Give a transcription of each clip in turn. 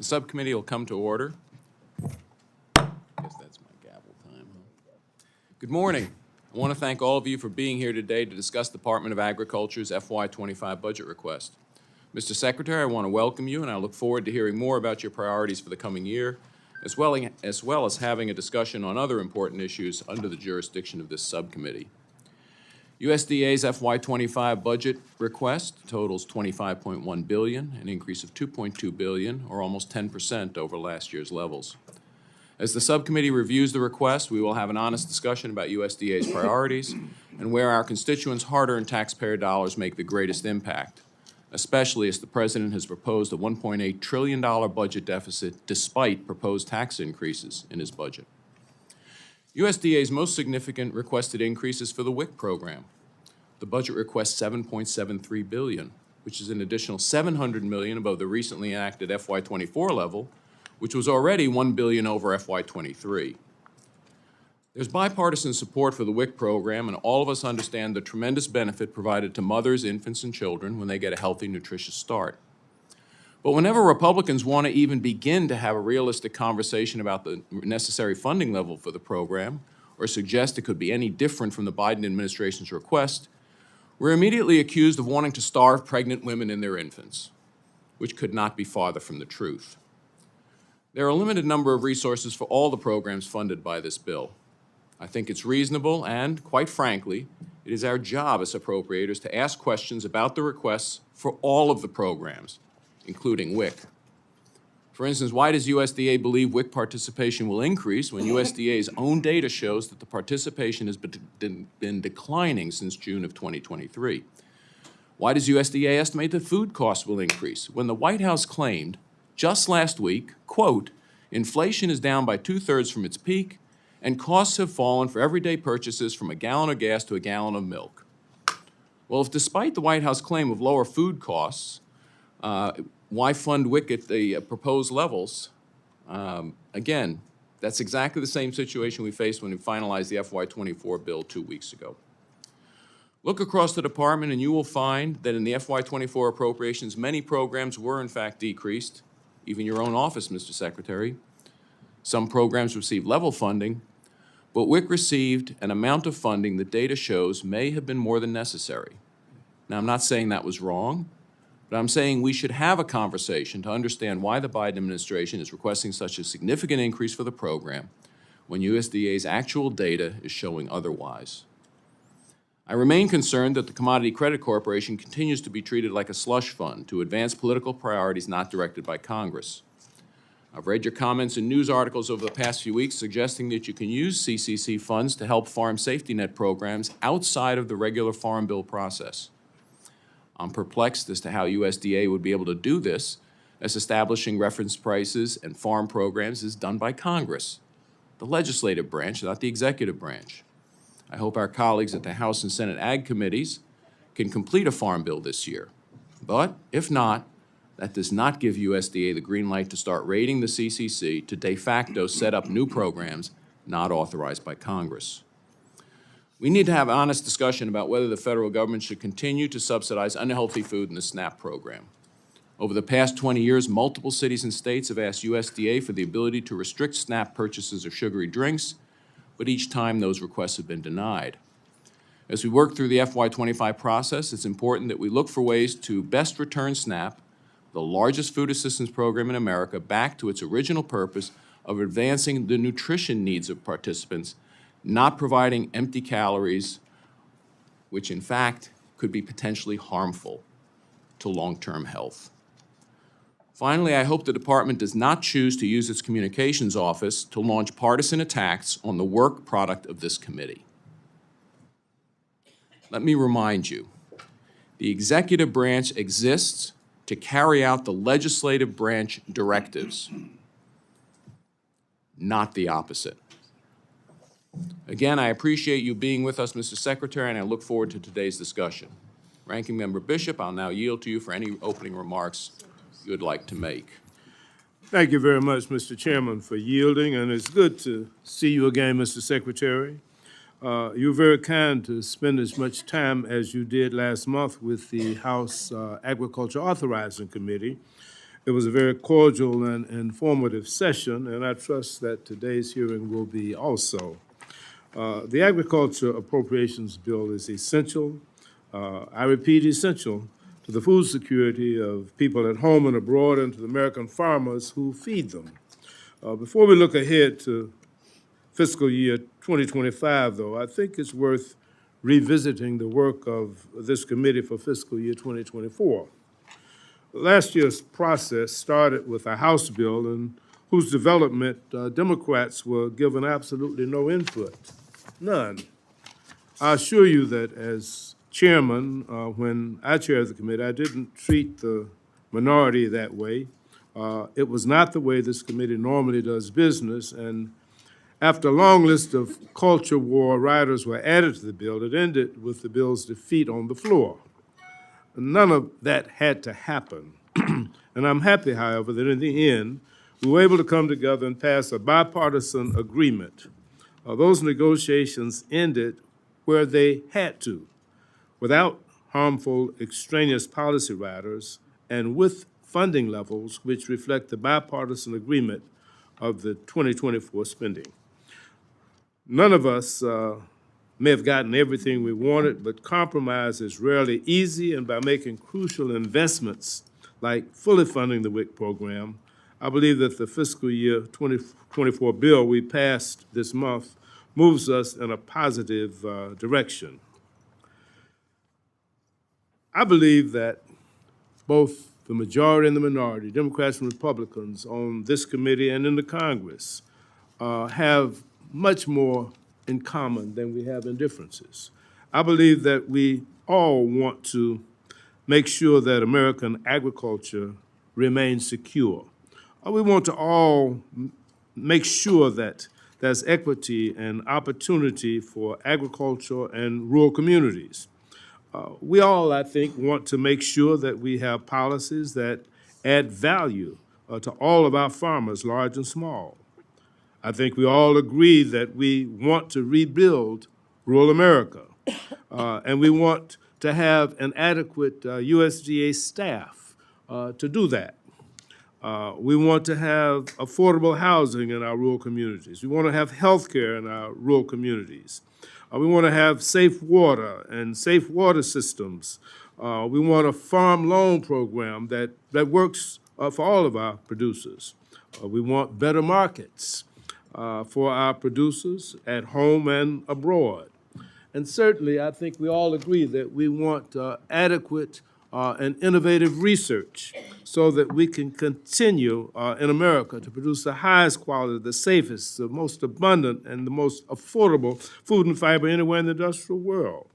The subcommittee will come to order. I guess that's my gavel time, huh? Good morning. I want to thank all of you for being here today to discuss the Department of Agriculture's FY25 budget request. Mr. Secretary, I want to welcome you, and I look forward to hearing more about your priorities for the coming year, as well as having a discussion on other important issues under the jurisdiction of this subcommittee. USDA's FY25 budget request totals $25.1 billion, an increase of $2.2 billion, or almost 10% over last year's levels. As the subcommittee reviews the request, we will have an honest discussion about USDA's priorities and where our constituents' hard-earned taxpayer dollars make the greatest impact, especially as the President has proposed a $1.8 trillion budget deficit despite proposed tax increases in his budget. USDA's most significant requested increase is for the WIC program. The budget requests $7.73 billion, which is an additional $700 million above the recently enacted FY24 level, which was already $1 billion over FY23. There's bipartisan support for the WIC program, and all of us understand the tremendous benefit provided to mothers, infants, and children when they get a healthy, nutritious start. But whenever Republicans want to even begin to have a realistic conversation about the necessary funding level for the program, or suggest it could be any different from the Biden administration's request, we're immediately accused of wanting to starve pregnant women and their infants, which could not be farther from the truth. There are a limited number of resources for all the programs funded by this bill. I think it's reasonable and, quite frankly, it is our job as appropriators to ask questions about the requests for all of the programs, including WIC. For instance, why does USDA believe WIC participation will increase when USDA's own data shows that the participation has been declining since June of 2023? Why does USDA estimate that food costs will increase when the White House claimed just last week, quote, inflation is down by 2/3 from its peak and costs have fallen for everyday purchases from a gallon of gas to a gallon of milk? Well, if despite the White House claim of lower food costs, why fund WIC at the proposed levels? Again, that's exactly the same situation we faced when we finalized the FY24 bill 2 weeks ago. Look across the department and you will find that in the FY24 appropriations, many programs were in fact decreased, even your own office, Mr. Secretary. Some programs received level funding, but WIC received an amount of funding that data shows may have been more than necessary. Now, I'm not saying that was wrong, but I'm saying we should have a conversation to understand why the Biden administration is requesting such a significant increase for the program when USDA's actual data is showing otherwise. I remain concerned that the Commodity Credit Corporation continues to be treated like a slush fund to advance political priorities not directed by Congress. I've read your comments in news articles over the past few weeks suggesting that you can use CCC funds to help farm safety net programs outside of the regular farm bill process. I'm perplexed as to how USDA would be able to do this, as establishing reference prices and farm programs is done by Congress, the legislative branch, not the executive branch. I hope our colleagues at the House and Senate Ag Committees can complete a farm bill this year. But if not, that does not give USDA the green light to start raiding the CCC to de facto set up new programs not authorized by Congress. We need to have an honest discussion about whether the federal government should continue to subsidize unhealthy food in the SNAP program. Over the past 20 years, multiple cities and states have asked USDA for the ability to restrict SNAP purchases of sugary drinks, but each time those requests have been denied. As we work through the FY25 process, it's important that we look for ways to best return SNAP, the largest food assistance program in America, back to its original purpose of advancing the nutrition needs of participants, not providing empty calories, which in fact could be potentially harmful to long-term health. Finally, I hope the department does not choose to use its communications office to launch partisan attacks on the work product of this committee. Let me remind you, the executive branch exists to carry out the legislative branch directives, not the opposite. Again, I appreciate you being with us, Mr. Secretary, and I look forward to today's discussion. Ranking Member Bishop, I'll now yield to you for any opening remarks you would like to make. Thank you very much, Mr. Chairman, for yielding, and it's good to see you again, Mr. Secretary. You're very kind to spend as much time as you did last month with the House Agriculture Authorizing Committee. It was a very cordial and informative session, and I trust that today's hearing will be also. The Agriculture Appropriations Bill is essential, I repeat, essential to the food security of people at home and abroad and to the American farmers who feed them. Before we look ahead to fiscal year 2025, though, I think it's worth revisiting the work of this committee for fiscal year 2024. Last year's process started with a House bill in whose development Democrats were given absolutely no input, none. I assure you that as chairman, when I chaired the committee, I didn't treat the minority that way. It was not the way this committee normally does business, and after a long list of culture war riders were added to the bill, it ended with the bill's defeat on the floor. None of that had to happen. And I'm happy, however, that in the end, we were able to come together and pass a bipartisan agreement. Those negotiations ended where they had to, without harmful extraneous policy riders and with funding levels which reflect the bipartisan agreement of the 2024 spending. None of us may have gotten everything we wanted, but compromise is rarely easy, and by making crucial investments like fully funding the WIC program, I believe that the fiscal year 2024 bill we passed this month moves us in a positive direction. I believe that both the majority and the minority, Democrats and Republicans on this committee and in the Congress, have much more in common than we have in differences. I believe that we all want to make sure that American agriculture remains secure. We want to all make sure that there's equity and opportunity for agriculture and rural communities. We all, I think, want to make sure that we have policies that add value to all of our farmers, large and small. I think we all agree that we want to rebuild rural America, and we want to have an adequate USDA staff to do that. We want to have affordable housing in our rural communities. We want to have health care in our rural communities. We want to have safe water and safe water systems. We want a farm loan program that works for all of our producers. We want better markets for our producers at home and abroad. And certainly, I think we all agree that we want adequate and innovative research so that we can continue in America to produce the highest quality, the safest, the most abundant, and the most affordable food and fiber anywhere in the industrial world.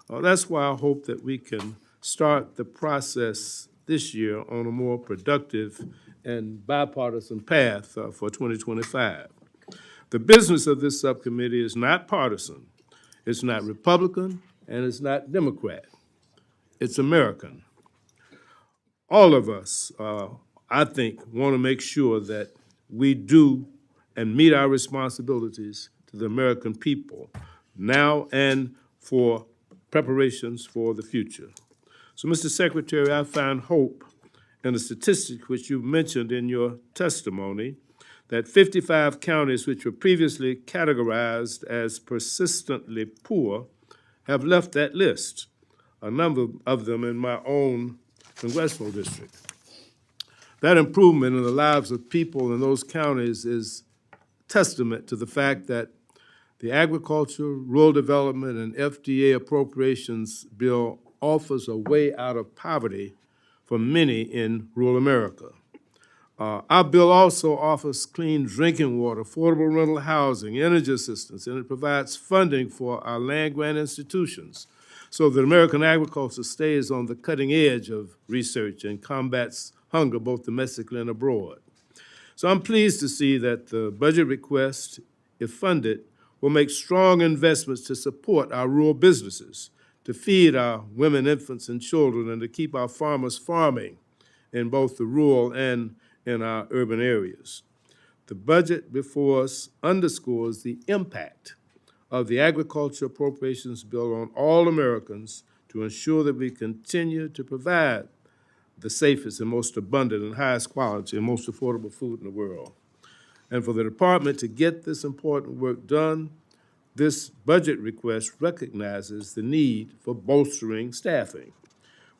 That's why I hope that we can start the process this year on a more productive and bipartisan path for 2025. The business of this subcommittee is not partisan. It's not Republican, and it's not Democrat. It's American. All of us, I think, want to make sure that we do and meet our responsibilities to the American people now and for preparations for the future. So, Mr. Secretary, I find hope in a statistic which you mentioned in your testimony, that 55 counties which were previously categorized as persistently poor have left that list, a number of them in my own congressional district. That improvement in the lives of people in those counties is testament to the fact that the Agriculture, Rural Development, and FDA Appropriations Bill offers a way out of poverty for many in rural America. Our bill also offers clean drinking water, affordable rental housing, energy assistance, and it provides funding for our land-grant institutions so that American agriculture stays on the cutting edge of research and combats hunger both domestically and abroad. So I'm pleased to see that the budget request, if funded, will make strong investments to support our rural businesses, to feed our women, infants, and children, and to keep our farmers farming in both the rural and in our urban areas. The budget before us underscores the impact of the Agriculture Appropriations Bill on all Americans to ensure that we continue to provide the safest and most abundant and highest quality and most affordable food in the world. And for the department to get this important work done, this budget request recognizes the need for bolstering staffing.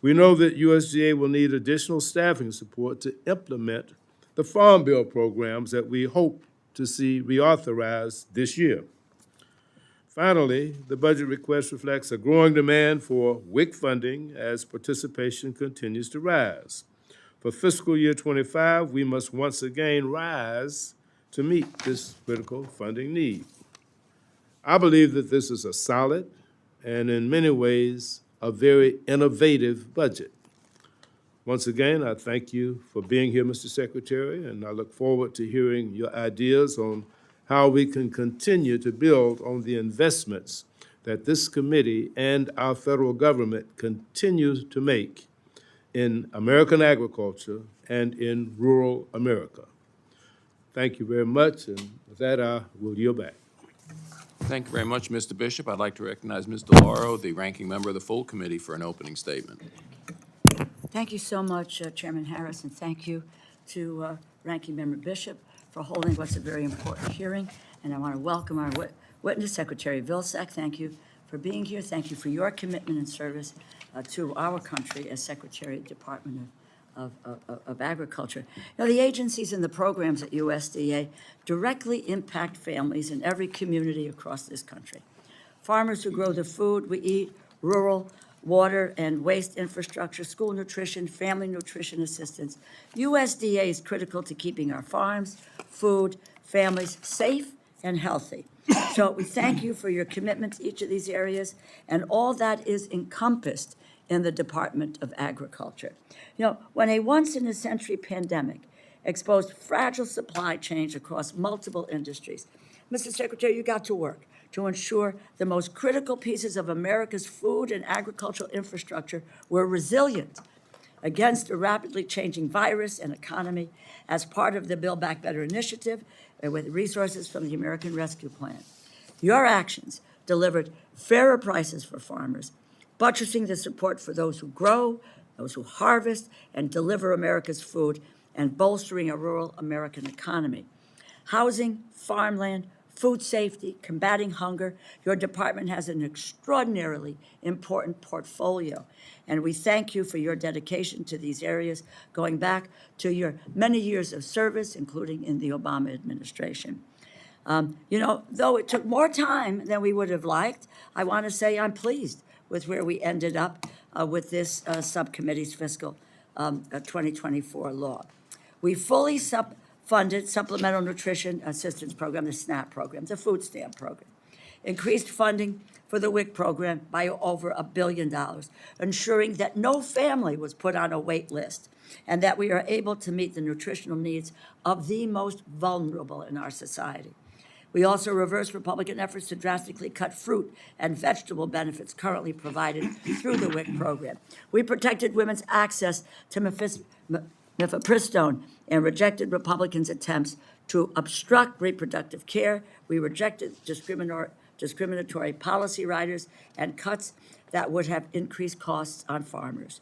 We know that USDA will need additional staffing support to implement the Farm Bill programs that we hope to see reauthorized this year. Finally, the budget request reflects a growing demand for WIC funding as participation continues to rise. For fiscal year 25, we must once again rise to meet this critical funding need. I believe that this is a solid and in many ways a very innovative budget. Once again, I thank you for being here, Mr. Secretary, and I look forward to hearing your ideas on how we can continue to build on the investments that this committee and our federal government continues to make in American agriculture and in rural America. Thank you very much, and with that, I will yield back. Thank you very much, Mr. Bishop. I'd like to recognize Ms. DeLauro, the ranking member of the full committee, for an opening statement. Thank you so much, Chairman Harris, and thank you to Ranking Member Bishop for holding what's a very important hearing. And I want to welcome our witness, Secretary Vilsack. Thank you for being here. Thank you for your commitment and service to our country as Secretary of the Department of Agriculture. Now, the agencies and the programs at USDA directly impact families in every community across this country. Farmers who grow the food we eat, rural water and waste infrastructure, school nutrition, family nutrition assistance. USDA is critical to keeping our farms, food, families safe and healthy. So we thank you for your commitment to each of these areas and all that is encompassed in the Department of Agriculture. You know, when a once-in-a-century pandemic exposed fragile supply chains across multiple industries, Mr. Secretary, you got to work to ensure the most critical pieces of America's food and agricultural infrastructure were resilient against a rapidly changing virus and economy as part of the Build Back Better initiative and with resources from the American Rescue Plan. Your actions delivered fairer prices for farmers, buttressing the support for those who grow, those who harvest, and deliver America's food, and bolstering a rural American economy. Housing, farmland, food safety, combating hunger, your department has an extraordinarily important portfolio. And we thank you for your dedication to these areas, going back to your many years of service, including in the Obama administration. You know, though it took more time than we would have liked, I want to say I'm pleased with where we ended up with this subcommittee's fiscal 2024 law. We fully funded Supplemental Nutrition Assistance Program, the SNAP program, the food stamp program, increased funding for the WIC program by over $1 billion, ensuring that no family was put on a wait list and that we are able to meet the nutritional needs of the most vulnerable in our society. We also reversed Republican efforts to drastically cut fruit and vegetable benefits currently provided through the WIC program. We protected women's access to mifepristone and rejected Republicans' attempts to obstruct reproductive care. We rejected discriminatory policy riders and cuts that would have increased costs on farmers.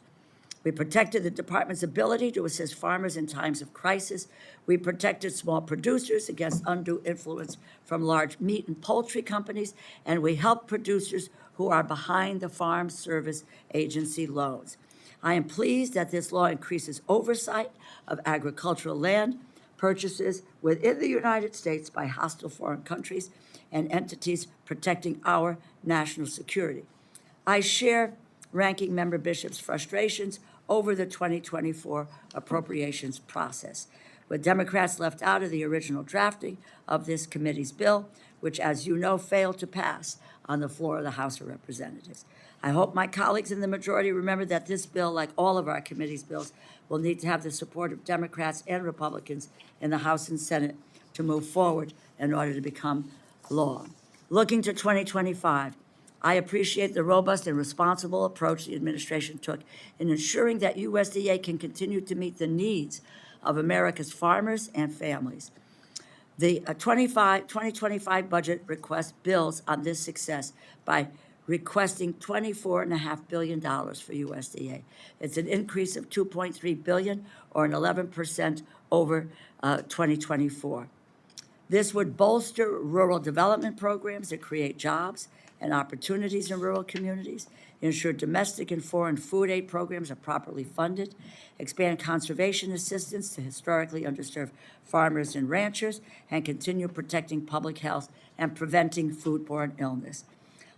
We protected the department's ability to assist farmers in times of crisis. We protected small producers against undue influence from large meat and poultry companies, and we helped producers who are behind the Farm Service Agency loans. I am pleased that this law increases oversight of agricultural land purchases within the United States by hostile foreign countries and entities protecting our national security. I share Ranking Member Bishop's frustrations over the 2024 appropriations process, with Democrats left out of the original drafting of this committee's bill, which, as you know, failed to pass on the floor of the House of Representatives. I hope my colleagues in the majority remember that this bill, like all of our committee's bills, will need to have the support of Democrats and Republicans in the House and Senate to move forward in order to become law. Looking to 2025, I appreciate the robust and responsible approach the administration took in ensuring that USDA can continue to meet the needs of America's farmers and families. The 2025 budget request builds on this success by requesting $24.5 billion for USDA. It's an increase of $2.3 billion, or an 11% over 2024. This would bolster rural development programs that create jobs and opportunities in rural communities, ensure domestic and foreign food aid programs are properly funded, expand conservation assistance to historically underserved farmers and ranchers, and continue protecting public health and preventing foodborne illness.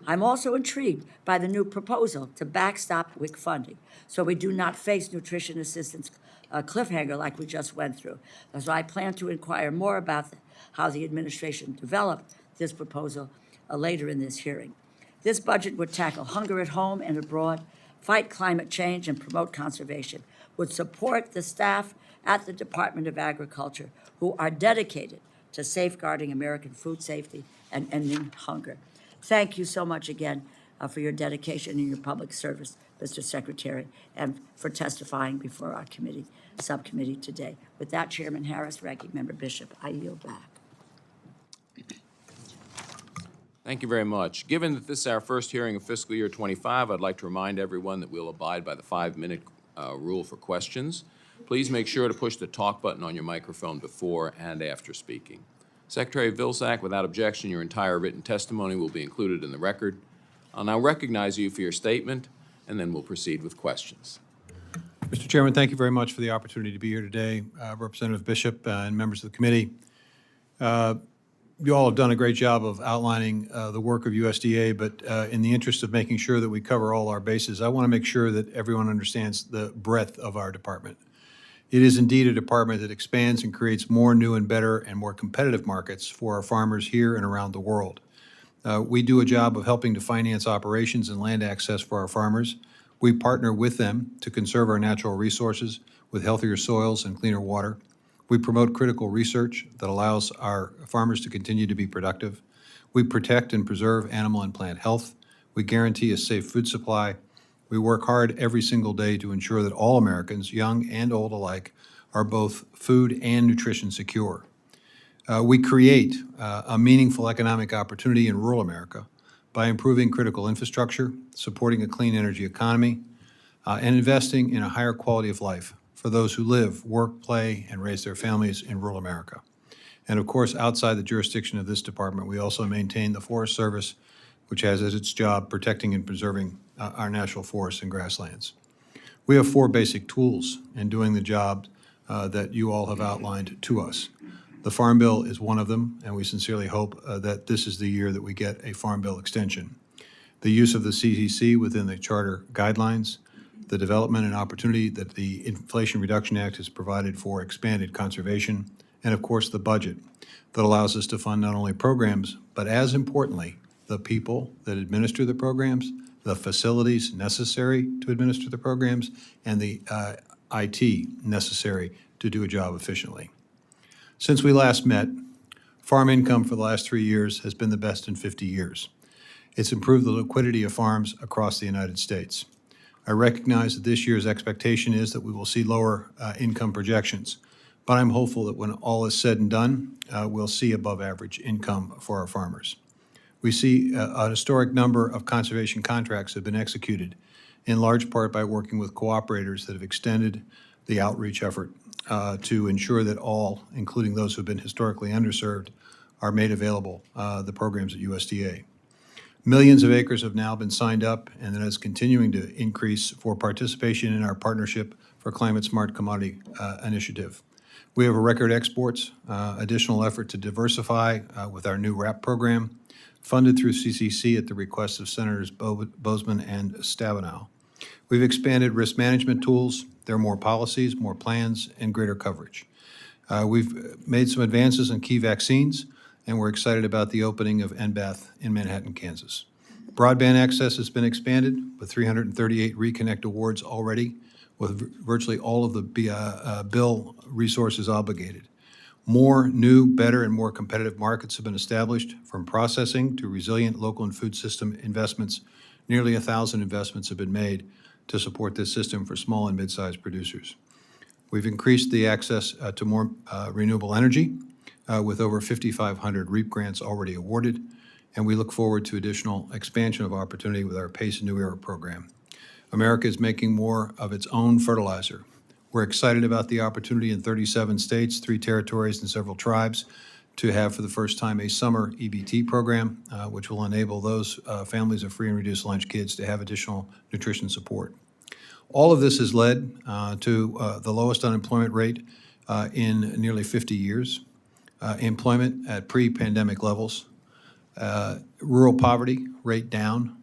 I'm also intrigued by the new proposal to backstop WIC funding, so we do not face nutrition assistance cliffhanger like we just went through. So I plan to inquire more about how the administration developed this proposal later in this hearing. This budget would tackle hunger at home and abroad, fight climate change, and promote conservation, would support the staff at the Department of Agriculture who are dedicated to safeguarding American food safety and ending hunger. Thank you so much again for your dedication and your public service, Mr. Secretary, and for testifying before our subcommittee today. With that, Chairman Harris, Ranking Member Bishop, I yield back. Thank you very much. Given that this is our first hearing of fiscal year 25, I'd like to remind everyone that we'll abide by the 5-minute rule for questions. Please make sure to push the talk button on your microphone before and after speaking. Secretary Vilsack, without objection, your entire written testimony will be included in the record. I'll now recognize you for your statement, and then we'll proceed with questions. Mr. Chairman, thank you very much for the opportunity to be here today. Representative Bishop and members of the committee. You all have done a great job of outlining the work of USDA, but in the interest of making sure that we cover all our bases, I want to make sure that everyone understands the breadth of our department. It is indeed a department that expands and creates more new and better and more competitive markets for our farmers here and around the world. We do a job of helping to finance operations and land access for our farmers. We partner with them to conserve our natural resources with healthier soils and cleaner water. We promote critical research that allows our farmers to continue to be productive. We protect and preserve animal and plant health. We guarantee a safe food supply. We work hard every single day to ensure that all Americans, young and old alike, are both food and nutrition secure. We create a meaningful economic opportunity in rural America by improving critical infrastructure, supporting a clean energy economy, and investing in a higher quality of life for those who live, work, play, and raise their families in rural America. And of course, outside the jurisdiction of this department, we also maintain the Forest Service, which has as its job protecting and preserving our national forests and grasslands. We have 4 basic tools in doing the job that you all have outlined to us. The Farm Bill is one of them, and we sincerely hope that this is the year that we get a Farm Bill extension. The use of the CCC within the Charter guidelines, the development and opportunity that the Inflation Reduction Act has provided for expanded conservation, and of course the budget that allows us to fund not only programs, but as importantly, the people that administer the programs, the facilities necessary to administer the programs, and the IT necessary to do a job efficiently. Since we last met, farm income for the last 3 years has been the best in 50 years. It's improved the liquidity of farms across the United States. I recognize that this year's expectation is that we will see lower income projections, but I'm hopeful that when all is said and done, we'll see above average income for our farmers. We see a historic number of conservation contracts have been executed, in large part by working with cooperators that have extended the outreach effort to ensure that all, including those who have been historically underserved, are made available, the programs at USDA. Millions of acres have now been signed up, and that is continuing to increase for participation in our Partnership for Climate Smart Commodity Initiative. We have a record exports, additional effort to diversify with our new RAP program, funded through CCC at the request of Senators Bozeman and Stabenow. We've expanded risk management tools. There are more policies, more plans, and greater coverage. We've made some advances in key vaccines, and we're excited about the opening of NBAth in Manhattan, Kansas. Broadband access has been expanded with 338 Reconnect awards already, with virtually all of the bill resources obligated. More new, better, and more competitive markets have been established, from processing to resilient local and food system investments. Nearly 1,000 investments have been made to support this system for small and mid-sized producers. We've increased the access to more renewable energy with over 5,500 REAP grants already awarded, and we look forward to additional expansion of opportunity with our PACE New Era program. America is making more of its own fertilizer. We're excited about the opportunity in 37 states, 3 territories, and several tribes to have for the first time a summer EBT program, which will enable those families of free and reduced lunch kids to have additional nutrition support. All of this has led to the lowest unemployment rate in nearly 50 years, employment at pre-pandemic levels, rural poverty rate down.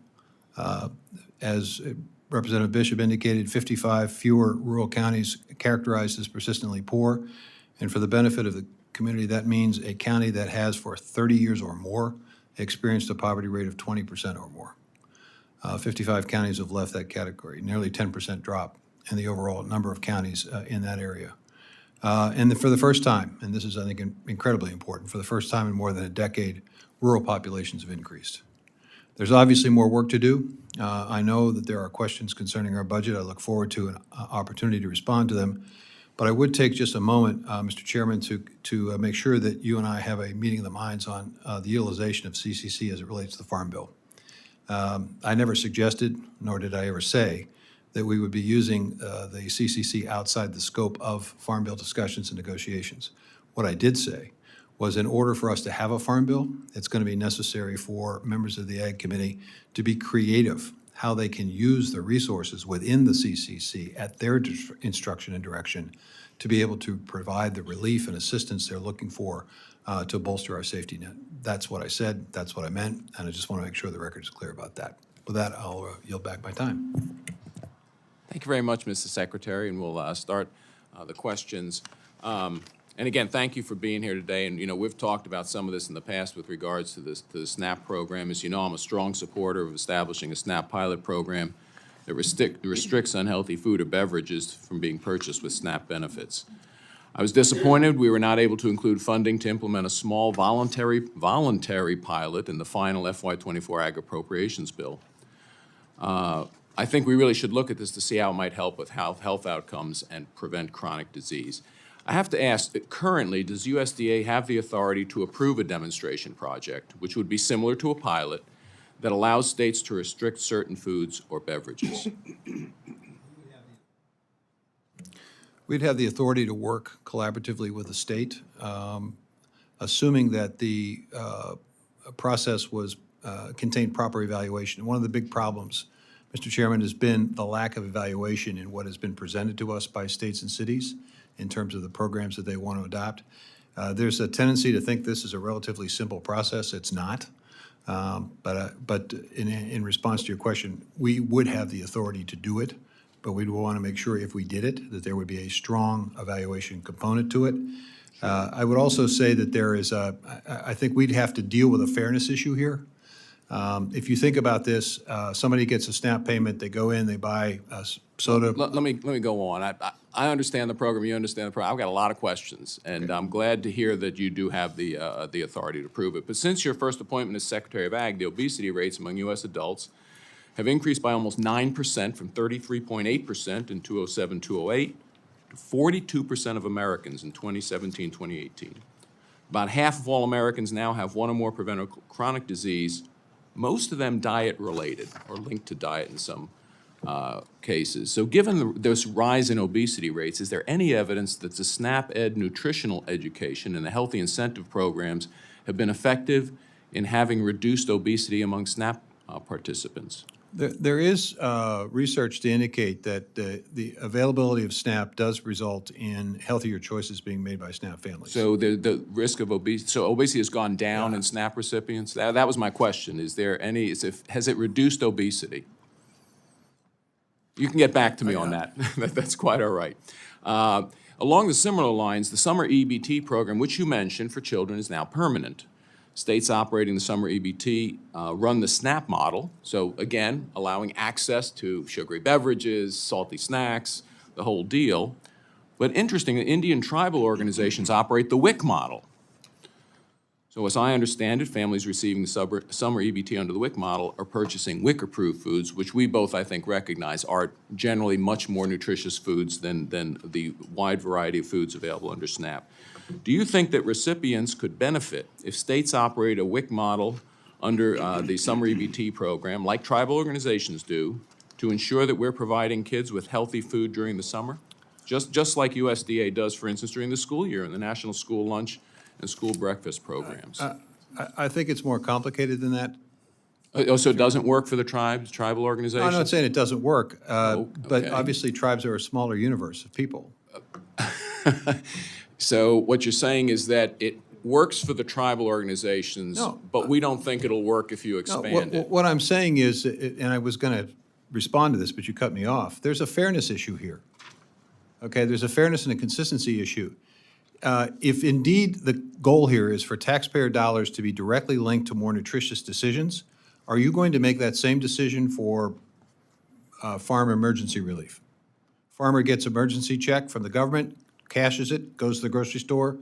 As Representative Bishop indicated, 55 fewer rural counties characterized as persistently poor. And for the benefit of the community, that means a county that has for 30 years or more experienced a poverty rate of 20% or more. 55 counties have left that category, nearly 10% drop in the overall number of counties in that area. And for the first time, and this is, I think, incredibly important, for the first time in more than a decade, rural populations have increased. There's obviously more work to do. I know that there are questions concerning our budget. I look forward to an opportunity to respond to them. But I would take just a moment, Mr. Chairman, to make sure that you and I have a meeting of the minds on the utilization of CCC as it relates to the Farm Bill. I never suggested, nor did I ever say, that we would be using the CCC outside the scope of Farm Bill discussions and negotiations. What I did say was, in order for us to have a Farm Bill, it's going to be necessary for members of the Ag Committee to be creative how they can use the resources within the CCC at their instruction and direction to be able to provide the relief and assistance they're looking for to bolster our safety net. That's what I said, that's what I meant, and I just want to make sure the record is clear about that. With that, I'll yield back my time. Thank you very much, Mr. Secretary, and we'll start the questions. And again, thank you for being here today. And, you know, we've talked about some of this in the past with regards to the SNAP program. As you know, I'm a strong supporter of establishing a SNAP pilot program that restricts unhealthy food or beverages from being purchased with SNAP benefits. I was disappointed we were not able to include funding to implement a small voluntary pilot in the final FY24 Ag Appropriations bill. I think we really should look at this to see how it might help with health outcomes and prevent chronic disease. I have to ask, currently, does USDA have the authority to approve a demonstration project, which would be similar to a pilot, that allows states to restrict certain foods or beverages? We'd have the authority to work collaboratively with the state, assuming that the process was contained proper evaluation. One of the big problems, Mr. Chairman, has been the lack of evaluation in what has been presented to us by states and cities in terms of the programs that they want to adopt. There's a tendency to think this is a relatively simple process. It's not. But in response to your question, we would have the authority to do it, but we'd want to make sure if we did it, that there would be a strong evaluation component to it. I would also say that there is I think we'd have to deal with a fairness issue here. If you think about this, somebody gets a SNAP payment, they go in, they buy a soda. Let me go on. I understand the program, you understand the program. I've got a lot of questions, and I'm glad to hear that you do have the authority to approve it. But since your first appointment as Secretary of Ag, the obesity rates among U.S. adults have increased by almost 9% from 33.8% in 2007-2008 to 42% of Americans in 2017-2018. About half of all Americans now have one or more preventable chronic disease, most of them diet-related or linked to diet in some cases. So given this rise in obesity rates, is there any evidence that the SNAP-Ed nutritional education and the healthy incentive programs have been effective in having reduced obesity among SNAP participants? There is research to indicate that the availability of SNAP does result in healthier choices being made by SNAP families. So the risk of obesity, so obesity has gone down in SNAP recipients? That was my question. Is there any, has it reduced obesity? You can get back to me on that. That's quite all right. Along the similar lines, the summer EBT program, which you mentioned for children, is now permanent. States operating the summer EBT run the SNAP model, so again, allowing access to sugary beverages, salty snacks, the whole deal. But interesting, Indian tribal organizations operate the WIC model. So as I understand it, families receiving the summer EBT under the WIC model are purchasing WIC-approved foods, which we both, I think, recognize are generally much more nutritious foods than the wide variety of foods available under SNAP. Do you think that recipients could benefit if states operate a WIC model under the summer EBT program, like tribal organizations do, to ensure that we're providing kids with healthy food during the summer, just like USDA does, for instance, during the school year in the National School Lunch and School Breakfast programs. I think it's more complicated than that. Oh, so it doesn't work for the tribal organizations? I'm not saying it doesn't work, but okay. obviously tribes are a smaller universe of people. So what you're saying is that it works for the tribal organizations, No. but we don't think it'll work if you No, expand it. what I'm saying is, and I was going to respond to this, but you cut me off, there's a fairness issue here. Okay, there's a fairness and a consistency issue. If indeed the goal here is for taxpayer dollars to be directly linked to more nutritious decisions, are you going to make that same decision for farm emergency relief? Farmer gets emergency check from the government, cashes it, goes to the grocery store.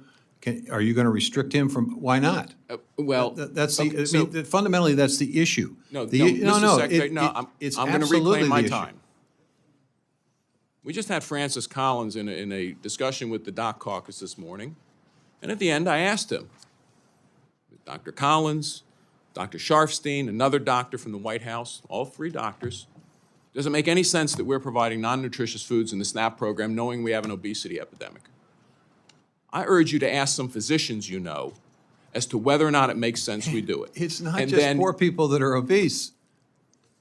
Are you going to restrict him from, why not? Well, That's okay, the, I so- mean, fundamentally, that's the issue. No, The- Mr. Secretary, it- no, it- it's I'm going to absolutely reclaim my the issue. time. We just had Francis Collins in a discussion with the Doc Caucus this morning, and at the end, I asked him, Dr. Collins, Dr. Sharfstein, another doctor from the White House, all three doctors, does it make any sense that we're providing non-nutritious foods in the SNAP program knowing we have an obesity epidemic? I urge you to ask some physicians you know as to whether or not it makes sense we do it. It's not And just then- poor people that are obese.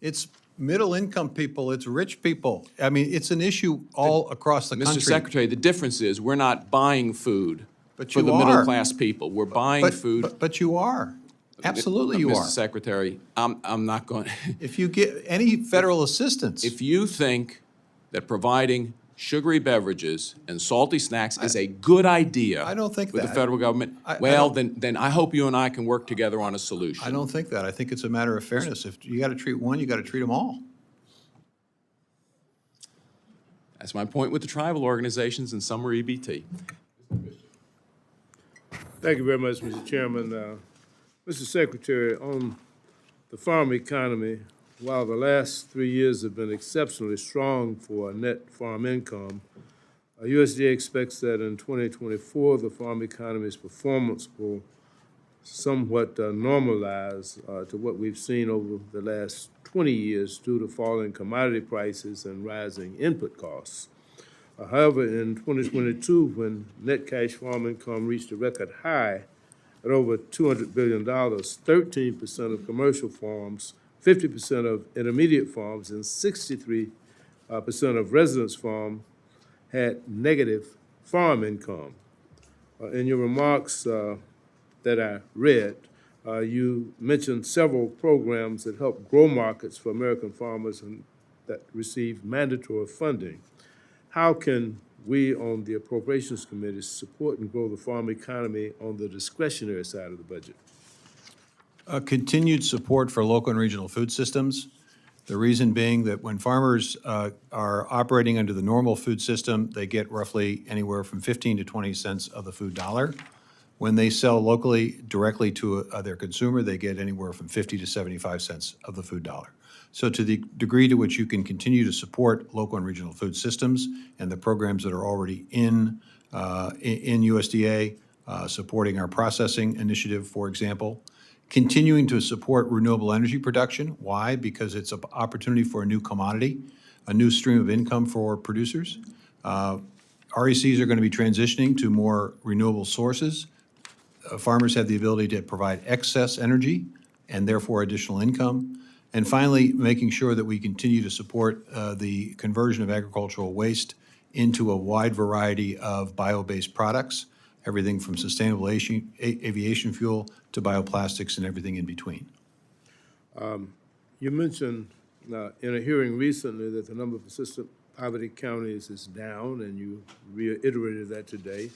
It's middle-income people, it's rich people. I mean, it's an issue all across the country. Mr. Secretary, the difference is we're not buying food But for you the are. middle-class people. We're buying food. But you are. Absolutely you are. Mr. Secretary, I'm not going, If you get any federal assistance, if you think that providing sugary beverages and salty snacks is a good idea. I don't think with the that. federal government, I well, don't- then I hope you and I can work together on a solution. I don't think that. I think it's a matter of fairness. If you got to treat one, you got to treat them all. That's my point with the tribal organizations and summer EBT. Thank you very much, Mr. Chairman. Mr. Secretary, on the farm economy, while the last 3 years have been exceptionally strong for net farm income, USDA expects that in 2024, the farm economy's performance will somewhat normalize to what we've seen over the last 20 years due to falling commodity prices and rising input costs. However, in 2022, when net cash farm income reached a record high at over $200 billion, 13% of commercial farms, 50% of intermediate farms, and 63% of residence farms had negative farm income. In your remarks that I read, you mentioned several programs that help grow markets for American farmers and that receive mandatory funding. How can we on the Appropriations Committee support and grow the farm economy on the discretionary side of the budget? Continued support for local and regional food systems. The reason being that when farmers are operating under the normal food system, they get roughly anywhere from 15 to 20 cents of the food dollar. When they sell locally directly to their consumer, they get anywhere from 50 to 75 cents of the food dollar. So to the degree to which you can continue to support local and regional food systems and the programs that are already in USDA, supporting our processing initiative, for example, continuing to support renewable energy production. Why? Because it's an opportunity for a new commodity, a new stream of income for producers. RECs are going to be transitioning to more renewable sources. Farmers have the ability to provide excess energy and therefore additional income. And finally, making sure that we continue to support the conversion of agricultural waste into a wide variety of bio-based products, everything from sustainable aviation fuel to bioplastics and everything in between. You mentioned in a hearing recently that the number of persistent poverty counties is down, and you reiterated that today.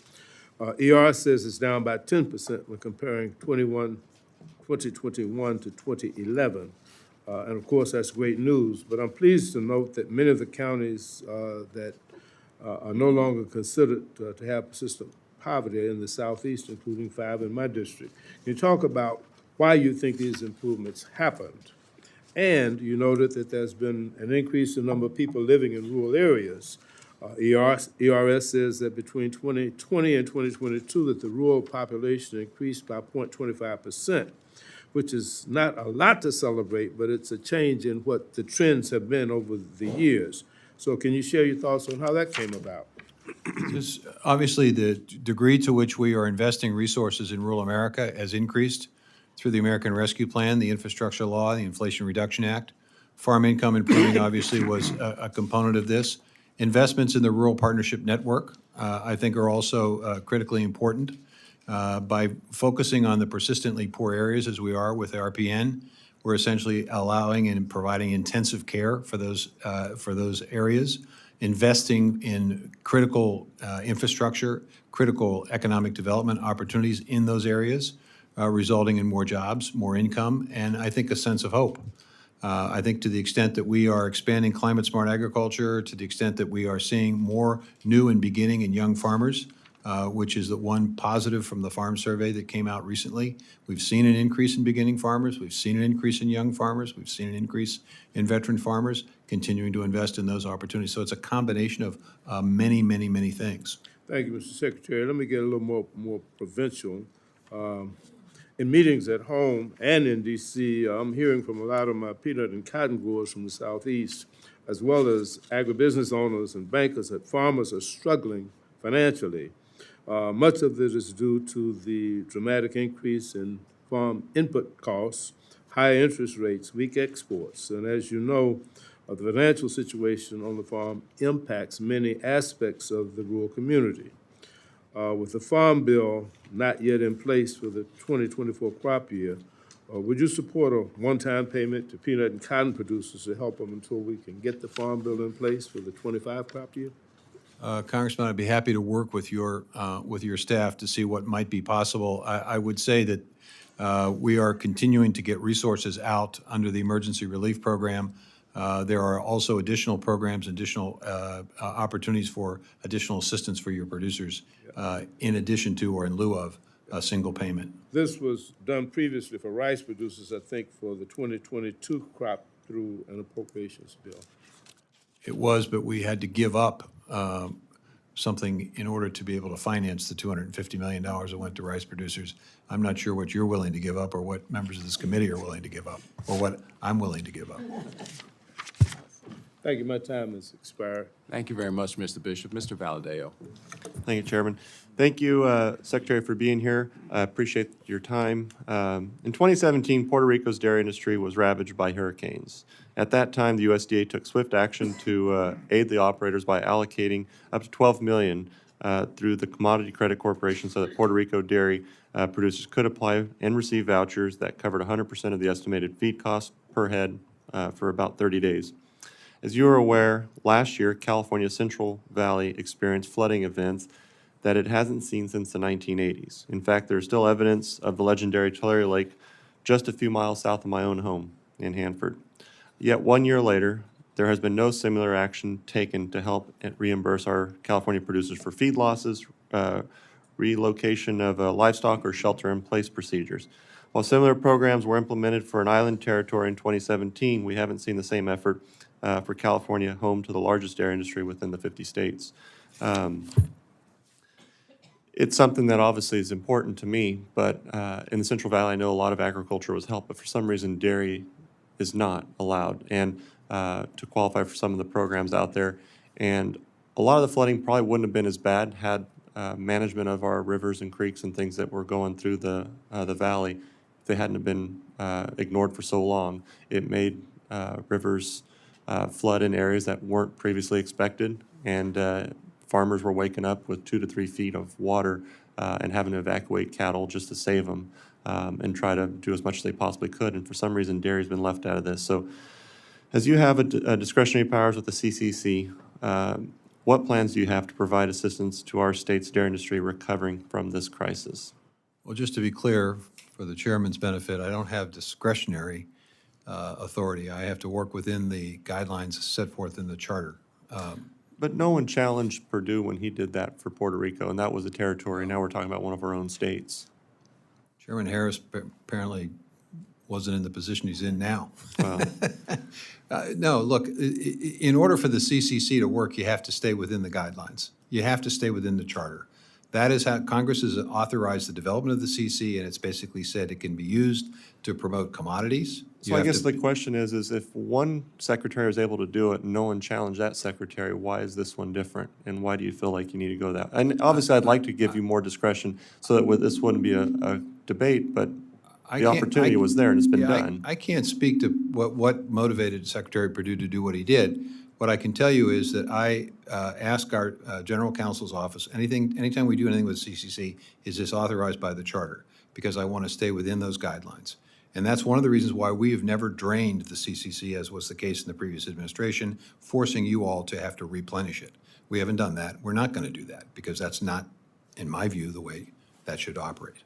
ER says it's down by 10% when comparing 2021 to 2011. And of course, that's great news, but I'm pleased to note that many of the counties that are no longer considered to have persistent poverty are in the Southeast, including 5 in my district. Can you talk about why you think these improvements happened? And you noted that there's been an increase in the number of people living in rural areas. ERS says that between 2020 and 2022 that the rural population increased by 0.25%. which is not a lot to celebrate, but it's a change in what the trends have been over the years. So can you share your thoughts on how that came about? Obviously, the degree to which we are investing resources in rural America has increased through the American Rescue Plan, the Infrastructure Law, the Inflation Reduction Act. Farm income improving obviously was a component of this. Investments in the Rural Partnership Network, I think, are also critically important. By focusing on the persistently poor areas as we are with RPN, we're essentially allowing and providing intensive care for those areas, investing in critical infrastructure, critical economic development opportunities in those areas, resulting in more jobs, more income, and I think a sense of hope. I think to the extent that we are expanding climate-smart agriculture, to the extent that we are seeing more new and beginning and young farmers, which is the one positive from the farm survey that came out recently. We've seen an increase in beginning farmers. We've seen an increase in young farmers. We've seen an increase in veteran farmers, continuing to invest in those opportunities. So it's a combination of many, many, many things. Thank you, Mr. Secretary. Let me get a little more provincial. In meetings at home and in D.C., I'm hearing from a lot of my peanut and cotton growers from the Southeast, as well as agribusiness owners and bankers, that farmers are struggling financially. Much of this is due to the dramatic increase in farm input costs, high interest rates, weak exports. And as you know, the financial situation on the farm impacts many aspects of the rural community. With the Farm Bill not yet in place for the 2024 crop year, would you support a one-time payment to peanut and cotton producers to help them until we can get the Farm Bill in place for the 25 crop year? Congressman, I'd be happy to work with your staff to see what might be possible. I would say that we are continuing to get resources out under the Emergency Relief Program. There are also additional programs, additional opportunities for additional assistance for your producers, in addition to or in lieu of a single payment. This was done previously for rice producers, I think, for the 2022 crop through an appropriations bill. It was, but we had to give up something in order to be able to finance the $250 million that went to rice producers. I'm not sure what you're willing to give up or what members of this committee are willing to give up or what I'm willing to give up. Thank you. My time has expired. Thank you very much, Mr. Bishop. Mr. Valadeo. Thank you, Chairman. Thank you, Secretary, for being here. I appreciate your time. In 2017, Puerto Rico's dairy industry was ravaged by hurricanes. At that time, the USDA took swift action to aid the operators by allocating up to $12 million through the Commodity Credit Corporation so that Puerto Rico dairy producers could apply and receive vouchers that covered 100% of the estimated feed cost per head for about 30 days. As you are aware, last year, California's Central Valley experienced flooding events that it hasn't seen since the 1980s. In fact, there's still evidence of the legendary Tulare Lake just a few miles south of my own home in Hanford. Yet 1 year later, there has been no similar action taken to help reimburse our California producers for feed losses, relocation of livestock, or shelter-in-place procedures. While similar programs were implemented for an island territory in 2017, we haven't seen the same effort for California, home to the largest dairy industry within the 50 states. It's something that obviously is important to me, but in the Central Valley, I know a lot of agriculture was helped, but for some reason, dairy is not allowed, and to qualify for some of the programs out there. And a lot of the flooding probably wouldn't have been as bad had management of our rivers and creeks and things that were going through the valley, if they hadn't have been ignored for so long. It made rivers flood in areas that weren't previously expected, and farmers were waking up with 2 to 3 feet of water and having to evacuate cattle just to save them and try to do as much as they possibly could. And for some reason, dairy's been left out of this. So as you have a discretionary powers with the CCC, what plans do you have to provide assistance to our state's dairy industry recovering from this crisis? Well, just to be clear, for the chairman's benefit, I don't have discretionary authority. I have to work within the guidelines set forth in the charter. But no one challenged Purdue when he did that for Puerto Rico, and that was a territory. Now we're talking about one of our own states. Chairman Harris apparently wasn't in the position he's in now. Well, No, look, in order for the CCC to work, you have to stay within the guidelines. You have to stay within the charter. That is how Congress has authorized the development of the CC, and it's basically said it can be used to promote commodities. So I guess the question is if one secretary is able to do it and no one challenged that secretary, why is this one different? And why do you feel like you need to go that? And obviously, I'd like to give you more discretion so that this wouldn't be a debate, but the opportunity was there and it's been done. I can't speak to what motivated Secretary Perdue to do what he did. What I can tell you is that I ask our general counsel's office, anytime we do anything with CCC, is this authorized by the charter? Because I want to stay within those guidelines. And that's one of the reasons why we have never drained the CCC, as was the case in the previous administration, forcing you all to have to replenish it. We haven't done that. We're not going to do that because that's not, in my view, the way that should operate.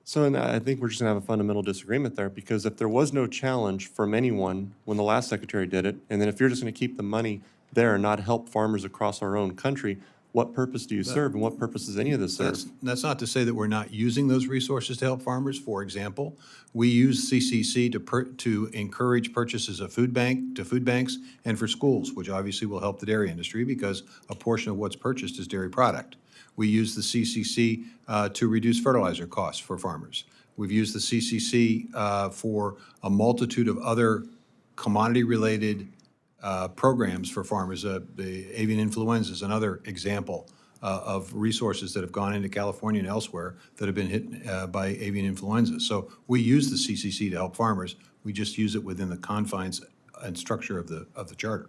So and I think we're just going to have a fundamental disagreement there, because if there was no challenge from anyone when the last secretary did it, and then if you're just going to keep the money there and not help farmers across our own country, what purpose do you serve and what purpose does any of this serve? That's not to say that we're not using those resources to help farmers. For example, we use CCC to encourage purchases of food banks and for schools, which obviously will help the dairy industry because a portion of what's purchased is dairy product. We use the CCC to reduce fertilizer costs for farmers. We've used the CCC for a multitude of other commodity-related programs for farmers. The avian influenza is another example of resources that have gone into California and elsewhere that have been hit by avian influenza. So we use the CCC to help farmers. We just use it within the confines and structure of the charter.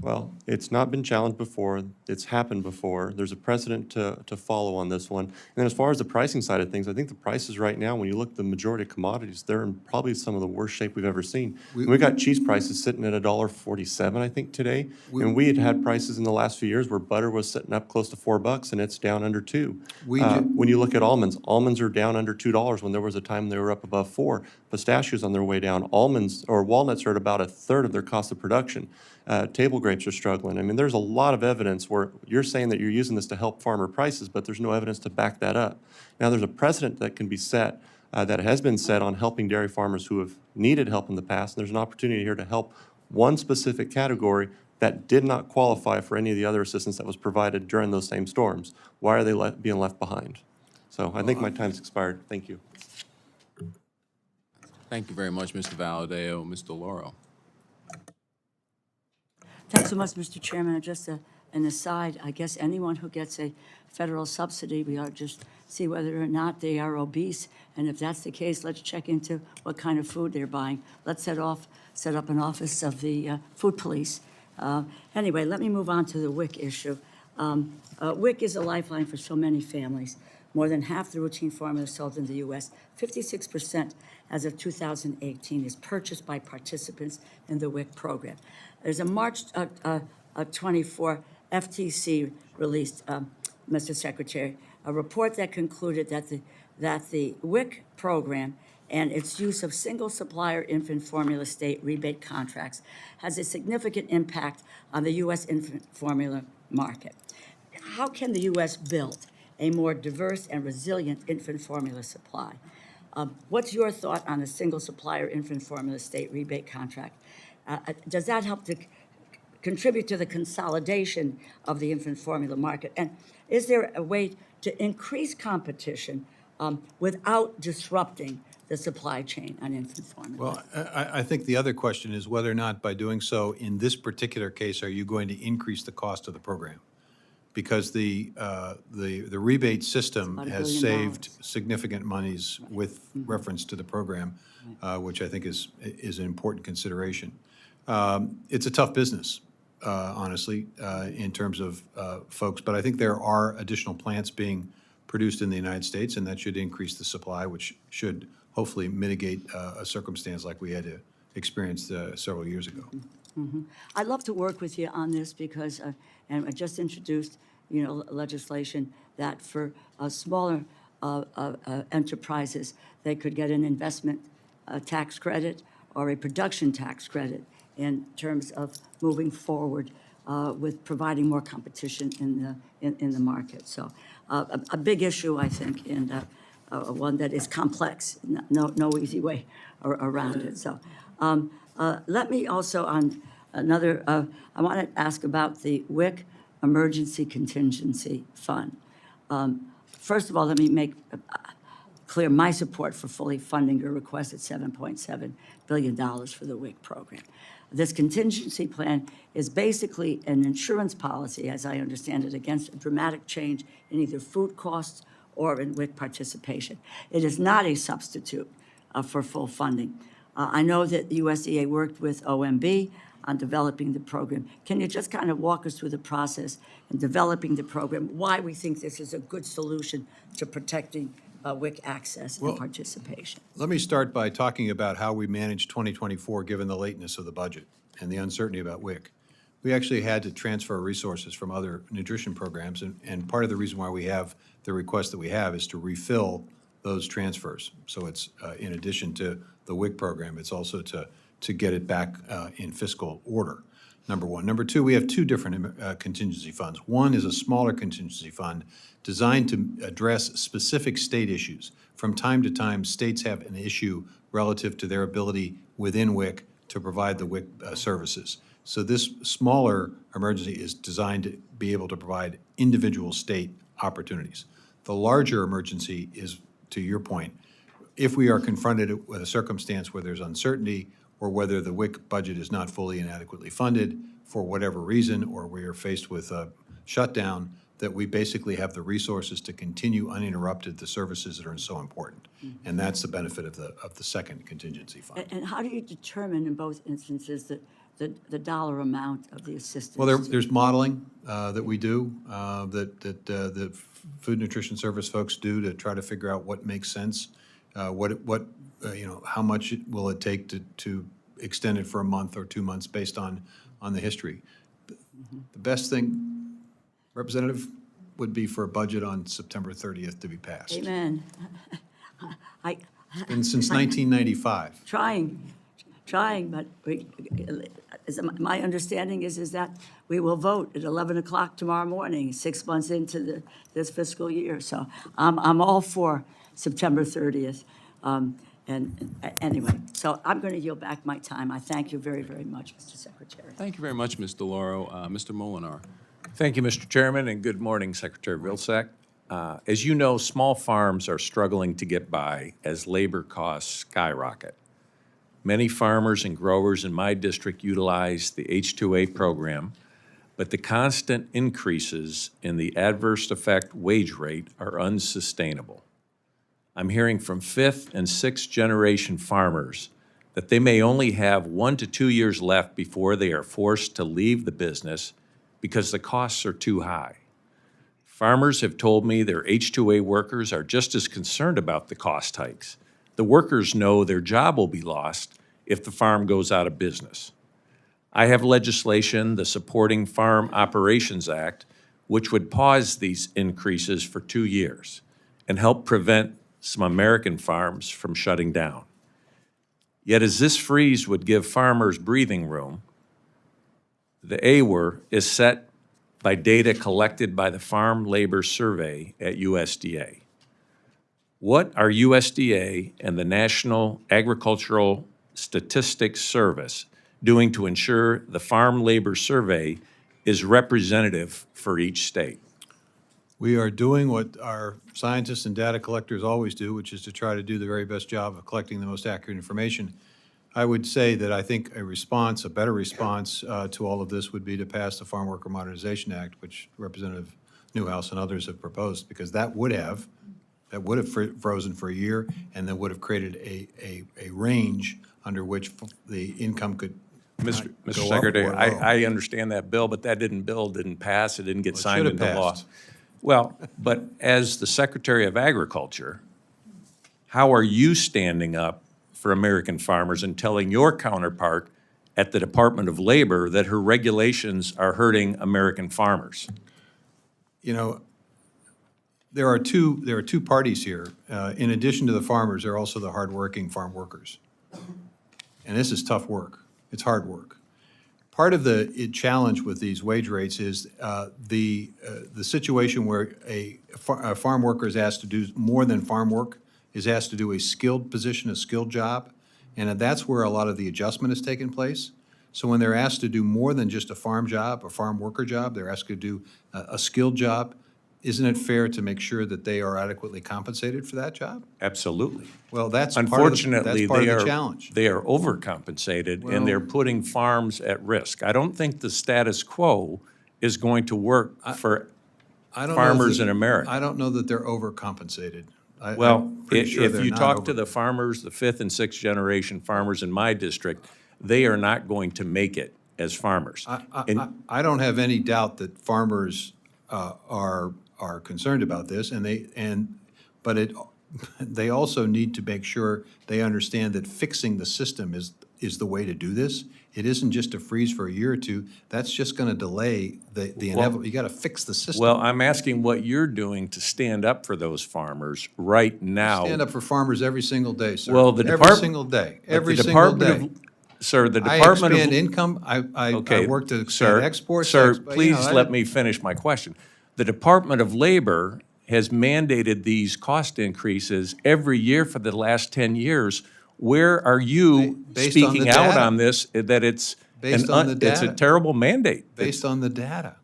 Well, it's not been challenged before. It's happened before. There's a precedent to follow on this one. And then as far as the pricing side of things, I think the prices right now, when you look at the majority of commodities, they're in probably some of the worst shape we've ever seen. We've got cheese prices sitting at $1.47, I think, today. And we had prices in the last few years where butter was sitting up close to $4 and it's down under $2. When you look at almonds are down under $2 when there was a time they were up above $4. Pistachios on their way down. Almonds or walnuts are at about a third of their cost of production. Table grapes are struggling. I mean, there's a lot of evidence where you're saying that you're using this to help farmer prices, but there's no evidence to back that up. Now, there's a precedent that can be set, that has been set on helping dairy farmers who have needed help in the past. And there's an opportunity here to help one specific category that did not qualify for any of the other assistance that was provided during those same storms. Why are they being left behind? So I think my time's expired. Thank you. Thank you very much, Mr. Valadeo. Mr. Lauro. Thanks so much, Mr. Chairman. Just an aside, I guess anyone who gets a federal subsidy, we ought to just see whether or not they are obese. And if that's the case, let's check into what kind of food they're buying. Let's set up an office of the food police. Anyway, let me move on to the WIC issue. WIC is a lifeline for so many families. More than half the routine formula sold in the U.S., 56% as of 2018, is purchased by participants in the WIC program. There's a March 24 FTC released, Mr. Secretary, a report that concluded that the WIC program and its use of single supplier infant formula state rebate contracts has a significant impact on the U.S. infant formula market. How can the U.S. build a more diverse and resilient infant formula supply? What's your thought on a single supplier infant formula state rebate contract? Does that help to contribute to the consolidation of the infant formula market? And is there a way to increase competition without disrupting the supply chain on infant formula? Well, I think the other question is whether or not by doing so in this particular case, are you going to increase the cost of the program? Because the rebate system About $1 has billion. saved significant monies with reference to the program, which I think is an important consideration. It's a tough business, honestly, in terms of folks, but I think there are additional plants being produced in the United States, and that should increase the supply, which should hopefully mitigate a circumstance like we had to experience several years ago. I'd love to work with you on this because, and I just introduced, legislation that for smaller enterprises, they could get an investment tax credit or a production tax credit in terms of moving forward with providing more competition in the market. So a big issue, I think, and one that is complex. No easy way around it. So let me also on another. I want to ask about the WIC Emergency Contingency Fund. First of all, let me make clear my support for fully funding your requested $7.7 billion for the WIC program. This contingency plan is basically an insurance policy, as I understand it, against a dramatic change in either food costs or in WIC participation. It is not a substitute for full funding. I know that the USDA worked with OMB on developing the program. Can you just kind of walk us through the process in developing the program, why we think this is a good solution to protecting WIC access and participation? Let me start by talking about how we managed 2024, given the lateness of the budget and the uncertainty about WIC. We actually had to transfer resources from other nutrition programs, and part of the reason why we have the request that we have is to refill those transfers. So it's, in addition to the WIC program, it's also to get it back in fiscal order, number one. Number two, we have two different contingency funds. One is a smaller contingency fund designed to address specific state issues. From time to time, states have an issue relative to their ability within WIC to provide the WIC services. So this smaller emergency is designed to be able to provide individual state opportunities. The larger emergency is, to your point, if we are confronted with a circumstance where there's uncertainty or whether the WIC budget is not fully and adequately funded for whatever reason, or we are faced with a shutdown, that we basically have the resources to continue uninterrupted the services that are so important. And that's the benefit of the second contingency fund. And how do you determine in both instances the dollar amount of the assistance? Well, there's modeling that we do, that the Food Nutrition Service folks do to try to figure out what makes sense, how much will it take to extend it for a month or 2 months based on the history. The best thing, Representative, would be for a budget on September 30th to be passed. Amen. And since 1995. Trying, but my understanding is that we will vote at 11 o'clock tomorrow morning, 6 months into this fiscal year. So I'm all for September 30th. And anyway, so I'm going to yield back my time. I thank you very, very much, Mr. Secretary. Thank you very much, Ms. DeLauro. Mr. Molinar. Thank you, Mr. Chairman, and good morning, Secretary Vilsack. As you know, small farms are struggling to get by as labor costs skyrocket. Many farmers and growers in my district utilize the H-2A program, but the constant increases in the adverse effect wage rate are unsustainable. I'm hearing from fifth and sixth generation farmers that they may only have 1 to 2 years left before they are forced to leave the business because the costs are too high. Farmers have told me their H-2A workers are just as concerned about the cost hikes. The workers know their job will be lost if the farm goes out of business. I have legislation, the Supporting Farm Operations Act, which would pause these increases for 2 years and help prevent some American farms from shutting down. Yet as this freeze would give farmers breathing room, the AWR is set by data collected by the Farm Labor Survey at USDA. What are USDA and the National Agricultural Statistics Service doing to ensure the Farm Labor Survey is representative for each state? We are doing what our scientists and data collectors always do, which is to try to do the very best job of collecting the most accurate information. I would say that I think a better response to all of this would be to pass the Farm Worker Modernization Act, which Representative Newhouse and others have proposed, because that would have frozen for a year, and that would have created a range under which the income could Mr. go up Secretary, or low. I understand that bill, but that didn't pass, it didn't get signed should have into law. passed. Well, but as the Secretary of Agriculture, how are you standing up for American farmers and telling your counterpart at the Department of Labor that her regulations are hurting American farmers? You know, there are two parties here. In addition to the farmers, there are also the hardworking farm workers. And this is tough work. It's hard work. Part of the challenge with these wage rates is the situation where a farm worker is asked to do more than farm work, is asked to do a skilled position, a skilled job, and that's where a lot of the adjustment has taken place. So when they're asked to do more than just a farm job, a farm worker job, they're asked to do a skilled job, isn't it fair to make sure that they are adequately compensated for that job? Absolutely. Well, that's Unfortunately, part of they the are, challenge. they are overcompensated, and they're Well- putting farms at risk. I don't think the status quo is going to work for I don't know farmers that- in America. I don't know that they're overcompensated. Well, I'm pretty sure if they're you not talk to the farmers, the fifth and sixth generation farmers in my district, they are not going to make it as farmers. I don't have any doubt that farmers are concerned about this, but they also need to make sure they understand that fixing the system is the way to do this. It isn't just to freeze for a year or two. That's just going to delay the inevitable. You got to fix the system. Well, I'm asking what you're doing to stand up for those farmers right now. Stand up for farmers every single day, sir. Well, the Every Department- single day, but every the single Department day. Sir, the I Department of. expand income, I Okay, work to sir, expand exports. Sir, but, please I- let me finish my question. The Department of Labor has mandated these cost increases every year for the last 10 years. Where are you Based on the speaking out data. on this, that it's Based on the it's a data. terrible mandate? Based on the data.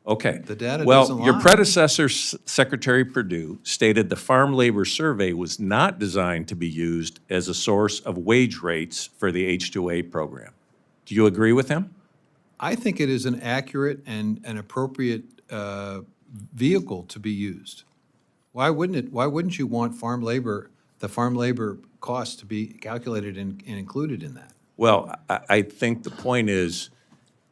Okay. The data Well, doesn't your lie. predecessor, Secretary Perdue, stated the Farm Labor Survey was not designed to be used as a source of wage rates for the H-2A program. Do you agree with him? I think it is an accurate and an appropriate vehicle to be used. Why wouldn't it? Why wouldn't you want the farm labor costs to be calculated and included in that? Well, I think the point is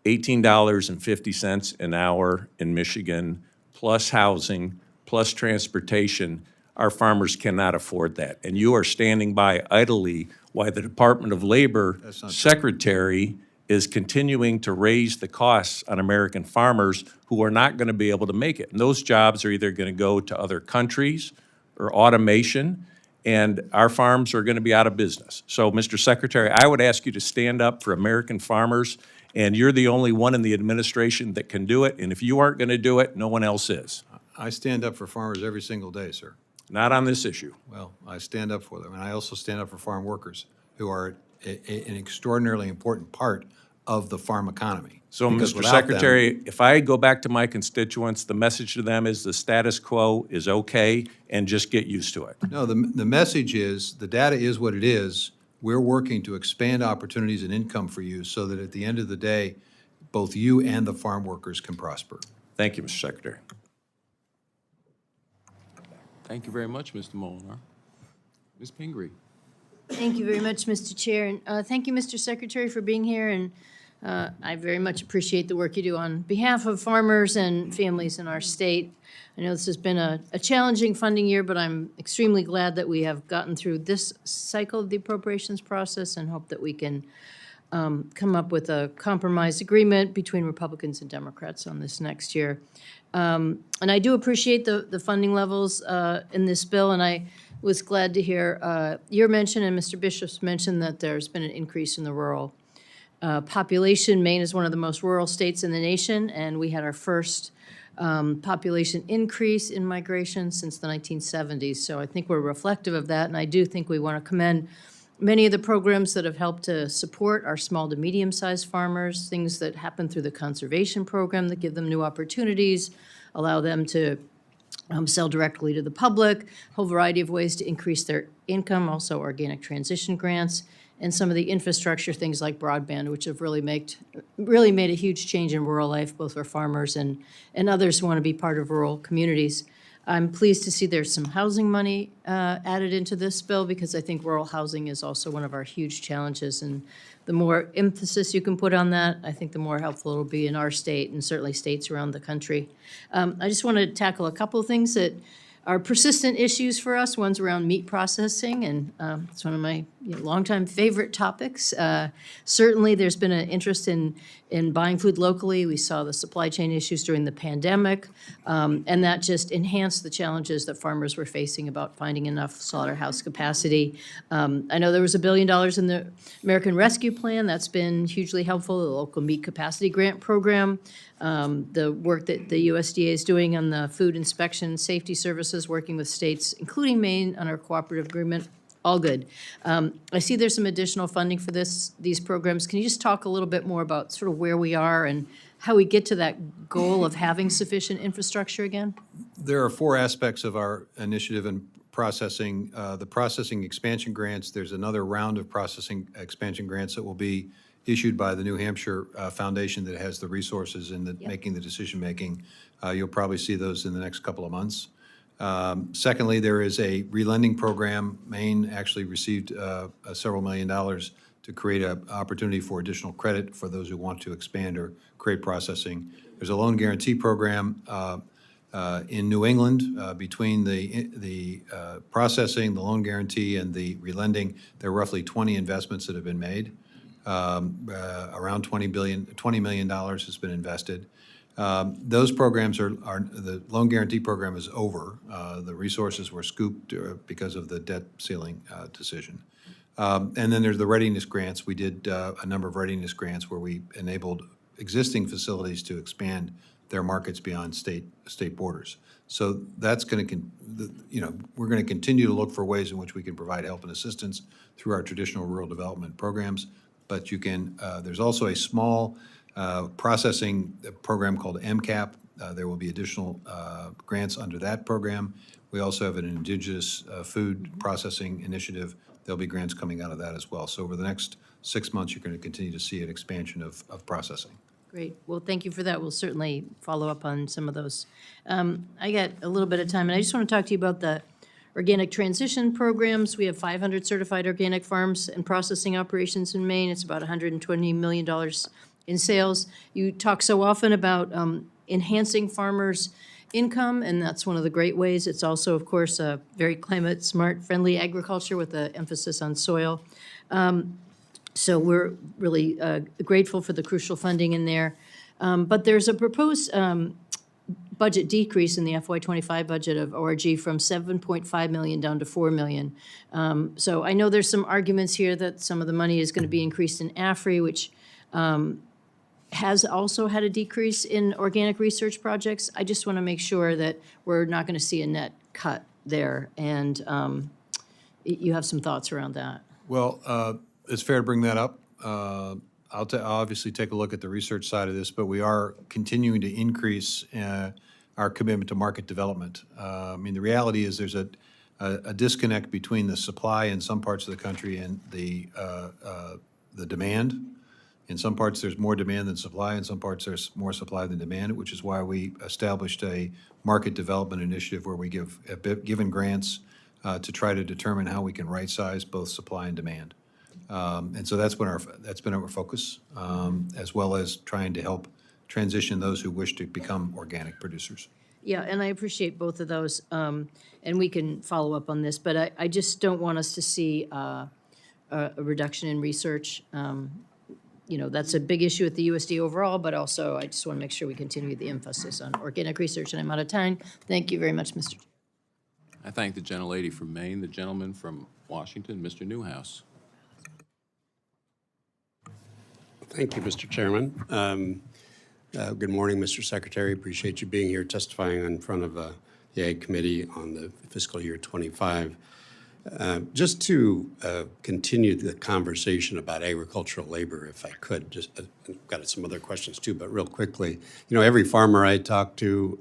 $18.50 an hour in Michigan, plus housing, plus transportation. Our farmers cannot afford that. And you are standing by idly while the Department of Labor That's not true. Secretary is continuing to raise the costs on American farmers who are not going to be able to make it. And those jobs are either going to go to other countries or automation, and our farms are going to be out of business. So, Mr. Secretary, I would ask you to stand up for American farmers, and you're the only one in the administration that can do it, and if you aren't going to do it, no one else is. I stand up for farmers every single day, sir. Not on this issue. Well, I stand up for them, and I also stand up for farm workers, who are an extraordinarily important part of the farm economy. So, Because Mr. without them- Secretary, if I go back to my constituents, the message to them is the status quo is okay, and just get used to it. No, the message is, the data is what it is. We're working to expand opportunities and income for you so that at the end of the day, both you and the farm workers can prosper. Thank you, Mr. Secretary. Thank you very much, Mr. Molinar. Ms. Pingree. Thank you very much, Mr. Chair, and thank you, Mr. Secretary, for being here, and I very much appreciate the work you do on behalf of farmers and families in our state. I know this has been a challenging funding year, but I'm extremely glad that we have gotten through this cycle of the appropriations process and hope that we can come up with a compromise agreement between Republicans and Democrats on this next year. And I do appreciate the funding levels in this bill, and I was glad to hear your mention and Mr. Bishop's mention that there's been an increase in the rural population. Maine is one of the most rural states in the nation, and we had our first population increase in migration since the 1970s. So I think we're reflective of that, and I do think we want to commend many of the programs that have helped to support our small to medium-sized farmers, things that happen through the conservation program that give them new opportunities, allow them to sell directly to the public, a whole variety of ways to increase their income, also organic transition grants, and some of the infrastructure things like broadband, which have really made a huge change in rural life, both for farmers and others who want to be part of rural communities. I'm pleased to see there's some housing money added into this bill, because I think rural housing is also one of our huge challenges, and the more emphasis you can put on that, I think the more helpful it'll be in our state and certainly states around the country. I just want to tackle a couple of things that are persistent issues for us. One's around meat processing, and it's one of my longtime favorite topics. Certainly, there's been an interest in buying food locally. We saw the supply chain issues during the pandemic, and that just enhanced the challenges that farmers were facing about finding enough slaughterhouse capacity. I know there was $1 billion in the American Rescue Plan. That's been hugely helpful, the local meat capacity grant program, the work that the USDA is doing on the food inspection safety services, working with states, including Maine, on our cooperative agreement. All good. I see there's some additional funding for these programs. Can you just talk a little bit more about sort of where we are and how we get to that goal of having sufficient infrastructure again? There are four aspects of our initiative in processing. The processing expansion grants, there's another round of processing expansion grants that will be issued by the New Hampshire Foundation that has the resources in the, making the decision-making. You'll probably see those in the next couple of months. Secondly, there is a relending program. Maine actually received several $1 million to create an opportunity for additional credit for those who want to expand or create processing. There's a loan guarantee program in New England between the processing, the loan guarantee, and the relending. There are roughly 20 investments that have been made. Around $20 million has been invested. Those programs are the loan guarantee program is over. The resources were scooped because of the debt ceiling decision. And then there's the readiness grants. We did a number of readiness grants where we enabled existing facilities to expand their markets beyond state borders. So that's going to, we're going to continue to look for ways in which we can provide help and assistance through our traditional rural development programs. But you can, there's also a small processing program called MCAP. There will be additional grants under that program. We also have an indigenous food processing initiative. There'll be grants coming out of that as well. So over the next 6 months, you're going to continue to see an expansion of processing. Great. Well, thank you for that. We'll certainly follow up on some of those. I got a little bit of time, and I just want to talk to you about the organic transition programs. We have 500 certified organic farms and processing operations in Maine. It's about $120 million in sales. You talk so often about enhancing farmers' income, and that's one of the great ways. It's also, of course, a very climate-smart, friendly agriculture with an emphasis on soil. So we're really grateful for the crucial funding in there. But there's a proposed budget decrease in the FY25 budget of ORG from $7.5 million down to $4 million. So I know there's some arguments here that some of the money is going to be increased in AFRI, which has also had a decrease in organic research projects. I just want to make sure that we're not going to see a net cut there, and you have some thoughts around that. Well, it's fair to bring that up. I'll obviously take a look at the research side of this, but we are continuing to increase our commitment to market development. I mean, the reality is there's a disconnect between the supply in some parts of the country and the demand. In some parts, there's more demand than supply. In some parts, there's more supply than demand, which is why we established a market development initiative where we given grants to try to determine how we can right-size both supply and demand. And so that's been our focus, as well as trying to help transition those who wish to become organic producers. Yeah, and I appreciate both of those, and we can follow up on this, but I just don't want us to see a reduction in research. You know, that's a big issue at the USDA overall, but also I just want to make sure we continue the emphasis on organic research, and I'm out of time. Thank you very much, Mr. I thank the gentlelady from Maine, the gentleman from Washington, Mr. Newhouse. Thank you, Mr. Chairman. Good morning, Mr. Secretary. Appreciate you being here testifying in front of the Ag Committee on the fiscal year 25. Just to continue the conversation about agricultural labor, if I could, just I've got some other questions too, but real quickly, you know, every farmer I talk to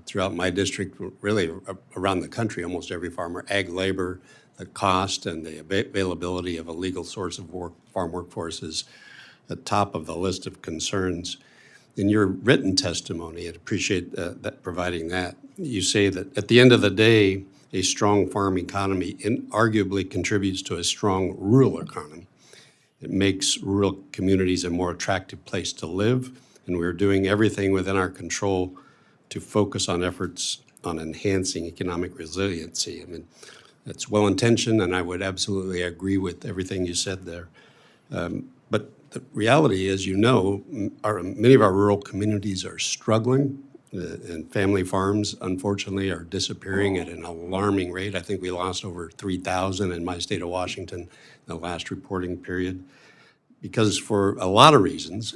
throughout my district, really around the country, almost every farmer, ag labor, the cost and the availability of a legal source of farm workforce is at the top of the list of concerns. In your written testimony, I'd appreciate providing that. You say that at the end of the day, a strong farm economy arguably contributes to a strong rural economy. It makes rural communities a more attractive place to live, and we're doing everything within our control to focus on efforts on enhancing economic resiliency. I mean, that's well-intentioned, and I would absolutely agree with everything you said there. But the reality is, you know, many of our rural communities are struggling, and family farms, unfortunately, are disappearing at an alarming rate. I think we lost over 3,000 in my state of Washington in the last reporting period, because for a lot of reasons,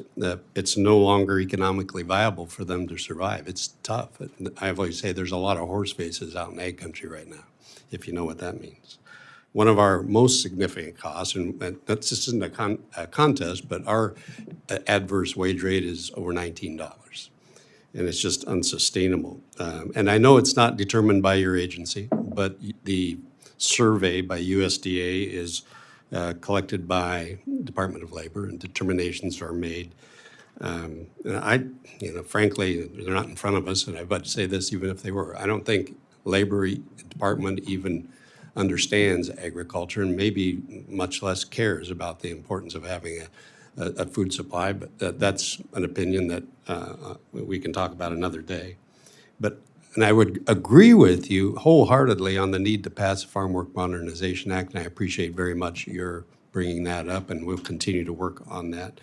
it's no longer economically viable for them to survive. It's tough. I always say there's a lot of horse faces out in ag country right now, if you know what that means. One of our most significant costs, and that's just isn't a contest, but our adverse wage rate is over $19. and it's just unsustainable. And I know it's not determined by your agency, but the survey by USDA is collected by Department of Labor, and determinations are made. And frankly, they're not in front of us, and I about to say this even if they were. I don't think Labor Department even understands agriculture, and maybe much less cares about the importance of having a food supply, but that's an opinion that we can talk about another day. And I would agree with you wholeheartedly on the need to pass the Farm Work Modernization Act, and I appreciate very much your bringing that up, and we'll continue to work on that.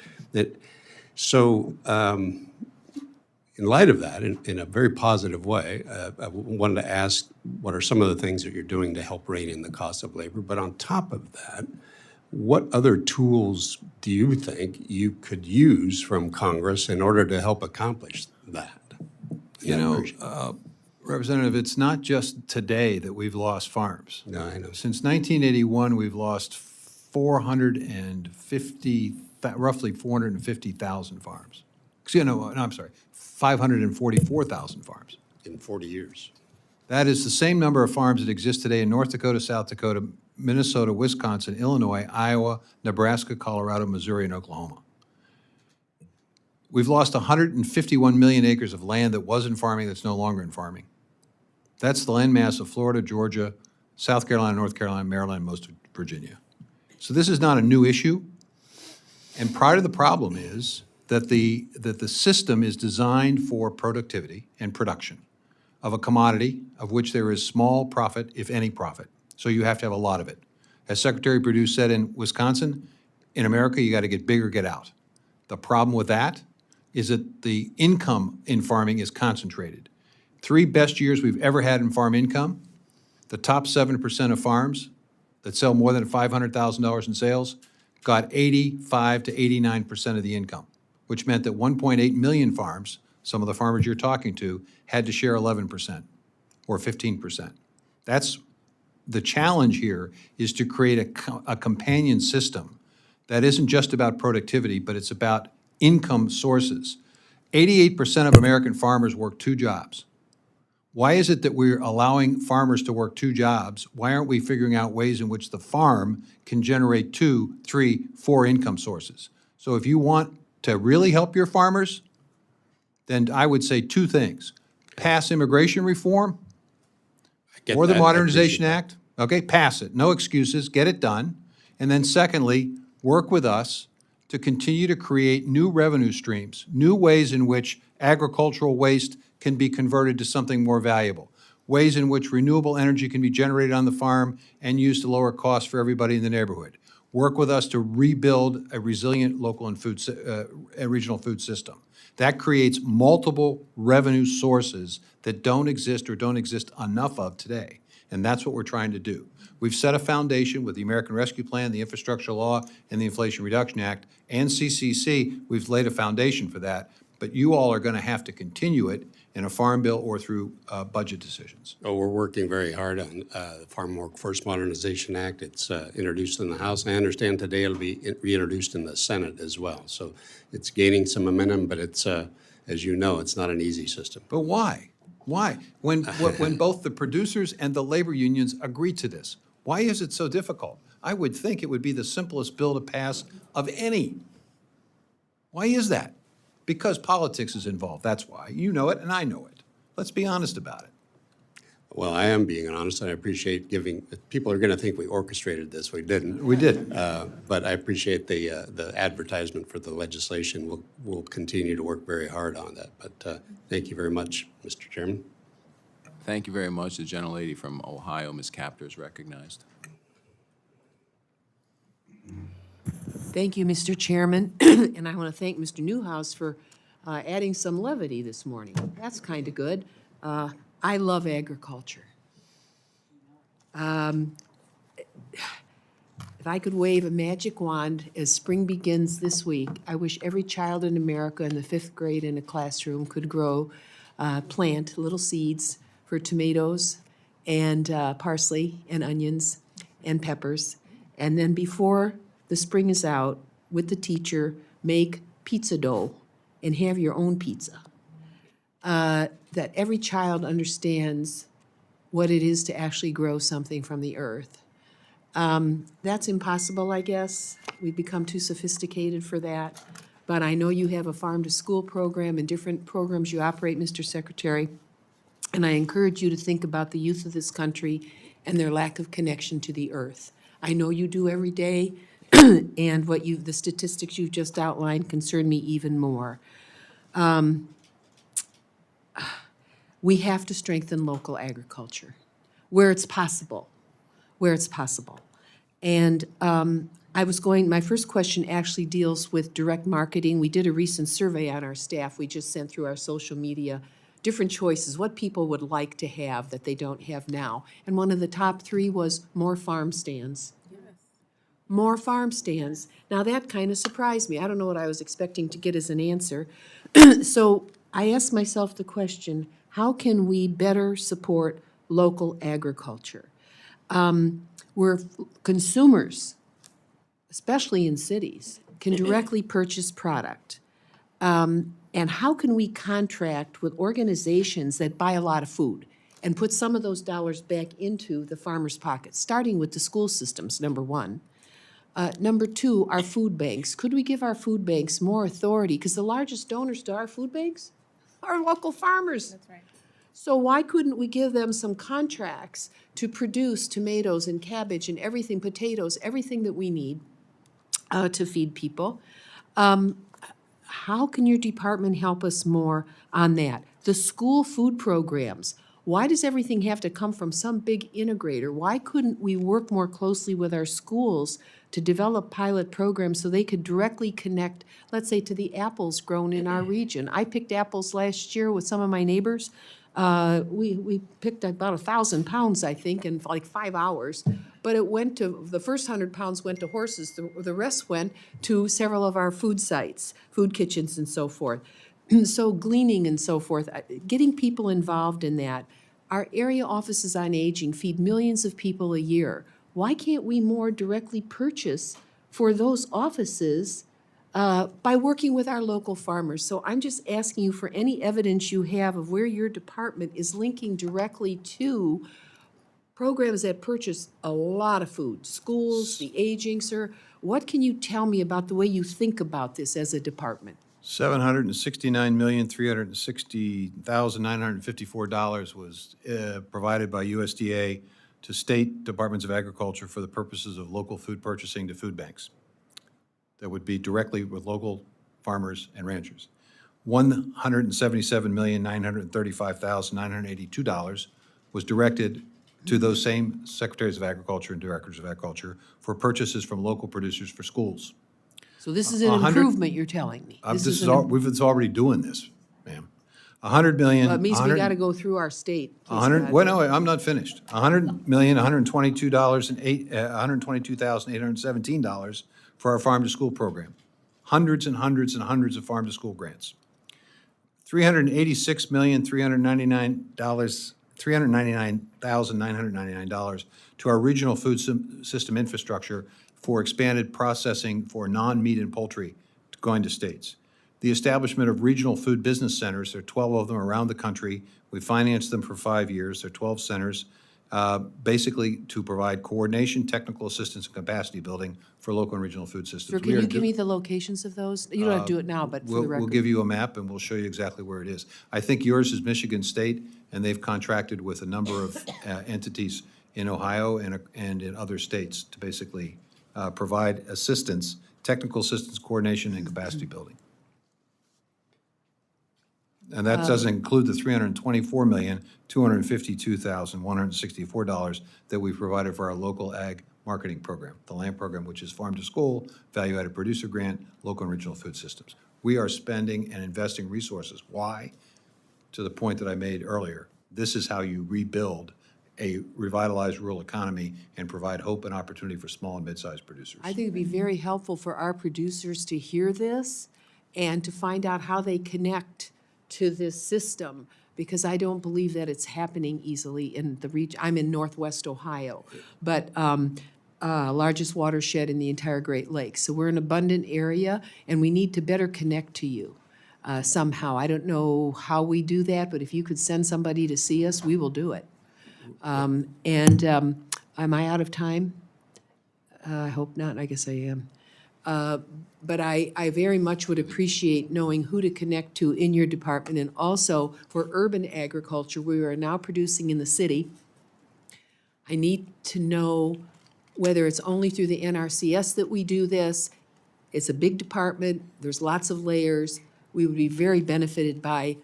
So in light of that, in a very positive way, I wanted to ask, what are some of the things that you're doing to help rein in the cost of labor? But on top of that, what other tools do you think you could use from Congress in order to help accomplish that? You know, Representative, it's not just today that we've lost farms. No, I know. Since 1981, we've lost roughly 450,000 farms. I'm sorry, 544,000 farms. In 40 years. That is the same number of farms that exist today in North Dakota, South Dakota, Minnesota, Wisconsin, Illinois, Iowa, Nebraska, Colorado, Missouri, and Oklahoma. We've lost 151 million acres of land that was in farming that's no longer in farming. That's the land mass of Florida, Georgia, South Carolina, North Carolina, Maryland, and most of Virginia. So this is not a new issue. And part of the problem is that the system is designed for productivity and production of a commodity of which there is small profit, if any profit. So you have to have a lot of it. As Secretary Perdue said in Wisconsin, in America, you got to get big or get out. The problem with that is that the income in farming is concentrated. 3 best years we've ever had in farm income, the top 7% of farms that sell more than $500,000 in sales got 85 to 89% of the income, which meant that 1.8 million farms, some of the farmers you're talking to, had to share 11% or 15%. That's the challenge here, is to create a companion system that isn't just about productivity, but it's about income sources. 88% of American farmers work 2 jobs. Why is it that we're allowing farmers to work 2 jobs? Why aren't we figuring out ways in which the farm can generate 2, 3, 4 income sources? So if you want to really help your farmers, then I would say 2 things. Pass immigration reform or the Modernization Act. Okay, pass it. No excuses. Get it done. And then secondly, work with us to continue to create new revenue streams, new ways in which agricultural waste can be converted to something more valuable, ways in which renewable energy can be generated on the farm and used to lower costs for everybody in the neighborhood. Work with us to rebuild a resilient local and regional food system. That creates multiple revenue sources that don't exist or don't exist enough of today. And that's what we're trying to do. We've set a foundation with the American Rescue Plan, the Infrastructure Law, and the Inflation Reduction Act, and CCC. We've laid a foundation for that, but you all are going to have to continue it in a farm bill or through budget decisions. Oh, we're working very hard on the Farm Workforce Modernization Act. It's introduced in the House. I understand today it'll be reintroduced in the Senate as well. So it's gaining some momentum, but it's, as you know, it's not an easy system. But why? Why? When both the producers and the labor unions agree to this, why is it so difficult? I would think it would be the simplest bill to pass of any. Why is that? Because politics is involved, that's why. You know it and I know it. Let's be honest about it. Well, I am being honest, and I appreciate giving, people are going to think we orchestrated this. We didn't. We did. But I appreciate the advertisement for the legislation. We'll continue to work very hard on that. But thank you very much, Mr. Chairman. Thank you very much. The gentlelady from Ohio, Ms. Capter, is recognized. Thank you, Mr. Chairman, and I want to thank Mr. Newhouse for adding some levity this morning. That's kind of good. I love agriculture. If I could wave a magic wand as spring begins this week, I wish every child in America in the 5th grade in a classroom could plant little seeds for tomatoes and parsley and onions and peppers, and then before the spring is out, with the teacher, make pizza dough and have your own pizza. that every child understands what it is to actually grow something from the earth. That's impossible, I guess. We've become too sophisticated for that. But I know you have a farm-to-school program and different programs you operate, Mr. Secretary. And I encourage you to think about the youth of this country and their lack of connection to the earth. I know you do every day, and the statistics you've just outlined concern me even more. We have to strengthen local agriculture where it's possible, And my first question actually deals with direct marketing. We did a recent survey on our staff. We just sent through our social media different choices, what people would like to have that they don't have now. And one of the top 3 was more farm stands. More farm stands. Now, that kind of surprised me. I don't know what I was expecting to get as an answer. So I asked myself the question, how can we better support local agriculture? Where consumers, especially in cities, can directly purchase product. And how can we contract with organizations that buy a lot of food and put some of those dollars back into the farmer's pocket, starting with the school systems, number 1. Number 2, our food banks. Could we give our food banks more authority? Because the largest donors to our food banks are local farmers. That's right. So why couldn't we give them some contracts to produce tomatoes and cabbage and everything, potatoes, everything that we need to feed people? How can your department help us more on that? The school food programs. Why does everything have to come from some big integrator? Why couldn't we work more closely with our schools to develop pilot programs so they could directly connect, let's say, to the apples grown in our region? I picked apples last year with some of my neighbors. We picked about 1,000 pounds, I think, in like 5 hours. But the first 100 pounds went to horses. The rest went to several of our food sites, food kitchens and so forth. So gleaning and so forth, getting people involved in that. Our area offices on aging feed millions of people a year. Why can't we more directly purchase for those offices by working with our local farmers? So I'm just asking you for any evidence you have of where your department is linking directly to programs that purchase a lot of food, schools, the aging, sir. What can you tell me about the way you think about this as a department? $769,360,954 was provided by USDA to state departments of agriculture for the purposes of local food purchasing to food banks. That would be directly with local farmers and ranchers. $177,935,982 was directed to those same secretaries of agriculture and directors of agriculture for purchases from local producers for schools. So this is an 100 improvement, you're telling me? It's already doing this, ma'am. $100 million. Well, it means we got to go through our state. please 100, God. well, no, I'm not finished. $122,817 for our farm-to-school program. Hundreds and hundreds and hundreds of farm-to-school grants. $399,999 to our regional food system infrastructure for expanded processing for non-meat and poultry going to states. The establishment of regional food business centers, there are 12 of them around the country. We financed them for 5 years. There are 12 centers, basically to provide coordination, technical assistance, and capacity building for local and regional food systems. Sir, can you give me the locations of those? You don't have to do it now, but for the record. We'll give you a map, and we'll show you exactly where it is. I think yours is Michigan State, and they've contracted with a number of entities in Ohio and in other states to basically provide assistance, technical assistance, coordination, and capacity building. And that doesn't include the $324,252,164 that we provided for our local ag marketing program, the LAMP program, which is Farm to School, Value Added Producer Grant, Local and Regional Food Systems. We are spending and investing resources. Why? To the point that I made earlier, this is how you rebuild a revitalized rural economy and provide hope and opportunity for small and mid-sized producers. I think it'd be very helpful for our producers to hear this and to find out how they connect to this system, because I don't believe that it's happening easily in the region. I'm in Northwest Ohio, but largest watershed in the entire Great Lakes. So we're an abundant area, and we need to better connect to you. somehow. I don't know how we do that, but if you could send somebody to see us, we will do it. Am I out of time? I hope not. I guess I am. But I very much would appreciate knowing who to connect to in your department. And also for urban agriculture, we are now producing in the city. I need to know whether it's only through the NRCS that we do this. It's a big department. There's lots of layers. We would be very benefited by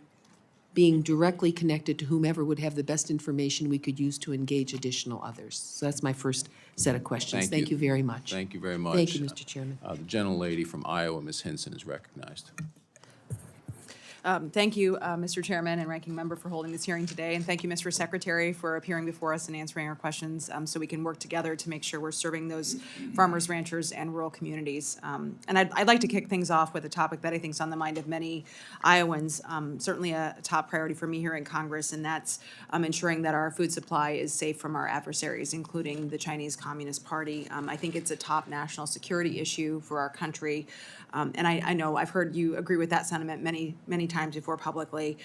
being directly connected to whomever would have the best information we could use to engage additional others. So that's my first set of questions. Thank Thank you. you very much. Thank you very much. Thank you, Mr. Chairman. The gentlelady from Iowa, Ms. Hinson, is recognized. Thank you, Mr. Chairman and Ranking Member, for holding this hearing today, and thank you, Mr. Secretary, for appearing before us and answering our questions so we can work together to make sure we're serving those farmers, ranchers, and rural communities. And I'd like to kick things off with a topic that I think is on the mind of many Iowans, certainly a top priority for me here in Congress, and that's ensuring that our food supply is safe from our adversaries, including the Chinese Communist Party. I think it's a top national security issue for our country. And I know I've heard you agree with that sentiment many times before publicly.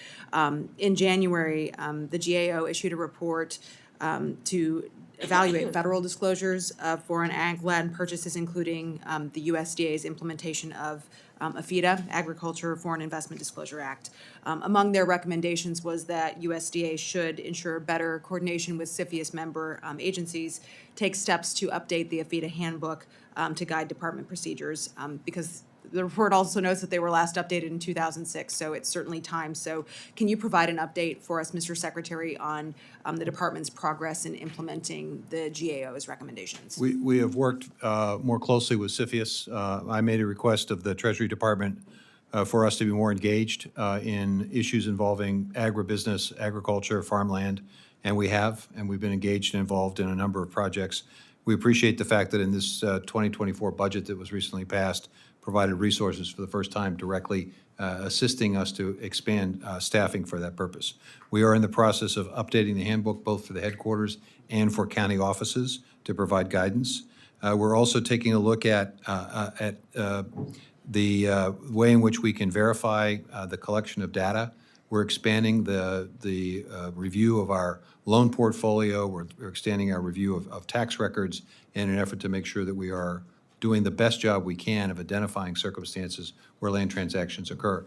In January, the GAO issued a report to evaluate federal disclosures of foreign ag land purchases, including the USDA's implementation of AFIDA, Agriculture Foreign Investment Disclosure Act. Among their recommendations was that USDA should ensure better coordination with CFIUS member agencies, take steps to update the AFIDA handbook to guide department procedures, because the report also notes that they were last updated in 2006, so it's certainly time. So can you provide an update for us, Mr. Secretary, on the department's progress in implementing the GAO's recommendations? We have worked more closely with CFIUS. I made a request of the Treasury Department for us to be more engaged in issues involving agribusiness, agriculture, farmland, and we have, and we've been engaged and involved in a number of projects. We appreciate the fact that in this 2024 budget that was recently passed, provided resources for the first time directly assisting us to expand staffing for that purpose. We are in the process of updating the handbook both for the headquarters and for county offices to provide guidance. We're also taking a look at the way in which we can verify the collection of data. We're expanding the review of our loan portfolio. We're extending our review of tax records in an effort to make sure that we are doing the best job we can of identifying circumstances where land transactions occur.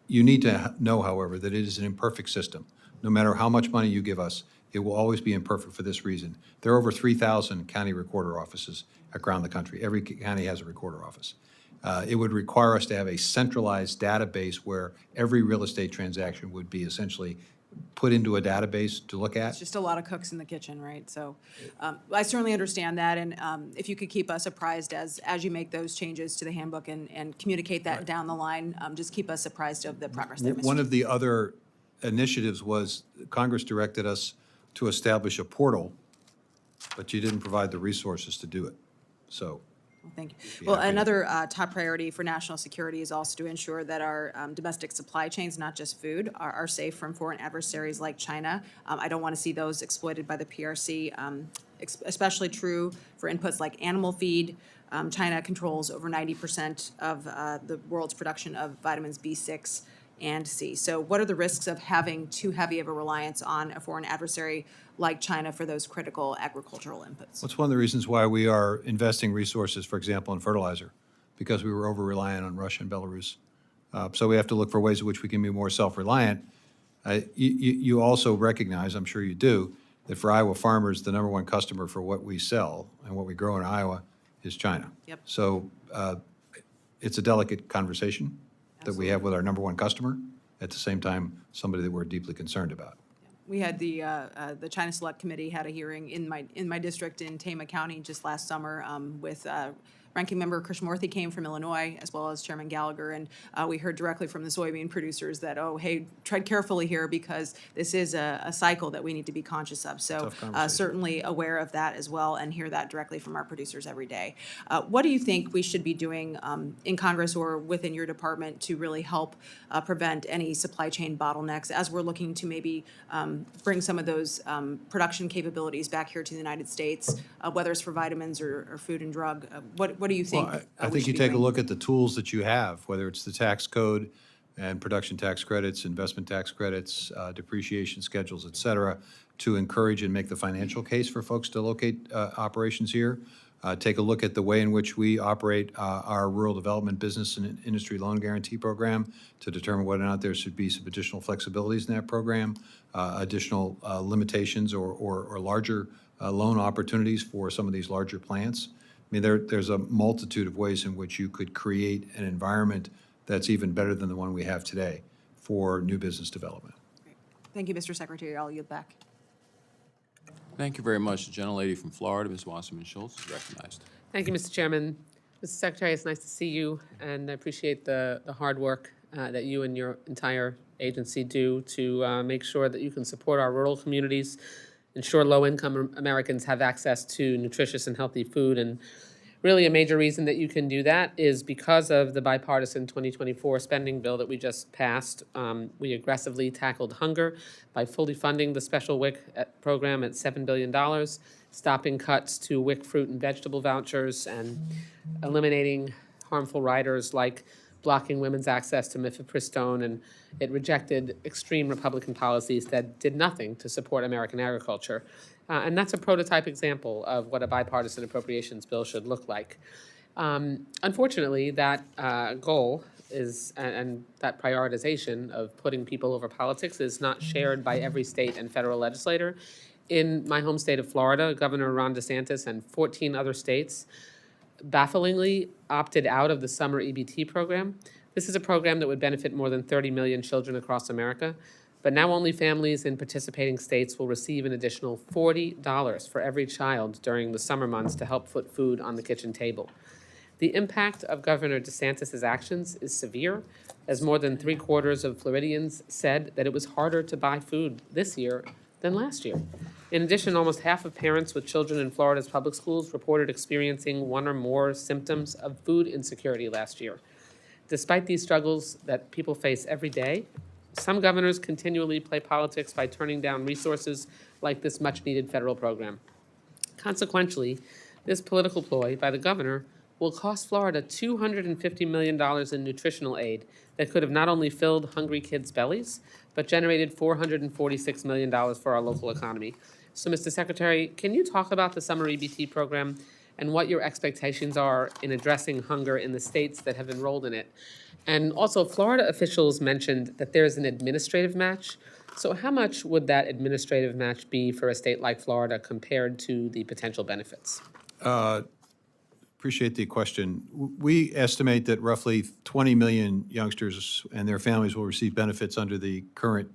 You need to know, however, that it is an imperfect system. No matter how much money you give us, it will always be imperfect for this reason. There are over 3,000 county recorder offices around the country. Every county has a recorder office. It would require us to have a centralized database where every real estate transaction would be essentially put into a database to look at. It's just a lot of cooks in the kitchen, right? So I certainly understand that, and if you could keep us apprised as you make those changes to the handbook and communicate that down the line, just keep us apprised of the progress there, Mr. One of the other initiatives was Congress directed us to establish a portal, but you didn't provide the resources to do it. So Thank you. Well, another top priority for national security is also to ensure that our domestic supply chains, not just food, are safe from foreign adversaries like China. I don't want to see those exploited by the PRC, especially true for inputs like animal feed. China controls over 90% of the world's production of vitamins B6 and C. So what are the risks of having too heavy of a reliance on a foreign adversary like China for those critical agricultural inputs? that's one of the reasons why we are investing resources, for example, in fertilizer, because we were over-reliant on Russia and Belarus. So we have to look for ways in which we can be more self-reliant. You also recognize, I'm sure you do, that for Iowa farmers, the number one customer for what we sell and what we grow in Iowa is China. Yep. So it's a delicate conversation that we have with our number one customer, at the same time, somebody that we're deeply concerned about. We had the China Select Committee had a hearing in my district in Tama County just last summer with Ranking Member Krishnamurthy came from Illinois, as well as Chairman Gallagher, and we heard directly from the soybean producers that, oh, hey, tread carefully here because this is a cycle that we need to be conscious of. So Tough conversation. certainly aware of that as well and hear that directly from our producers every day. What do you think we should be doing in Congress or within your department to really help prevent any supply chain bottlenecks as we're looking to maybe bring some of those production capabilities back here to the United States, whether it's for vitamins or food and drug? What do you think? Well, I we think should you be take a doing? look at the tools that you have, whether it's the tax code, and production tax credits, investment tax credits, depreciation schedules, et cetera, to encourage and make the financial case for folks to locate operations here. Take a look at the way in which we operate our Rural Development Business and Industry Loan Guarantee Program to determine whether or not there should be some additional flexibilities in that program, additional limitations or larger loan opportunities for some of these larger plants. I mean, there's a multitude of ways in which you could create an environment that's even better than the one we have today for new business development. Thank you, Mr. Secretary. I'll yield back. Thank you very much. The gentlelady from Florida, Ms. Wasserman Schultz, is recognized. Thank you, Mr. Chairman. Mr. Secretary, it's nice to see you, and I appreciate the hard work that you and your entire agency do to make sure that you can support our rural communities, ensure low-income Americans have access to nutritious and healthy food. And really a major reason that you can do that is because of the bipartisan 2024 spending bill that we just passed. We aggressively tackled hunger by fully funding the special WIC program at $7 billion, stopping cuts to WIC fruit and vegetable vouchers, and eliminating harmful riders like blocking women's access to mifepristone, and it rejected extreme Republican policies that did nothing to support American agriculture. And that's a prototype example of what a bipartisan appropriations bill should look like. Unfortunately, that goal is, and that prioritization of putting people over politics is not shared by every state and federal legislator. In my home state of Florida, Governor Ron DeSantis and 14 other states bafflingly opted out of the summer EBT program. This is a program that would benefit more than 30 million children across America, but now only families in participating states will receive an additional $40 for every child during the summer months to help put food on the kitchen table. The impact of Governor DeSantis' actions is severe, as more than 3/4 of Floridians said that it was harder to buy food this year than last year. In addition, almost half of parents with children in Florida's public schools reported experiencing one or more symptoms of food insecurity last year. Despite these struggles that people face every day, some governors continually play politics by turning down resources like this much-needed federal program. Consequently, this political ploy by the governor will cost Florida $250 million in nutritional aid that could have not only filled hungry kids' bellies, but generated $446 million for our local economy. So, Mr. Secretary, can you talk about the summer EBT program and what your expectations are in addressing hunger in the states that have enrolled in it? And also, Florida officials mentioned that there is an administrative match. So how much would that administrative match be for a state like Florida compared to the potential benefits? Appreciate the question. We estimate that roughly 20 million youngsters and their families will receive benefits under the current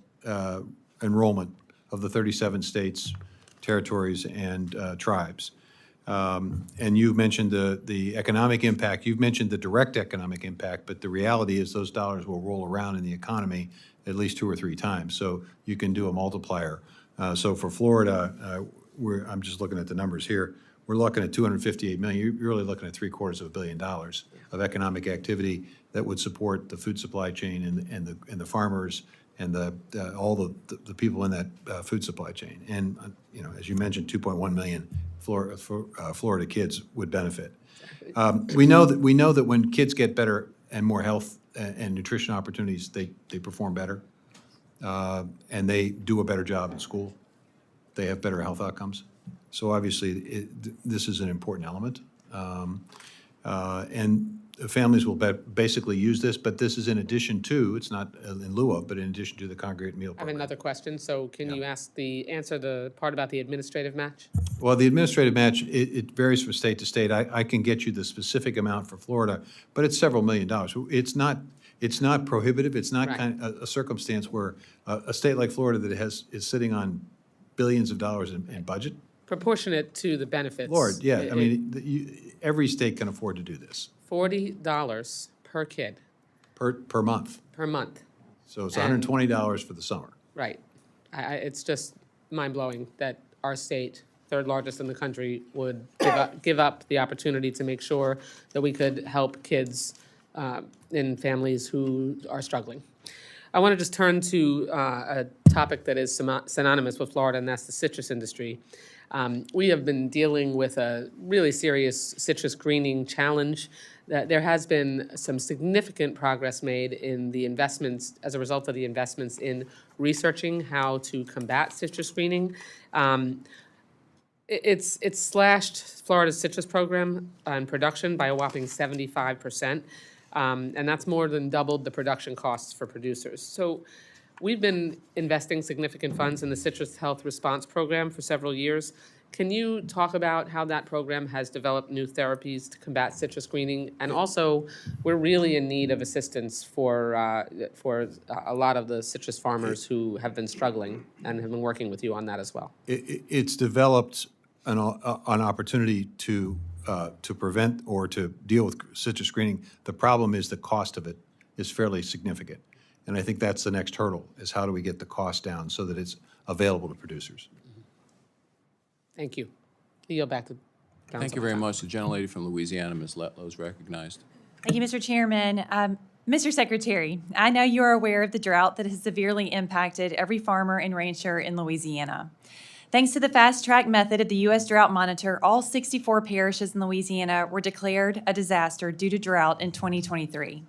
enrollment of the 37 states, territories, and tribes. And you've mentioned the economic impact. You've mentioned the direct economic impact, but the reality is those dollars will roll around in the economy at least 2 or 3 times. So you can do a multiplier. So for Florida, I'm just looking at the numbers here. We're looking at $258 million. You're really looking at $750 million of economic activity that would support the food supply chain and the farmers and all the people in that food supply chain. And as you mentioned, 2.1 million Florida kids would benefit. We know that when kids get better and more health and nutrition opportunities, they perform better, and they do a better job in school. They have better health outcomes. So obviously, this is an important element. And families will basically use this, but this is in addition to, it's not in lieu of, but in addition to the congregate meal I have program. another question. So can you answer the part about the administrative match? Well, the administrative match, it varies from state to state. I can get you the specific amount for Florida, but it's several $1 million. It's not prohibitive. It's not Right. kind of a circumstance where a state like Florida that is sitting on billions of dollars in budget. Proportionate to the benefits. Lord, yeah, I mean, every state can afford to do this $40 per kid per month. per month. So it's And- $120 for the summer. Right. It's just mind-blowing that our state, third largest in the country, would give up the opportunity to make sure that we could help kids in families who are struggling. I want to just turn to a topic that is synonymous with Florida, and that's the citrus industry. We have been dealing with a really serious citrus greening challenge that there has been some significant progress made in the investments, as a result of the investments in researching how to combat citrus greening. It's slashed Florida's citrus program and production by a whopping 75%, and that's more than doubled the production costs for producers. So we've been investing significant funds in the Citrus Health Response Program for several years. Can you talk about how that program has developed new therapies to combat citrus greening? And also, we're really in need of assistance for a lot of the citrus farmers who have been struggling and have been working with you on that as well. It's developed an opportunity to prevent or to deal with citrus greening. The problem is the cost of it is fairly significant. And I think that's the next hurdle, is how do we get the cost down so that it's available to producers? Thank you. You go back to Council. Thank you very much. The gentlelady from Louisiana, Ms. Letlow, is recognized. Thank you, Mr. Chairman. Mr. Secretary, I know you are aware of the drought that has severely impacted every farmer and rancher in Louisiana. Thanks to the fast-track method of the U.S. Drought Monitor, all 64 parishes in Louisiana were declared a disaster due to drought in 2023.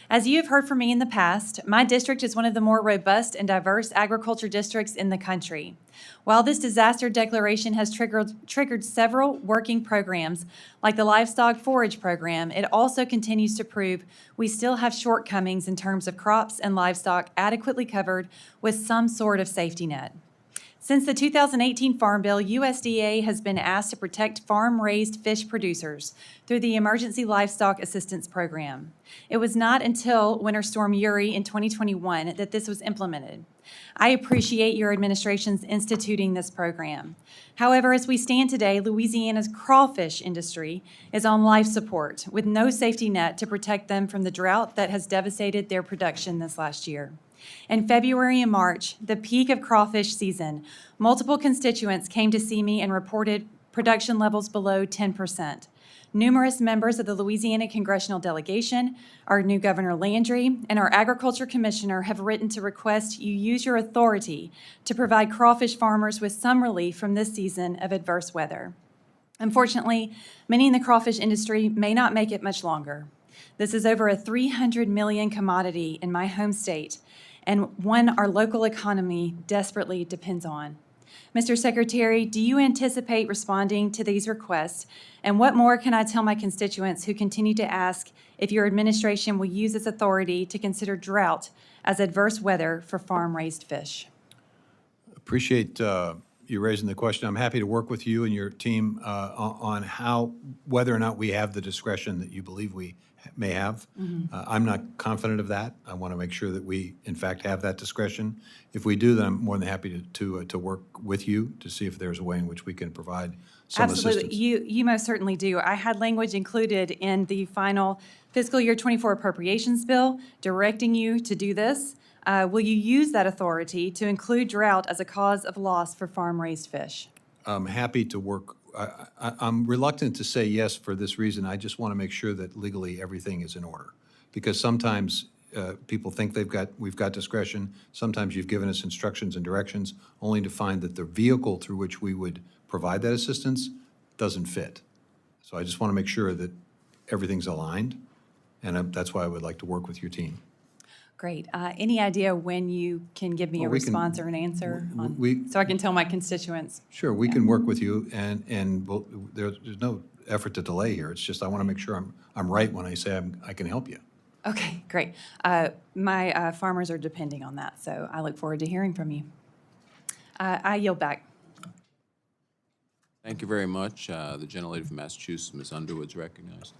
As you have heard from me in the past, my district is one of the more robust and diverse agriculture districts in the country. While this disaster declaration has triggered several working programs, like the Livestock Forage Program, it also continues to prove we still have shortcomings in terms of crops and livestock adequately covered with some sort of safety net. Since the 2018 Farm Bill, USDA has been asked to protect farm-raised fish producers through the Emergency Livestock Assistance Program. It was not until Winter Storm Uri in 2021 that this was implemented. I appreciate your administration's instituting this program. However, as we stand today, Louisiana's crawfish industry is on life support with no safety net to protect them from the drought that has devastated their production this last year. In February and March, the peak of crawfish season, multiple constituents came to see me and reported production levels below 10%. Numerous members of the Louisiana Congressional Delegation, our new Governor Landry, and our Agriculture Commissioner have written to request you use your authority to provide crawfish farmers with some relief from this season of adverse weather. Unfortunately, many in the crawfish industry may not make it much longer. This is over a $300 million commodity in my home state, and one our local economy desperately depends on. Mr. Secretary, do you anticipate responding to these requests? And what more can I tell my constituents who continue to ask if your administration will use its authority to consider drought as adverse weather for farm-raised fish? Appreciate you raising the question. I'm happy to work with you and your team on how, whether or not we have the discretion that you believe we may have. I'm not confident of that. I want to make sure that we, in fact, have that discretion. If we do, then I'm more than happy to work with you to see if there's a way in which we can provide some assistance. Absolutely. You most certainly do. I had language included in the final fiscal year 24 appropriations bill directing you to do this. Will you use that authority to include drought as a cause of loss for farm-raised fish? I'm happy to work. I'm reluctant to say yes for this reason. I just want to make sure that legally everything is in order. Because sometimes people think we've got discretion. Sometimes you've given us instructions and directions only to find that the vehicle through which we would provide that assistance doesn't fit. So I just want to make sure that everything's aligned, and that's why I would like to work with your team. There's any idea when you can give me a response or an answer so I can tell my constituents? Sure, we can work with you, and there's no effort to delay here. It's just I want to make sure I'm right when I say I can help you. Okay, great. My farmers are depending on that, so I look forward to hearing from you. I yield back. Thank you very much. The gentlelady from Massachusetts, Ms. Underwood, is recognized.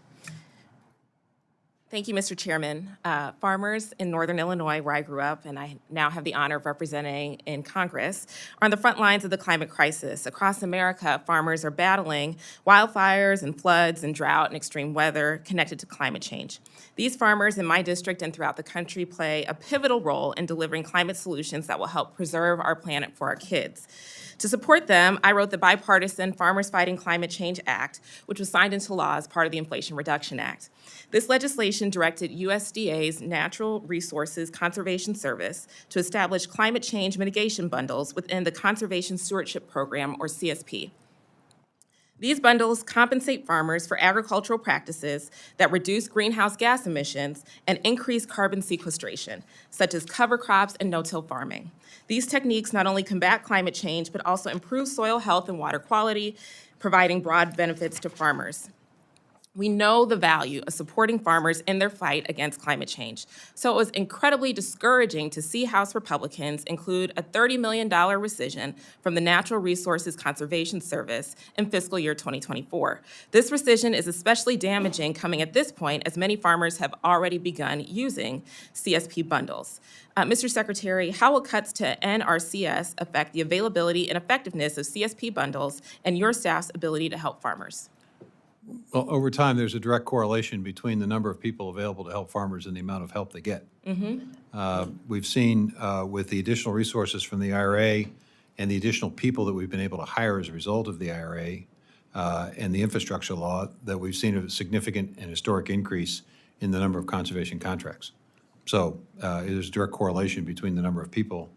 Thank you, Mr. Chairman. Farmers in Northern Illinois, where I grew up and I now have the honor of representing in Congress, are on the front lines of the climate crisis. Across America, farmers are battling wildfires and floods and drought and extreme weather connected to climate change. These farmers in my district and throughout the country play a pivotal role in delivering climate solutions that will help preserve our planet for our kids. To support them, I wrote the bipartisan Farmers Fighting Climate Change Act, which was signed into law as part of the Inflation Reduction Act. This legislation directed USDA's Natural Resources Conservation Service to establish climate change mitigation bundles within the Conservation Stewardship Program, or CSP. These bundles compensate farmers for agricultural practices that reduce greenhouse gas emissions and increase carbon sequestration, such as cover crops and no-till farming. These techniques not only combat climate change, but also improve soil health and water quality, providing broad benefits to farmers. We know the value of supporting farmers in their fight against climate change. So it was incredibly discouraging to see House Republicans include a $30 million rescission from the Natural Resources Conservation Service in fiscal year 2024. This rescission is especially damaging coming at this point as many farmers have already begun using CSP bundles. Mr. Secretary, how will cuts to NRCS affect the availability and effectiveness of CSP bundles and your staff's ability to help farmers? Well, over time, there's a direct correlation between the number of people available to help farmers and the amount of help they get. We've seen with the additional resources from the IRA and the additional people that we've been able to hire as a result of the IRA and the infrastructure law that we've seen a significant and historic increase in the number of conservation contracts. So there's a direct correlation between the number of people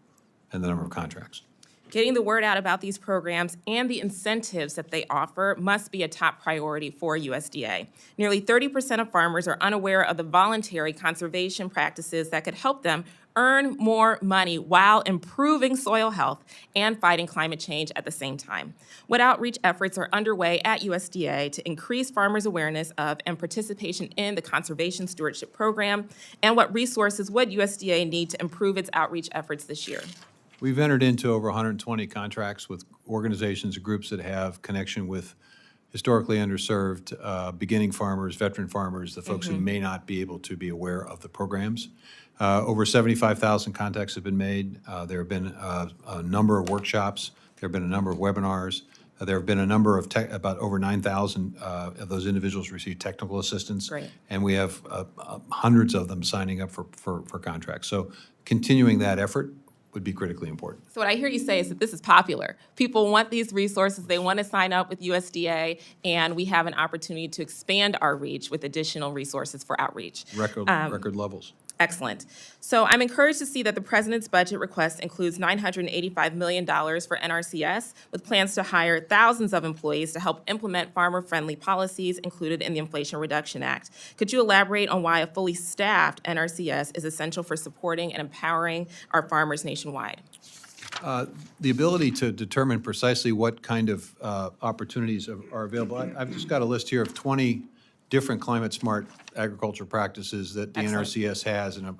and the number of contracts. Getting the word out about these programs and the incentives that they offer must be a top priority for USDA. Nearly 30% of farmers are unaware of the voluntary conservation practices that could help them earn more money while improving soil health and fighting climate change at the same time. What outreach efforts are underway at USDA to increase farmers' awareness of and participation in the Conservation Stewardship Program, and what resources would USDA need to improve its outreach efforts this year? We've entered into over 120 contracts with organizations and groups that have connection with historically underserved beginning farmers, veteran farmers, the folks who may not be able to be aware of the programs. Over 75,000 contacts have been made. There have been a number of workshops. There have been a number of webinars. There have been a number of, about over 9,000 of those individuals receive technical assistance. Great. And we have hundreds of them signing up for contracts. So continuing that effort would be critically important. So what I hear you say is that this is popular. People want these resources, they want to sign up with USDA, and we have an opportunity to expand our reach with additional resources for outreach. Record levels. Excellent. So I'm encouraged to see that the President's budget request includes $985 million for NRCS, with plans to hire thousands of employees to help implement farmer-friendly policies included in the Inflation Reduction Act. Could you elaborate on why a fully staffed NRCS is essential for supporting and empowering our farmers nationwide? The ability to determine precisely what kind of opportunities are available. I've just got a list here of 20 different climate-smart agriculture practices that the Excellent. NRCS has, and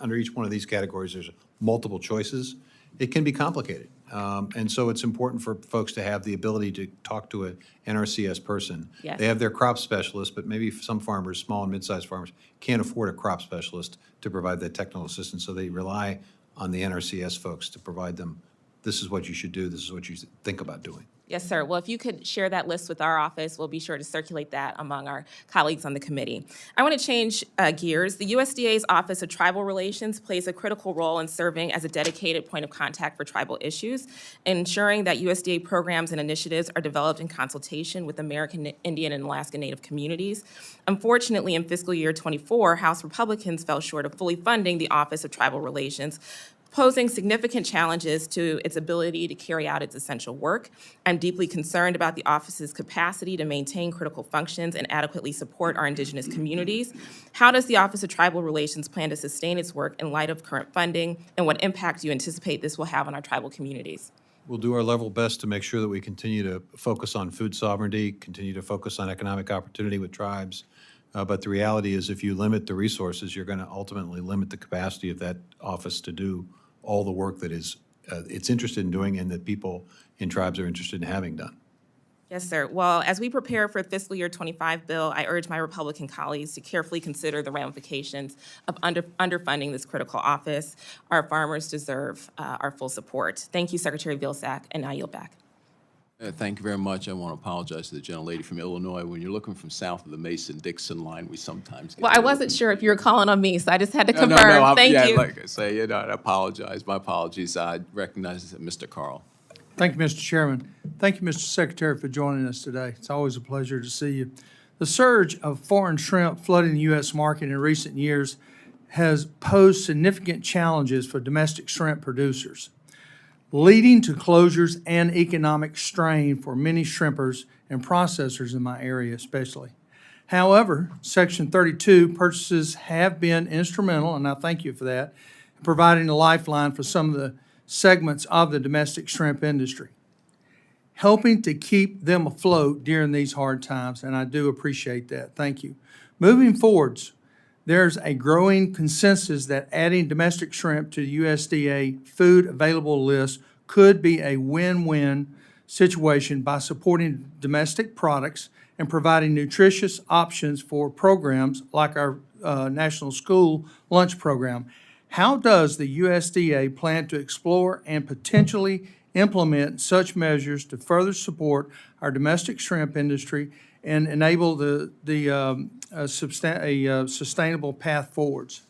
under each one of these categories, there's multiple choices. It can be complicated, and so it's important for folks to have the ability to talk to an NRCS person. Yes. They have their crop specialist, but maybe some farmers, small and mid-sized farmers, can't afford a crop specialist to provide that technical assistance, so they rely on the NRCS folks to provide them, this is what you should do, this is what you think about doing. Yes, sir. Well, if you could share that list with our office, we'll be sure to circulate that among our colleagues on the committee. I want to change gears. The USDA's Office of Tribal Relations plays a critical role in serving as a dedicated point of contact for tribal issues, ensuring that USDA programs and initiatives are developed in consultation with American Indian and Alaska Native communities. Unfortunately, in fiscal year 24, House Republicans fell short of fully funding the Office of Tribal Relations, posing significant challenges to its ability to carry out its essential work. I'm deeply concerned about the office's capacity to maintain critical functions and adequately support our Indigenous communities. How does the Office of Tribal Relations plan to sustain its work in light of current funding, and what impact do you anticipate this will have on our tribal communities? We'll do our level best to make sure that we continue to focus on food sovereignty, continue to focus on economic opportunity with tribes. But the reality is if you limit the resources, you're going to ultimately limit the capacity of that office to do all the work that it's interested in doing and that people in tribes are interested in having done. Yes, sir. Well, as we prepare for the fiscal year 25 bill, I urge my Republican colleagues to carefully consider the ramifications of underfunding this critical office. Our farmers deserve our full support. Thank you, Secretary Vilsack, and I yield back. Thank you very much. I want to apologize to the gentlelady from Illinois. When you're looking from south of the Mason-Dixon line, we sometimes get... Well, I wasn't sure if you were calling on me, so I just had to confirm. Thank yeah, you. like I say, I apologize. My apologies. I recognize Mr. Carl. Thank you, Mr. Chairman. Thank you, Mr. Secretary, for joining us today. It's always a pleasure to see you. The surge of foreign shrimp flooding the U.S. market in recent years has posed significant challenges for domestic shrimp producers. leading to closures and economic strain for many shrimpers and processors in my area especially. However, Section 32 purchases have been instrumental, and I thank you for that, in providing a lifeline for some of the segments of the domestic shrimp industry, helping to keep them afloat during these hard times, and I do appreciate that. Thank you. Moving forwards, there's a growing consensus that adding domestic shrimp to the USDA food available list could be a win-win situation by supporting domestic products and providing nutritious options for programs like our National School Lunch Program. How does the USDA plan to explore and potentially implement such measures to further support our domestic shrimp industry and enable a sustainable path forwards?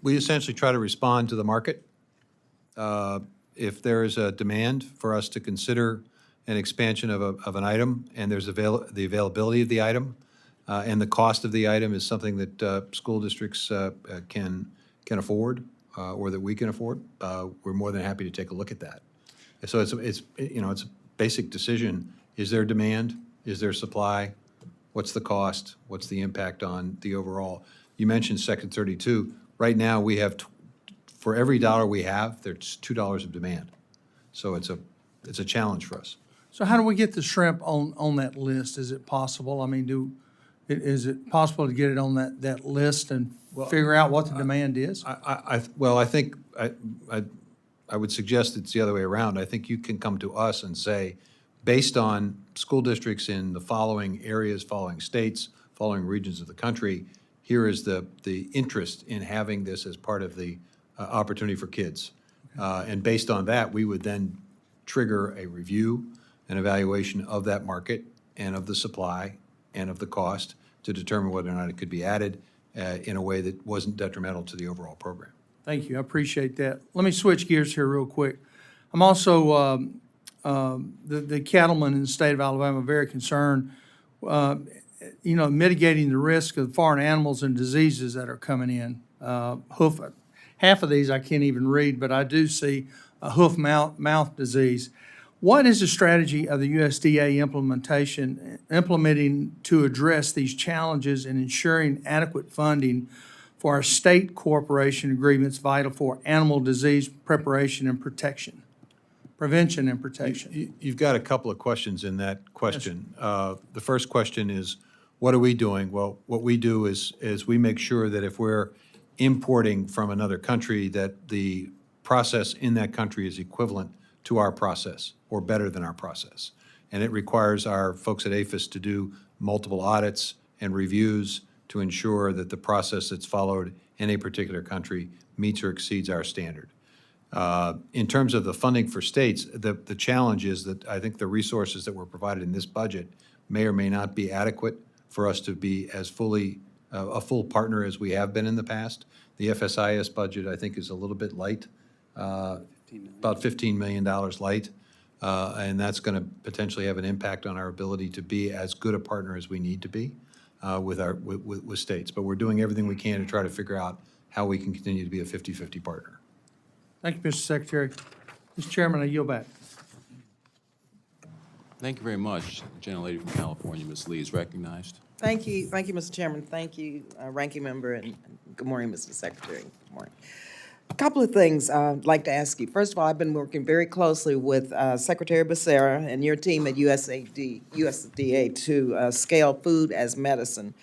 We essentially try to respond to the market. If there is a demand for us to consider an expansion of an item, and there's the availability of the item, and the cost of the item is something that school districts can afford, or that we can afford, we're more than happy to take a look at that. So it's a basic decision. Is there demand? Is there supply? What's the cost? What's the impact on the overall? You mentioned Section 32. Right now, we have, for every dollar we have, there's $2 of demand. So it's a challenge for us. So how do we get the shrimp on that list? Is it possible? I mean, is it possible to get it on that list and figure out what the demand is? I think I would suggest it's the other way around. I think you can come to us and say, based on school districts in the following areas, following states, following regions of the country, here is the interest in having this as part of the opportunity for kids. And based on that, we would then trigger a review, an evaluation of that market and of the supply and of the cost to determine whether or not it could be added in a way that wasn't detrimental to the overall program. Thank you, I appreciate that. Let me switch gears here real quick. I'm also, the cattlemen in the state of Alabama are very concerned, mitigating the risk of foreign animals and diseases that are coming in. Half of these I can't even read, but I do see a hoof-mouth disease. What is the strategy of the USDA implementing to address these challenges and ensuring adequate funding for our state cooperation agreements vital for animal disease prevention and protection? You've got a couple of questions in that question. The first question is, what are we doing? Well, what we do is we make sure that if we're importing from another country, that the process in that country is equivalent to our process or better than our process. And it requires our folks at APHIS to do multiple audits and reviews to ensure that the process that's followed in a particular country meets or exceeds our standard. In terms of the funding for states, the challenge is that I think the resources that were provided in this budget may or may not be adequate for us to be as fully a full partner as we have been in the past. The FSIS budget, I think, is a little bit light, about $15 million light, and that's going to potentially have an impact on our ability to be as good a partner as we need to be with states. But we're doing everything we can to try to figure out how we can continue to be a 50-50 partner. Thank you, Mr. Secretary. Mr. Chairman, I yield back. Thank you very much. The gentlelady from California, Ms. Lee, is recognized. Thank you, Mr. Chairman. Thank you, Ranking Member, and good morning, Mr. Secretary. Good morning. A couple of things I'd like to ask you. First of all, I've been working very closely with Secretary Becerra and your team at USDA to scale food as medicine,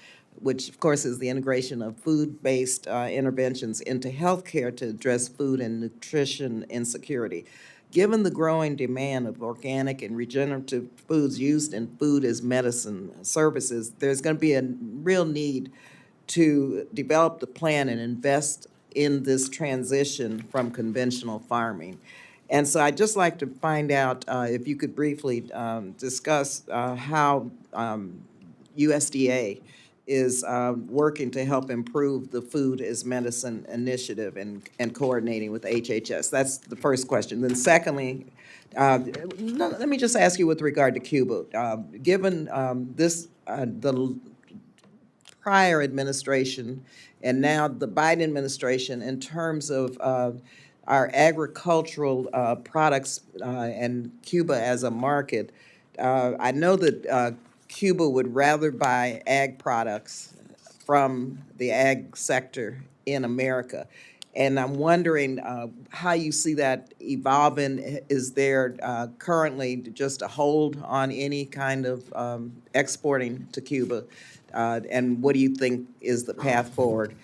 which of course is the integration of food-based interventions into healthcare to address food and nutrition insecurity. Given the growing demand of organic and regenerative foods used in food as medicine services, there's going to be a real need to develop the plan and invest in this transition from conventional farming. And so I'd just like to find out if you could briefly discuss how USDA is working to help improve the Food as Medicine initiative and coordinating with HHS. That's the first question. Then secondly, let me just ask you with regard to Cuba. Given the prior administration and now the Biden administration, in terms of our agricultural products and Cuba as a market. I know that Cuba would rather buy ag products from the ag sector in America. And I'm wondering how you see that evolving. Is there currently just a hold on any kind of exporting to Cuba? And what do you think is the path forward?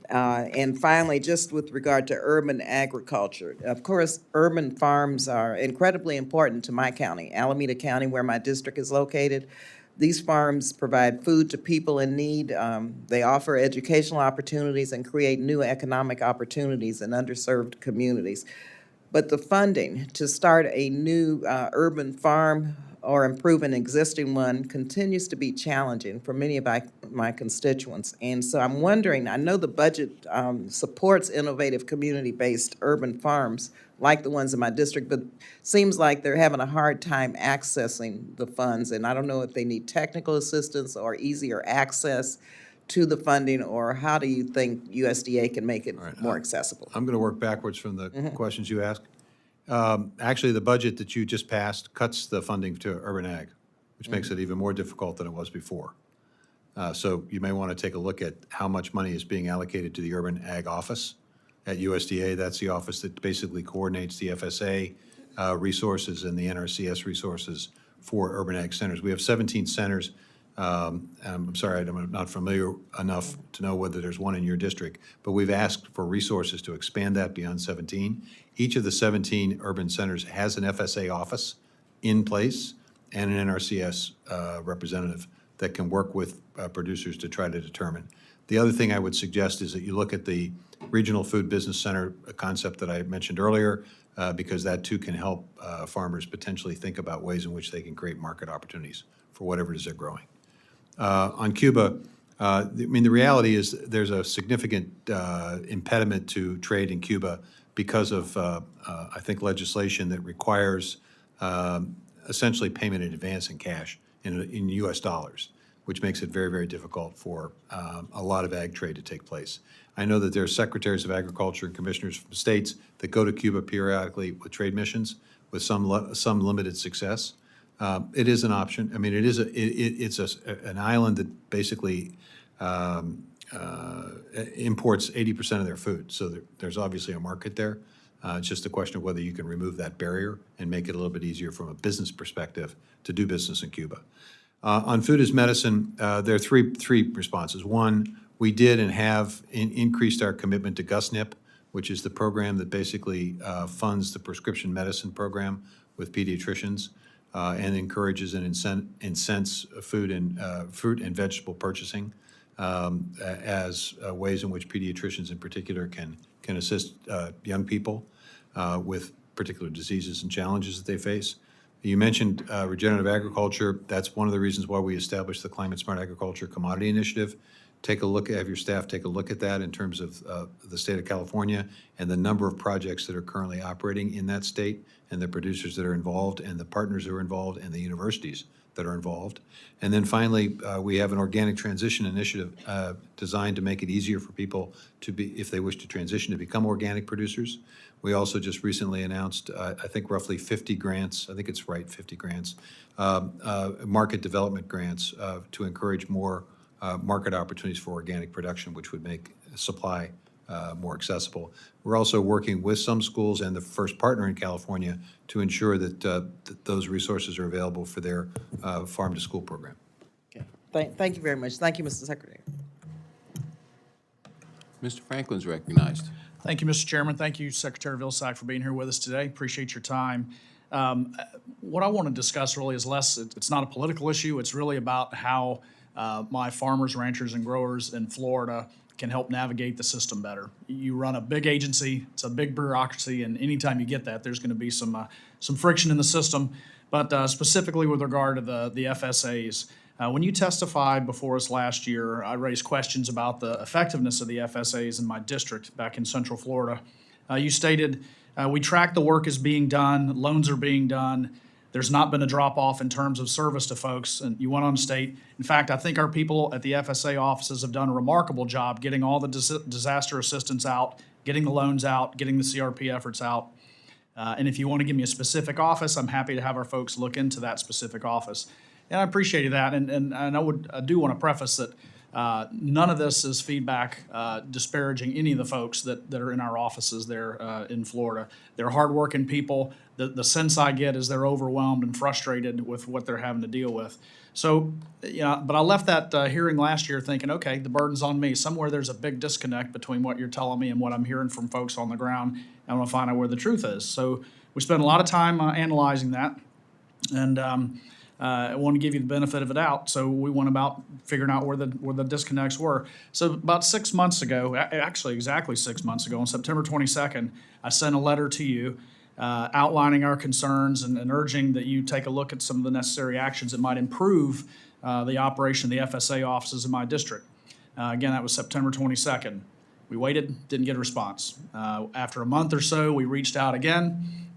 And finally, just with regard to urban agriculture, of course, urban farms are incredibly important to my county, Alameda County, where my district is located. These farms provide food to people in need. They offer educational opportunities and create new economic opportunities in underserved communities. But the funding to start a new urban farm or improve an existing one continues to be challenging for many of my constituents. And so I'm wondering, I know the budget supports innovative community-based urban farms like the ones in my district, but seems like they're having a hard time accessing the funds. And I don't know if they need technical assistance or easier access to the funding, or how do you think USDA can make it more accessible? I'm going to work backwards from the questions you asked. Actually, the budget that you just passed cuts the funding to urban ag, which makes it even more difficult than it was before. So you may want to take a look at how much money is being allocated to the urban ag office at USDA. That's the office that basically coordinates the FSA resources and the NRCS resources for urban ag centers. We have 17 centers. I'm sorry, I'm not familiar enough to know whether there's one in your district, but we've asked for resources to expand that beyond 17. Each of the 17 urban centers has an FSA office in place and an NRCS representative that can work with producers to try to determine. The other thing I would suggest is that you look at the Regional Food Business Center concept that I mentioned earlier, because that too can help farmers potentially think about ways in which they can create market opportunities for whatever it is they're growing. On Cuba, I mean, the reality is there's a significant impediment to trade in Cuba because of, I think, legislation that requires essentially payment in advance in cash in U.S. dollars, which makes it very, very difficult for a lot of ag trade to take place. I know that there are secretaries of agriculture and commissioners from states that go to Cuba periodically with trade missions with some limited success. It is an option. I mean, it's an island that basically imports 80% of their food. So there's obviously a market there. It's just a question of whether you can remove that barrier and make it a little bit easier from a business perspective to do business in Cuba. On food as medicine, there are three responses. One, we did and have increased our commitment to GusNIP, which is the program that basically funds the prescription medicine program with pediatricians and encourages and incents fruit and vegetable purchasing as ways in which pediatricians in particular can assist young people with particular diseases and challenges that they face. You mentioned regenerative agriculture. That's one of the reasons why we established the Climate Smart Agriculture Commodity Initiative. Take a look, have your staff take a look at that in terms of the state of California and the number of projects that are currently operating in that state and the producers that are involved and the partners who are involved and the universities that are involved. And then finally, we have an organic transition initiative designed to make it easier for people to be, if they wish to transition, to become organic producers. We also just recently announced, I think roughly 50 grants, I think it's right, 50 grants, market development grants to encourage more market opportunities for organic production, which would make supply more accessible. We're also working with some schools and the first partner in California to ensure that, those resources are available for their farm-to-school program. Okay. Thank you very much. Thank you, Mr. Secretary. Mr. Franklin's recognized. Thank you, Mr. Chairman. Thank you, Secretary Vilsack, for being here with us today. Appreciate your time. What I want to discuss really is it's not a political issue. It's really about how my farmers, ranchers, and growers in Florida can help navigate the system better. You run a big agency, it's a big bureaucracy, and anytime you get that, there's going to be some friction in the system. But specifically with regard to the FSAs, when you testified before us last year, I raised questions about the effectiveness of the FSAs in my district back in Central Florida. You stated, we track the work is being done, loans are being done. There's not been a drop-off in terms of service to folks, and you went on to state, in fact, I think our people at the FSA offices have done a remarkable job getting all the disaster assistance out getting the loans out, getting the CRP efforts out. And if you want to give me a specific office, I'm happy to have our folks look into that specific office. And I appreciated that. And I do want to preface that none of this is feedback disparaging any of the folks that are in our offices there in Florida. They're hardworking people. The sense I get is they're overwhelmed and frustrated with what they're having to deal with. So, but I left that hearing last year thinking, okay, the burden's on me. Somewhere there's a big disconnect between what you're telling me and what I'm hearing from folks on the ground. I want to find out where the truth is. So we spent a lot of time analyzing that. And I want to give you the benefit of the doubt, so we went about figuring out where the disconnects were. So about 6 months ago, actually exactly 6 months ago, on September 22nd, I sent a letter to you outlining our concerns and urging that you take a look at some of the necessary actions that might improve the operation of the FSA offices in my district. Again, that was September 22nd. We waited, didn't get a response. After a month or so, we reached out again.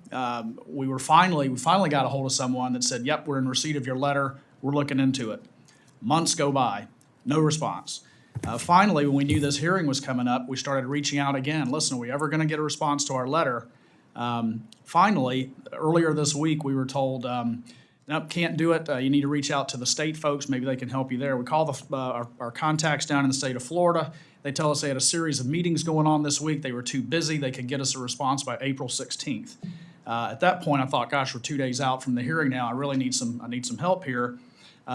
We finally got a hold of someone that said, yep, we're in receipt of your letter. We're looking into it. Months go by, no response. Finally, when we knew this hearing was coming up, we started reaching out again. Listen, are we ever going to get a response to our letter? Finally, earlier this week, we were told, nope, can't do it. You need to reach out to the state folks. Maybe they can help you there. We call our contacts down in the state of Florida. They tell us they had a series of meetings going on this week. They were too busy. They could get us a response by April 16th. At that point, I thought, gosh, we're 2 days out from the hearing now. I really need some help here.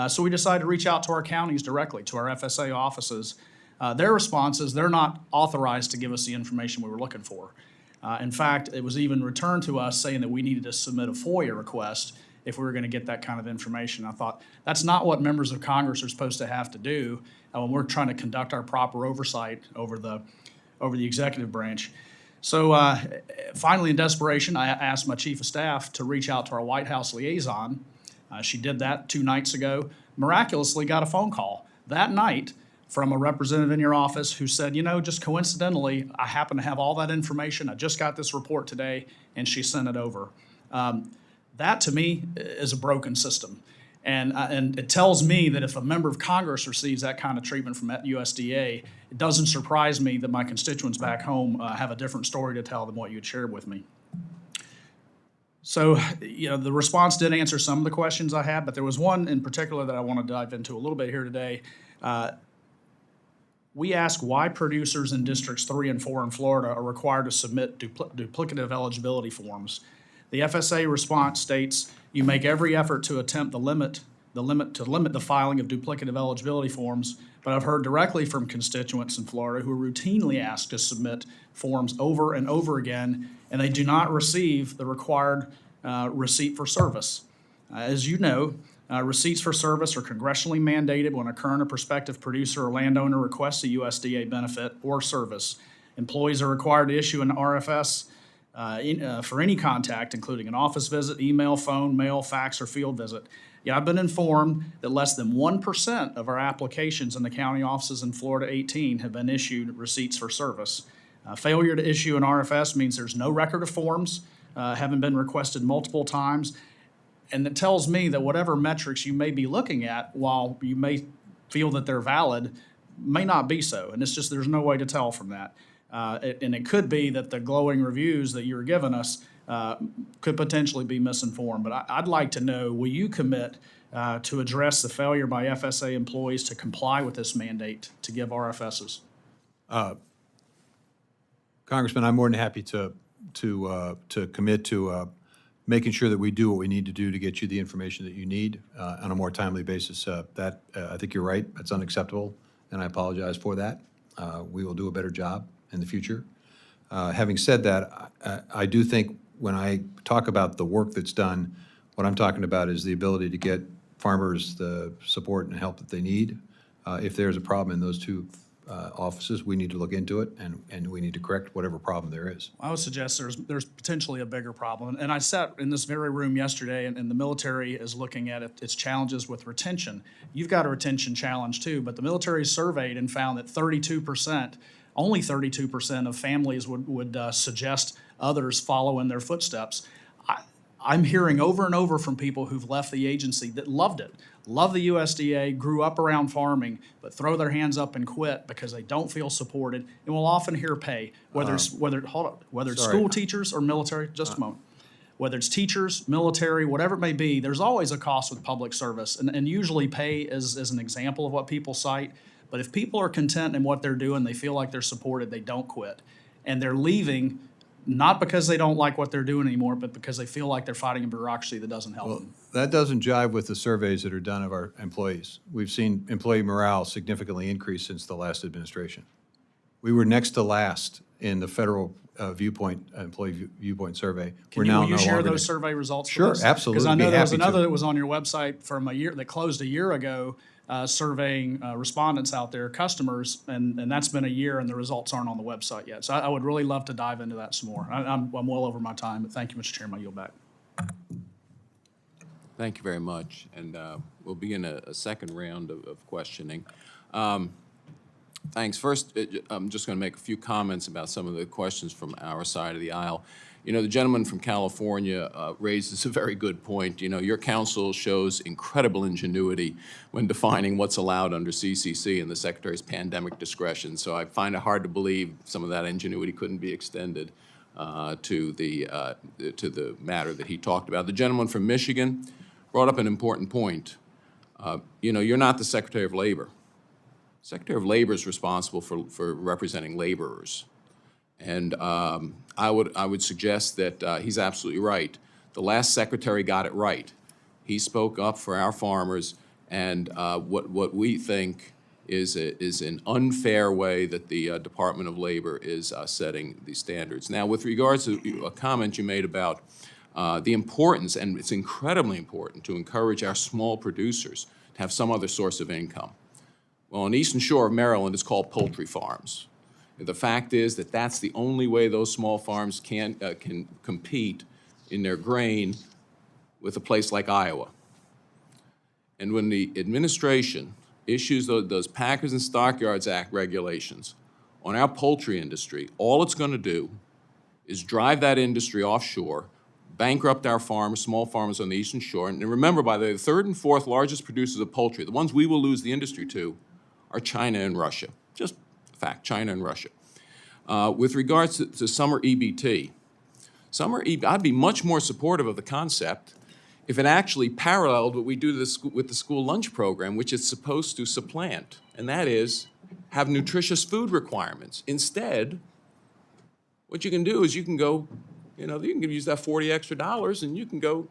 So we decided to reach out to our counties directly, to our FSA offices. Their response is they're not authorized to give us the information we were looking for. In fact, it was even returned to us saying that we needed to submit a FOIA request if we were going to get that kind of information. I thought, that's not what members of Congress are supposed to have to do when we're trying to conduct our proper oversight over the executive branch. So finally, in desperation, I asked my chief of staff to reach out to our White House liaison. She did that 2 nights ago, miraculously got a phone call that night from a representative in your office who said, just coincidentally, I happen to have all that information. I just got this report today, and she sent it over. That, to me, is a broken system. And it tells me that if a member of Congress receives that kind of treatment from USDA, it doesn't surprise me that my constituents back home have a different story to tell than what you had shared with me. So, the response did answer some of the questions I had, but there was one in particular that I want to dive into a little bit here today. We ask why producers in Districts 3 and 4 in Florida are required to submit duplicative eligibility forms. The FSA response states, you make every effort to attempt to limit the filing of duplicative eligibility forms, but I've heard directly from constituents in Florida who are routinely asked to submit forms over and over again, and they do not receive the required receipt for service. As you know, receipts for service are congressionally mandated when a current or prospective producer or landowner requests a USDA benefit or service. Employees are required to issue an RFS for any contact, including an office visit, email, phone, mail, fax, or field visit. Yet I've been informed that less than 1% of our applications in the county offices in Florida 18 have been issued receipts for service. Failure to issue an RFS means there's no record of forms, haven't been requested multiple times, and it tells me that whatever metrics you may be looking at, while you may feel that they're valid, may not be so, and it's just there's no way to tell from that. And it could be that the glowing reviews that you're giving us could potentially be misinformed. But I'd like to know, will you commit to address the failure by FSA employees to comply with this mandate to give RFSs? Congressman, I'm more than happy to commit to making sure that we do what we need to do to get you the information that you need on a more timely basis. I think you're right. That's unacceptable, and I apologize for that. We will do a better job in the future. Having said that, I do think when I talk about the work that's done, what I'm talking about is the ability to get farmers the support and help that they need. If there's a problem in those two offices, we need to look into it, and we need to correct whatever problem there is. I would suggest there's potentially a bigger problem. And I sat in this very room yesterday, and the military is looking at its challenges with retention. You've got a retention challenge too, but the military surveyed and found that 32%, only 32% of families would suggest others follow in their footsteps. I'm hearing over and over from people who've left the agency that loved it, love the USDA, grew up around farming, but throw their hands up and quit because they don't feel supported, and will often hear pay, whether it's sorry. school teachers or military, just a moment. Whether it's teachers, military, whatever it may be, there's always a cost with public service, and usually pay is an example of what people cite. But if people are content in what they're doing, they feel like they're supported, they don't quit. And they're leaving not because they don't like what they're doing anymore, but because they feel like they're fighting a bureaucracy that doesn't help them. That doesn't jive with the surveys that are done of our employees. We've seen employee morale significantly increase since the last administration. We were next to last in the federal employee viewpoint survey. Will you share those survey results Sure, with us? absolutely. Because I know Be there was happy to. another that was on your website from a year, that closed a year ago, surveying respondents out there, customers, and that's been a year and the results aren't on the website yet. So I would really love to dive into that some more. I'm well over my time, but thank you, Mr. Chairman, I yield back. Thank you very much, and we'll begin a second round of questioning. Thanks. First, I'm just going to make a few comments about some of the questions from our side of the aisle. You know, the gentleman from California raises a very good point. You know, your council shows incredible ingenuity when defining what's allowed under CCC and the Secretary's pandemic discretion. So I find it hard to believe some of that ingenuity couldn't be extended to the matter that he talked about. The gentleman from Michigan brought up an important point. You know, you're not the Secretary of Labor. Secretary of Labor is responsible for representing laborers. And I would suggest that he's absolutely right. The last secretary got it right. He spoke up for our farmers, and what we think is an unfair way that the Department of Labor is setting the standards. Now, with regards to a comment you made about the importance, and it's incredibly important to encourage our small producers to have some other source of income. Well, on the Eastern Shore of Maryland, it's called poultry farms. The fact is that that's the only way those small farms can compete in their grain with a place like Iowa. And when the administration issues those Packers and Stockyards Act regulations on our poultry industry, all it's going to do is drive that industry offshore, bankrupt our farmers, small farmers on the Eastern Shore. And remember, by the way, the third and fourth largest producers of poultry, the ones we will lose the industry to, are China and Russia. Just fact, China and Russia. With regards to summer EBT, I'd be much more supportive of the concept if it actually paralleled what we do with the school lunch program, which it's supposed to supplant, and that is have nutritious food requirements. Instead, what you can do is you can go, you can use that $40 extra and you can go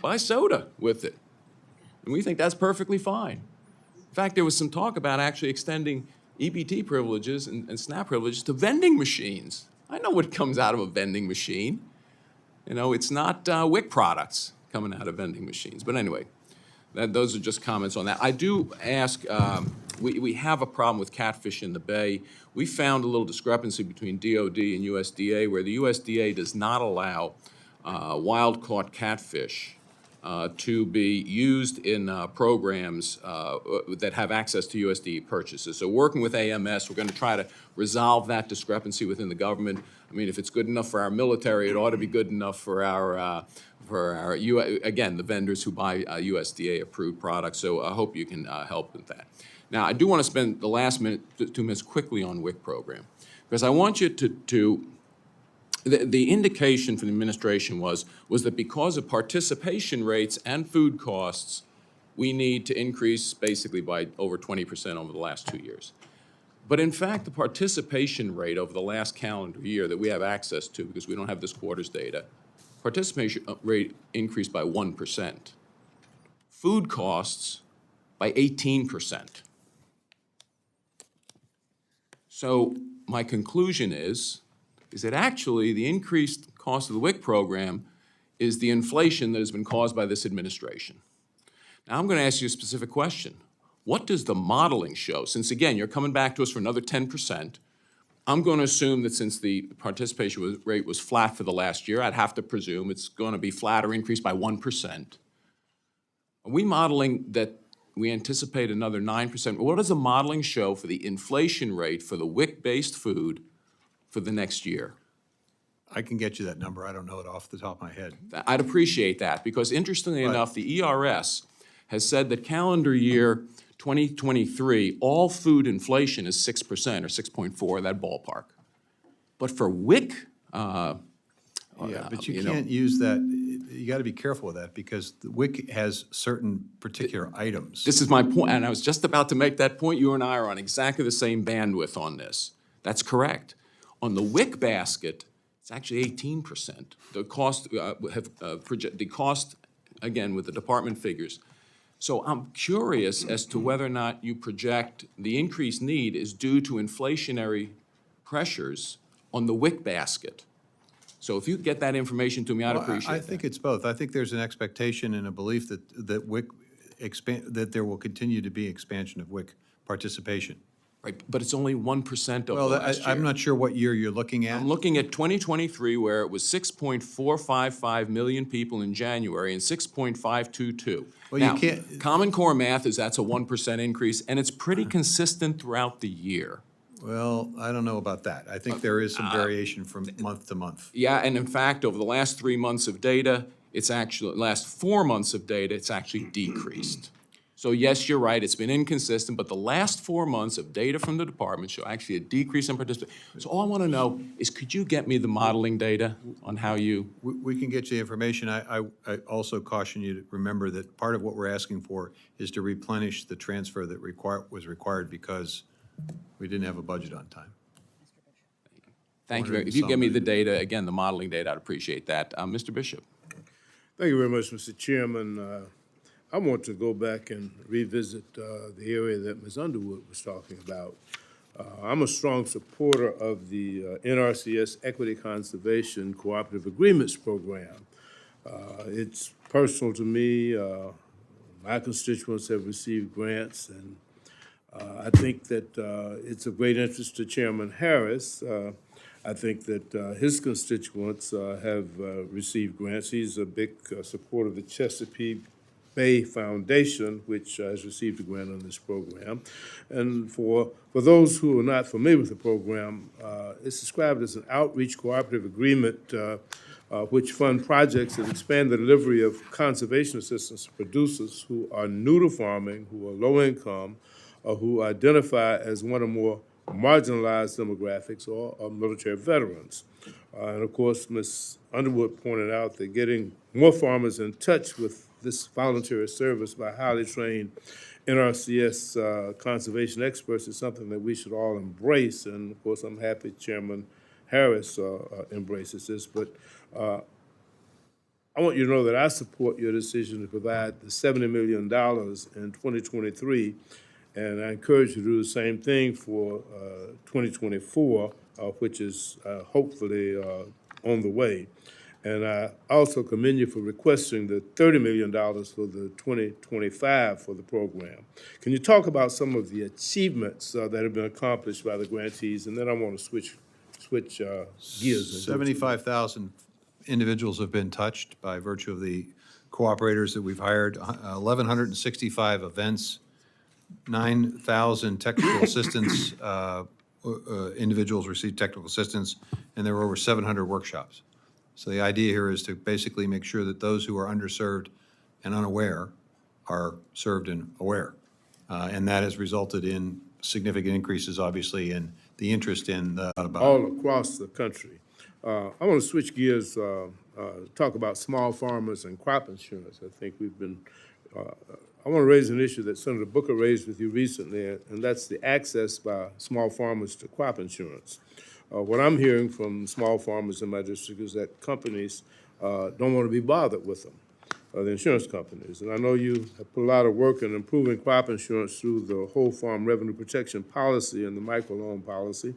buy soda with it. And we think that's perfectly fine. In fact, there was some talk about actually extending EBT privileges and SNAP privileges to vending machines. I know what comes out of a vending machine. You know, it's not WIC products coming out of vending machines. But anyway, those are just comments on that. I do ask, we have a problem with catfish in the Bay. We found a little discrepancy between DOD and USDA, where the USDA does not allow wild-caught catfish to be used in programs that have access to USDA purchases. So working with AMS, we're going to try to resolve that discrepancy within the government. I mean, if it's good enough for our military, it ought to be good enough for again, the vendors who buy USDA-approved products. So I hope you can help with that. Now, I do want to spend the last 2 minutes quickly on WIC program, because I want you to the indication from the administration was that because of participation rates and food costs, we need to increase basically by over 20% over the last 2 years. But in fact, the participation rate over the last calendar year that we have access to, because we don't have this quarter's data, participation rate increased by 1%. Food costs by 18%. So my conclusion is that actually the increased cost of the WIC program is the inflation that has been caused by this administration. Now, I'm going to ask you a specific question. What does the modeling show? Since, again, you're coming back to us for another 10%, I'm going to assume that since the participation rate was flat for the last year, I'd have to presume it's going to be flat or increased by 1%. Are we modeling that we anticipate another 9%? What does the modeling show for the inflation rate for the WIC-based food for the next year? I can get you that number. I don't know it off the top of my head. I'd appreciate that, because interestingly enough, the ERS has said that calendar year 2023, all food inflation is 6% or 6.4, that ballpark. But for WIC, Yeah, but you you know- can't use that, you got to be careful with that, because the WIC has certain particular items. this is my point, and I was just about to make that point. You and I are on exactly the same bandwidth on this. That's correct. On the WIC basket, it's actually 18%. The cost, the cost, again, with the department figures. So I'm curious as to whether or not you project the increased need is due to inflationary pressures on the WIC basket. So if you could get that information to me, I'd Well, appreciate I that. think it's both. I think there's an expectation and a belief that WIC that there will continue to be expansion of WIC participation. Right, but it's only 1% of the Well, last year. I'm not sure what year you're looking at. I'm looking at 2023, where it was 6.455 million people in January and 6.522. Well, you Now, can't- Common Core math is that's a 1% increase, and it's pretty consistent throughout the year. Well, I don't know about that. I think there is some variation from month to month. Yeah, and in fact, over the last 3 months of data, it's actually, last 4 months of data, it's actually decreased. So yes, you're right, it's been inconsistent, but the last 4 months of data from the department show actually a decrease in participation. So all I want to know is, could you get me the modeling data on how you? We can get you information. I also caution you to remember that part of what we're asking for is to replenish the transfer that was required because we didn't have a budget on time. Thank you. If you give me the data, again, the modeling data, I'd appreciate that. Mr. Bishop. Thank you very much, Mr. Chairman. I want to go back and revisit the area that Ms. Underwood was talking about. I'm a strong supporter of the NRCS Equity Conservation Cooperative Agreements Program. It's personal to me. My constituents have received grants, and I think that it's of great interest to Chairman Harris. I think that his constituents have received grants. He's a big supporter of the Chesapeake Bay Foundation, which has received a grant on this program. And for those who are not familiar with the program, it's described as an outreach cooperative agreement which fund projects that expand the delivery of conservation assistance to producers who are new to farming, who are low income, or who identify as one or more marginalized demographics or are military veterans. And of course, Ms. Underwood pointed out that getting more farmers in touch with this voluntary service by highly trained NRCS conservation experts is something that we should all embrace. And of course, I'm happy Chairman Harris embraces this. But I want you to know that I support your decision to provide the $70 million in 2023. And I encourage you to do the same thing for 2024, which is hopefully on the way. And I also commend you for requesting the $30 million for the 2025 for the program. Can you talk about some of the achievements that have been accomplished by the grantees? And then I want to switch gears. 75,000 individuals have been touched by virtue of the cooperators that we've hired, 1,165 events, 9,000 technical assistance, individuals received technical assistance, and there were over 700 workshops. So the idea here is to basically make sure that those who are underserved and unaware are served and aware. And that has resulted in significant increases, obviously, in the interest in the. All across the country. I want to switch gears, talk about small farmers and crop insurance. I think we've been, I want to raise an issue that Senator Booker raised with you recently, and that's the access by small farmers to crop insurance. What I'm hearing from small farmers in my district is that companies don't want to be bothered with them, the insurance companies. And I know you have put a lot of work in improving crop insurance through the whole farm revenue protection policy and the microloan policy,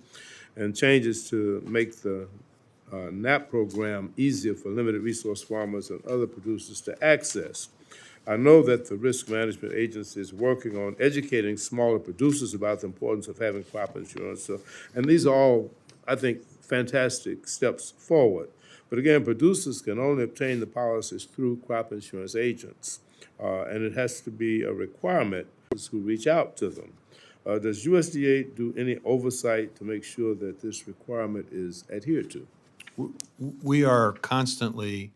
and changes to make the NAP program easier for limited resource farmers and other producers to access. I know that the Risk Management Agency is working on educating smaller producers about the importance of having crop insurance. And these are all, I think, fantastic steps forward. But again, producers can only obtain the policies through crop insurance agents. And it has to be a requirement who reach out to them. Does USDA do any oversight to make sure that this requirement is adhered to? We are constantly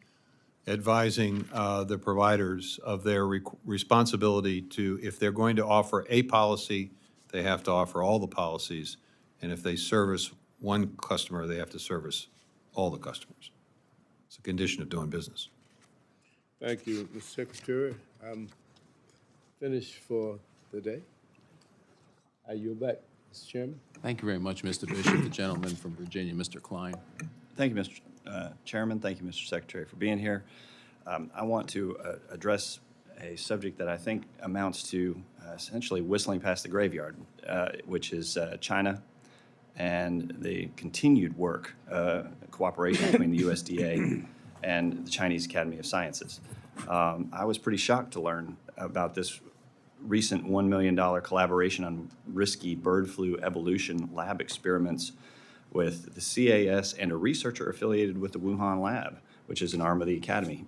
advising the providers of their responsibility to, if they're going to offer a policy, they have to offer all the policies. And if they service one customer, they have to service all the customers. It's a condition of doing business. Thank you, Mr. Secretary. I'm finished for the day. I yield back, Mr. Chairman. Thank you very much, Mr. Bishop. The gentleman from Virginia, Mr. Klein. Thank you, Mr. Chairman. Thank you, Mr. Secretary, for being here. I want to address a subject that I think amounts to essentially whistling past the graveyard, which is China and the continued work, cooperation between the USDA and the Chinese Academy of Sciences. I was pretty shocked to learn about this recent $1 million collaboration on risky bird flu evolution lab experiments with the CAS and a researcher affiliated with the Wuhan lab, which is an arm of the Academy.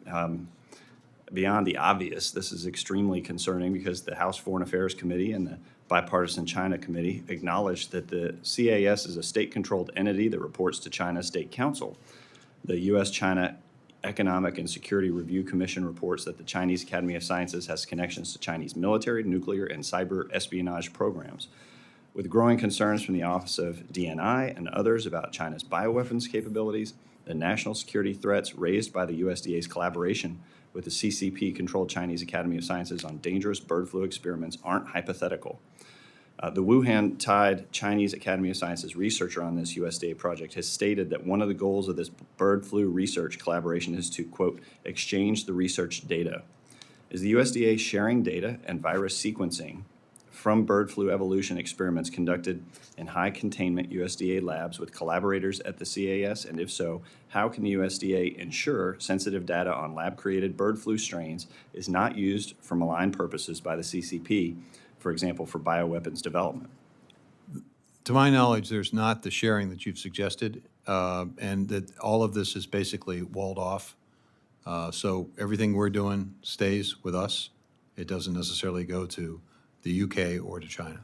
Beyond the obvious, this is extremely concerning because the House Foreign Affairs Committee and the Bipartisan China Committee acknowledged that the CAS is a state-controlled entity that reports to China's State Council. The U.S.-China Economic and Security Review Commission reports that the Chinese Academy of Sciences has connections to Chinese military, nuclear, and cyber espionage programs. With growing concerns from the Office of DNI and others about China's bioweapons capabilities, the national security threats raised by the USDA's collaboration with the CCP-controlled Chinese Academy of Sciences on dangerous bird flu experiments aren't hypothetical. The Wuhan-tied Chinese Academy of Sciences researcher on this USDA project has stated that one of the goals of this bird flu research collaboration is to, quote, exchange the research data. Is the USDA sharing data and virus sequencing from bird flu evolution experiments conducted in high-containment USDA labs with collaborators at the CAS? And if so, how can the USDA ensure sensitive data on lab-created bird flu strains is not used for malign purposes by the CCP, for example, for bioweapons development? To my knowledge, there's not the sharing that you've suggested, and that all of this is basically walled off. So everything we're doing stays with us. It doesn't necessarily go to the UK or to China.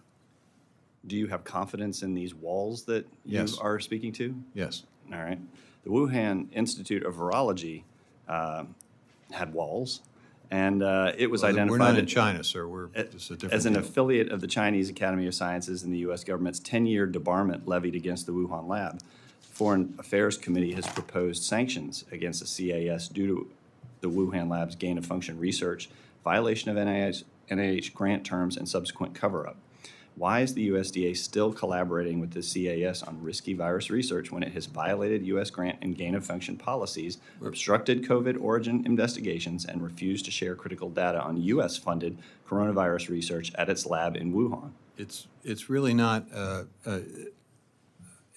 Do you have confidence in these walls that you Yes. are speaking to? Yes. All right. The Wuhan Institute of Virology had walls, and it was Well, identified. we're not in China, sir. We're just a different as an deal. affiliate of the Chinese Academy of Sciences and the U.S. government's 10-year debarment levied against the Wuhan lab. The Foreign Affairs Committee has proposed sanctions against the CAS due to the Wuhan lab's gain-of-function research, violation of NIH grant terms, and subsequent cover-up. Why is the USDA still collaborating with the CAS on risky virus research when it has violated U.S. grant and gain-of-function policies, obstructed COVID origin investigations, and refused to share critical data on U.S.-funded coronavirus research at its lab in Wuhan? It's really not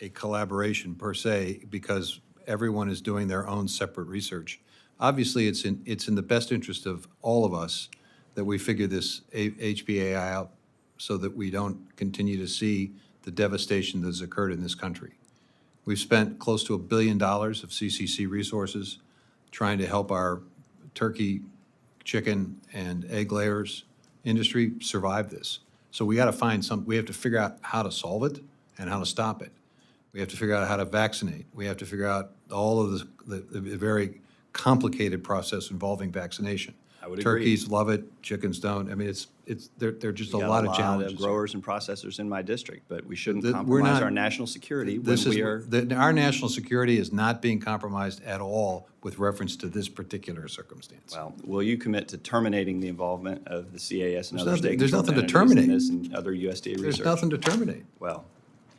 a collaboration per se, because everyone is doing their own separate research. Obviously, it's in the best interest of all of us that we figure this HPAI out so that we don't continue to see the devastation that has occurred in this country. We've spent close to $1 billion of CCC resources trying to help our turkey, chicken, and egg layers industry survive this. So we have to figure out how to solve it and how to stop it. We have to figure out how to vaccinate. We have to figure out all of the very complicated process involving vaccination. I would agree. Turkeys love it, chickens don't. I mean, there are just a lot of challenges. Growers and processors in my district, but we shouldn't We're compromise not- our national security when we are. Our national security is not being compromised at all with reference to this particular circumstance. Well, will you commit to terminating the involvement of the CAS and There's other nothing- state there's controlled nothing to entities in terminate. this and other USDA research? There's nothing to terminate. Well,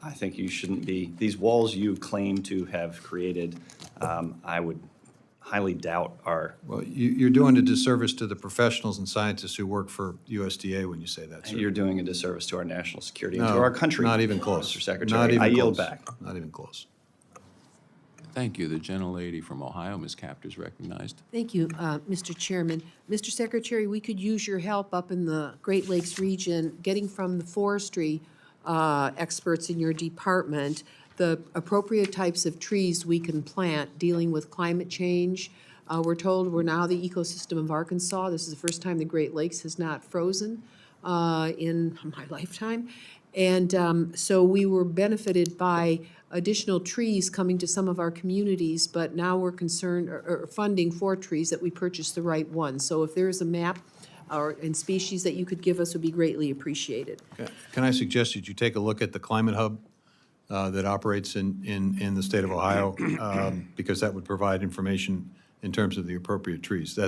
I think you shouldn't be, these walls you claim to have created, I would highly doubt are. Well, you're doing a disservice to the professionals and scientists who work for USDA when you say that, sir. You're doing a disservice to our national security and to No, our country. not even close. Mr. Secretary, Not even I yield close. back. Not even close. Thank you. The gentlelady from Ohio, Ms. Capter, is recognized. Thank you, Mr. Chairman. Mr. Secretary, we could use your help up in the Great Lakes region, getting from the forestry experts in your department the appropriate types of trees we can plant dealing with climate change. We're told we're now the ecosystem of Arkansas. This is the first time the Great Lakes has not frozen in my lifetime. And so we were benefited by additional trees coming to some of our communities, but now we're concerned, or funding for trees, that we purchase the right ones. So if there is a map and species that you could give us, would be greatly appreciated. Can I suggest that you take a look at the Climate Hub that operates in the state of Ohio, because that would provide information in terms of the appropriate trees.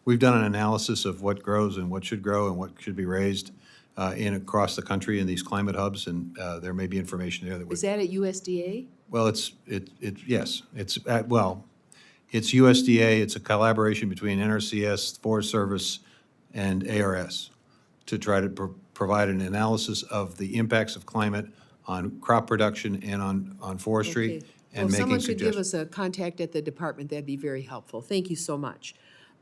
We've done an analysis of what grows and what should grow and what should be raised across the country in these climate hubs, and there may be information there that would. Is that at USDA? Well, yes, it's USDA, it's a collaboration between NRCS, Forest Service, and ARS to try to provide an analysis of the impacts of climate on crop production and on forestry, Okay. and Well, if making someone could give suggestions. us a contact at the department, that'd be very helpful. Thank you so much.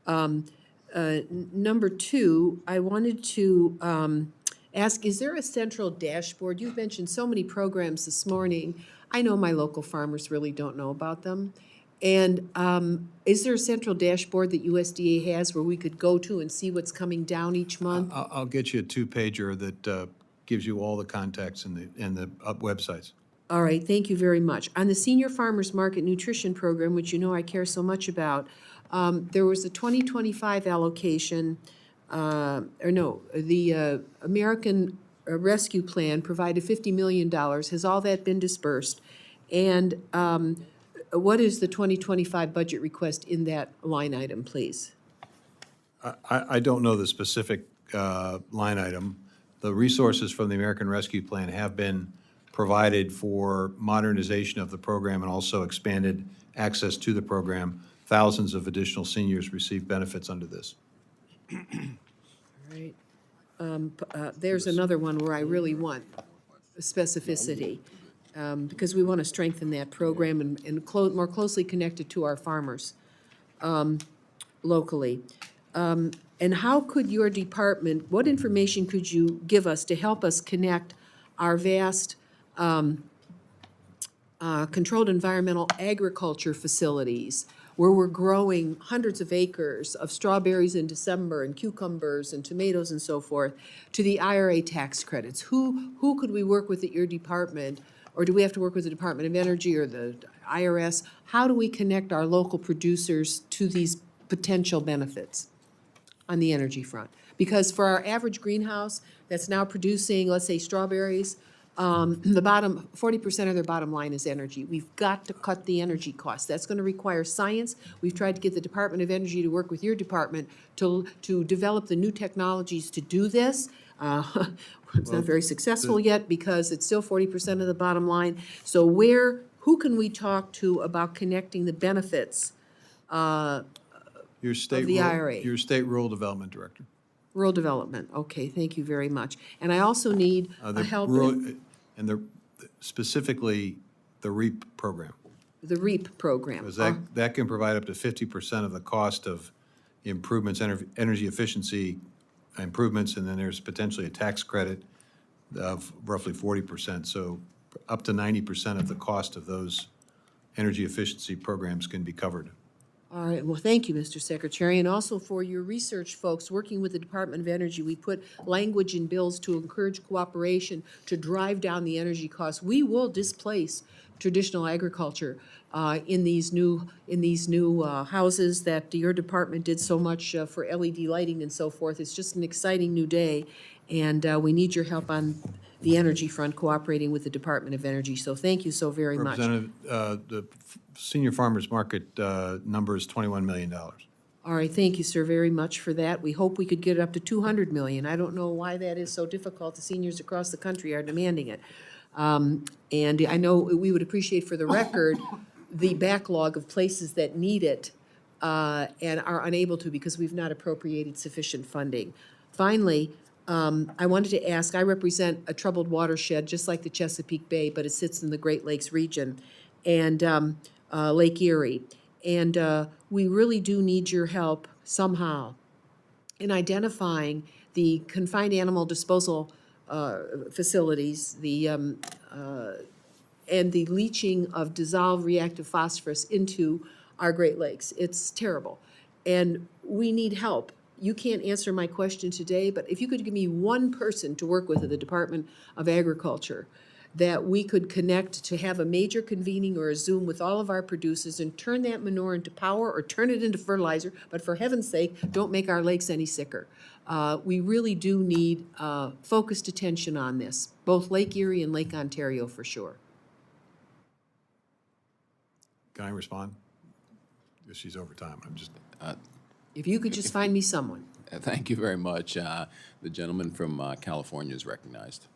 Number two, I wanted to ask, is there a central dashboard? You've mentioned so many programs this morning. I know my local farmers really don't know about them. And is there a central dashboard that USDA has where we could go to and see what's coming down each month? I'll get you a two-pager that gives you all the contacts and the websites. All right, thank you very much. On the Senior Farmers Market Nutrition Program, which you know I care so much about, there was a 2025 allocation, the American Rescue Plan provided $50 million. Has all that been dispersed? And what is the 2025 budget request in that line item, please? I don't know the specific line item. The resources from the American Rescue Plan have been provided for modernization of the program and also expanded access to the program. Thousands of additional seniors receive benefits under this. All right. There's another one where I really want specificity, because we want to strengthen that program and more closely connect it to our farmers locally. And how could your department, what information could you give us to help us connect our vast controlled environmental agriculture facilities where we're growing hundreds of acres of strawberries in December and cucumbers and tomatoes and so forth, to the IRA tax credits? Who could we work with at your department, or do we have to work with the Department of Energy or the IRS? How do we connect our local producers to these potential benefits on the energy front? Because for our average greenhouse that's now producing, let's say, strawberries, the bottom, 40% of their bottom line is energy. We've got to cut the energy costs. That's going to require science. We've tried to get the Department of Energy to work with your department to develop the new technologies to do this. It's not very successful yet because it's still 40% of the bottom line. So who can we talk to about connecting the benefits Your state of the IRA? Your state rural development director. Rural development, okay, thank you very much. And I also need The help rural- in And specifically the REAP program. the REAP program. Because that can provide up to 50% of the cost of improvements, energy efficiency improvements, and then there's potentially a tax credit of roughly 40%. So up to 90% of the cost of those energy efficiency programs can be covered. All right, well, thank you, Mr. Secretary, and also for your research folks, working with the Department of Energy, we put language in bills to encourage cooperation to drive down the energy costs. We will displace traditional agriculture in these new houses that your department did so much for LED lighting and so forth. It's just an exciting new day, and we need your help on the energy front, cooperating with the Department of Energy. So thank you so very much. Representative, the senior farmers market number is $21 million. All right, thank you, sir, very much for that. We hope we could get it up to 200 million. I don't know why that is so difficult. The seniors across the country are demanding it. And I know we would appreciate, for the record, the backlog of places that need it and are unable to because we've not appropriated sufficient funding. Finally, I wanted to ask, I represent a troubled watershed, just like the Chesapeake Bay, but it sits in the Great Lakes region, and Lake Erie. And we really do need your help somehow in identifying the confined animal disposal facilities, and the leaching of dissolved reactive phosphorus into our Great Lakes. It's terrible, and we need help. You can't answer my question today, but if you could give me one person to work with at the Department of Agriculture that we could connect to have a major convening or a Zoom with all of our producers and turn that manure into power or turn it into fertilizer, but for heaven's sake, don't make our lakes any sicker. We really do need focused attention on this, both Lake Erie and Lake Ontario for sure. Can I respond? Because she's over time. I'm just, If you could just find me someone. Thank you very much. The gentleman from California is recognized.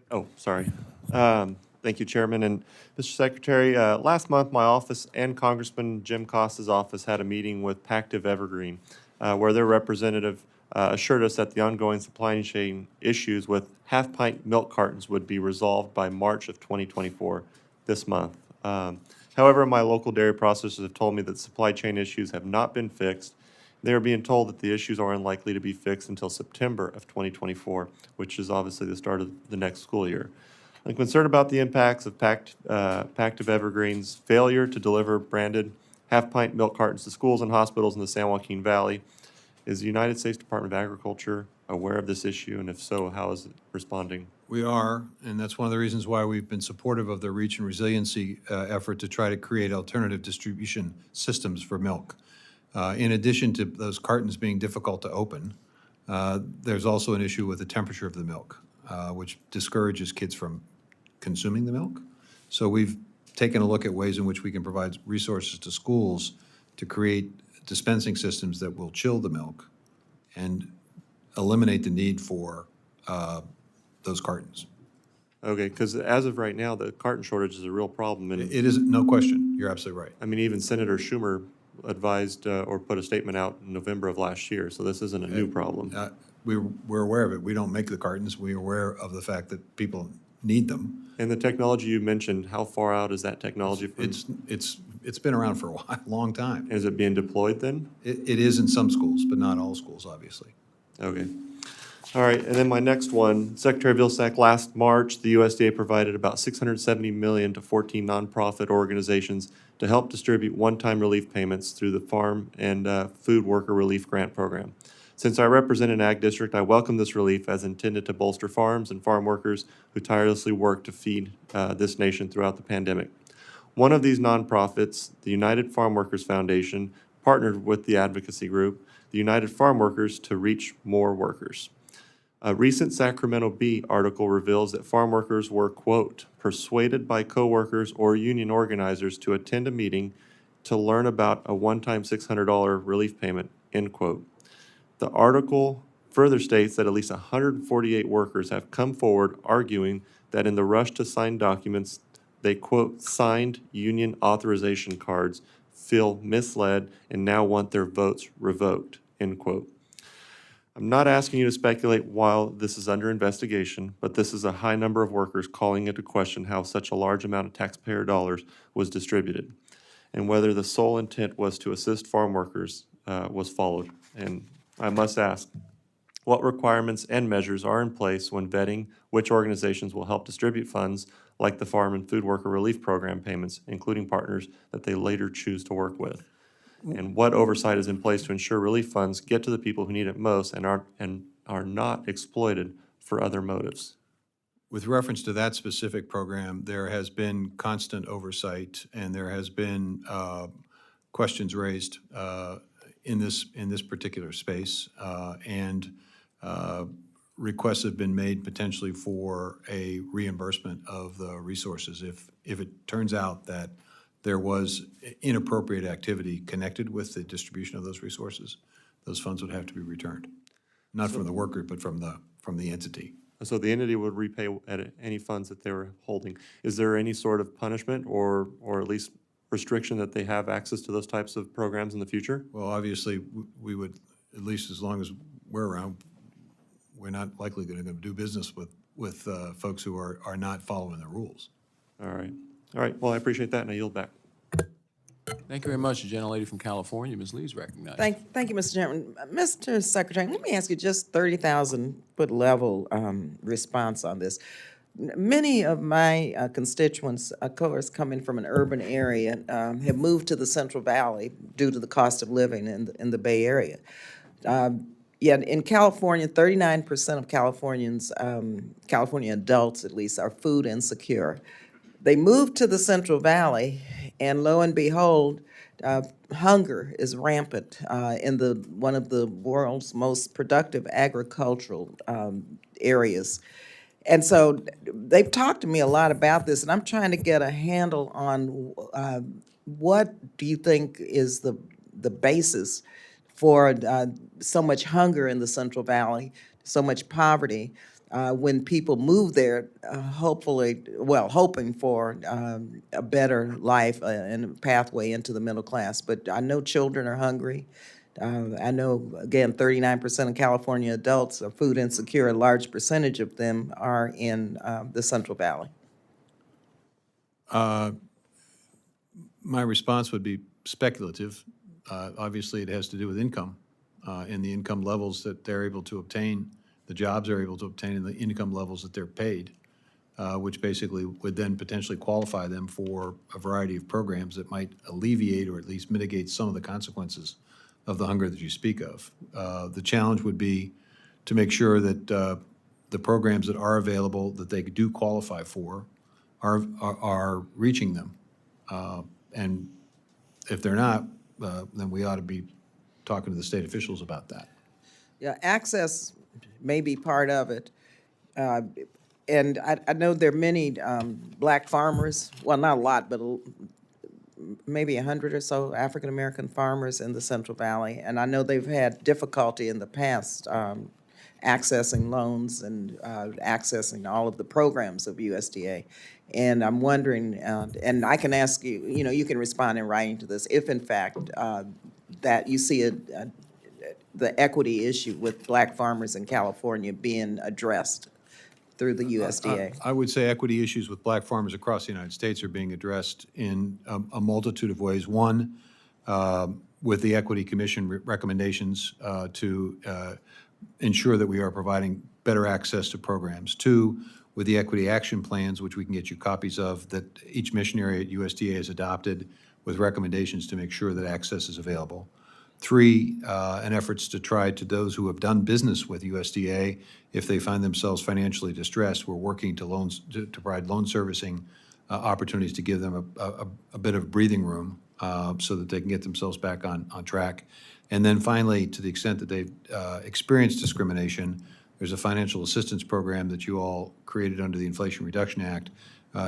Oh, sorry. Thank you, Chairman. And Mr. Secretary, last month, my office and Congressman Jim Costa's office had a meeting with Pactiv Evergreen, where their representative assured us that the ongoing supply chain issues with half-pint milk cartons would be resolved by March of 2024, this month. However, my local dairy processors have told me that supply chain issues have not been fixed. They are being told that the issues are unlikely to be fixed until September of 2024, which is obviously the start of the next school year. I'm concerned about the impacts of Pactiv Evergreen's failure to deliver branded half-pint milk cartons to schools and hospitals in the San Joaquin Valley. Is the United States Department of Agriculture aware of this issue, and if so, how is it responding? we are, and that's one of the reasons why we've been supportive of the Reach and Resiliency effort to try to create alternative distribution systems for milk. In addition to those cartons being difficult to open, there's also an issue with the temperature of the milk, which discourages kids from consuming the milk. So we've taken a look at ways in which we can provide resources to schools to create dispensing systems that will chill the milk and eliminate the need for those cartons. Okay, because as of right now, the carton shortage is a real problem. And It is, no question. You're absolutely right. I mean, even Senator Schumer advised or put a statement out in November of last year, so this isn't a new problem. We're aware of it. We don't make the cartons. We're aware of the fact that people need them. And the technology you mentioned, how far out is that technology from? It's been around for a while, long time. Is it being deployed then? It is in some schools, but not all schools, obviously. Okay. All right, and then my next one, Secretary Vilsack, last March, the USDA provided about $670 million to 14 nonprofit organizations to help distribute one-time relief payments through the Farm and Food Worker Relief Grant Program. Since I represent an ag district, I welcome this relief as intended to bolster farms and farm workers who tirelessly work to feed this nation throughout the pandemic. One of these nonprofits, the United Farm Workers Foundation, partnered with the advocacy group, the United Farm Workers, to reach more workers. A recent Sacramento Bee article reveals that farm workers were, quote, persuaded by coworkers or union organizers to attend a meeting to learn about a one-time $600 relief payment, end quote. The article further states that at least 148 workers have come forward arguing that in the rush to sign documents, they, quote, signed union authorization cards, feel misled, and now want their votes revoked, end quote. I'm not asking you to speculate while this is under investigation, but this is a high number of workers calling into question how such a large amount of taxpayer dollars was distributed, and whether the sole intent was to assist farm workers was followed. And I must ask, what requirements and measures are in place when vetting which organizations will help distribute funds like the Farm and Food Worker Relief Program payments, including partners that they later choose to work with? And what oversight is in place to ensure relief funds get to the people who need it most and are not exploited for other motives? With reference to that specific program, there has been constant oversight, and there has been questions raised in this particular space, and requests have been made potentially for a reimbursement of the resources if it turns out that there was inappropriate activity connected with the distribution of those resources. Those funds would have to be returned, not from the worker, but from the entity. So the entity would repay any funds that they were holding. Is there any sort of punishment or at least restriction that they have access to those types of programs in the future? Well, obviously, we would, at least as long as we're around, we're not likely going to do business with folks who are not following the rules. All right. All right. Well, I appreciate that, and I yield back. Thank you very much. The gentlelady from California, Ms. Lee, is recognized. Thank you, Mr. Chairman. Mr. Secretary, let me ask you just 30,000-foot level response on this. Many of my constituents, of course, coming from an urban area, have moved to the Central Valley due to the cost of living in the Bay Area. Yeah, in California, 39% of Californians, California adults at least, are food insecure. They moved to the Central Valley, and lo and behold, hunger is rampant in one of the world's most productive agricultural areas. And so they've talked to me a lot about this, and I'm trying to get a handle on what do you think is the basis for so much hunger in the Central Valley, so much poverty, when people move there, hoping for a better life and a pathway into the middle class. But I know children are hungry. I know, again, 39% of California adults are food insecure. A large percentage of them are in the Central Valley. My response would be speculative. Obviously, it has to do with income and the income levels that they're able to obtain, the jobs they're able to obtain, and the income levels that they're paid, which basically would then potentially qualify them for a variety of programs that might alleviate or at least mitigate some of the consequences of the hunger that you speak of. The challenge would be to make sure that the programs that are available that they do qualify for are reaching them. And if they're not, then we ought to be talking to the state officials about that. Yeah, access may be part of it. And I know there are many black farmers, well, not a lot, but maybe 100 or so African-American farmers in the Central Valley. And I know they've had difficulty in the past accessing loans and accessing all of the programs of USDA. And I'm wondering, and I can ask you, you can respond in writing to this, if in fact that you see the equity issue with black farmers in California being addressed through the USDA. I would say equity issues with black farmers across the United States are being addressed in a multitude of ways. One, with the Equity Commission recommendations to ensure that we are providing better access to programs. Two, with the equity action plans, which we can get you copies of, that each mission area at USDA has adopted with recommendations to make sure that access is available. Three, and efforts to try to those who have done business with USDA, if they find themselves financially distressed, we're working to provide loan servicing opportunities to give them a bit of breathing room so that they can get themselves back on track. And then finally, to the extent that they've experienced discrimination, there's a financial assistance program that you all created under the Inflation Reduction Act.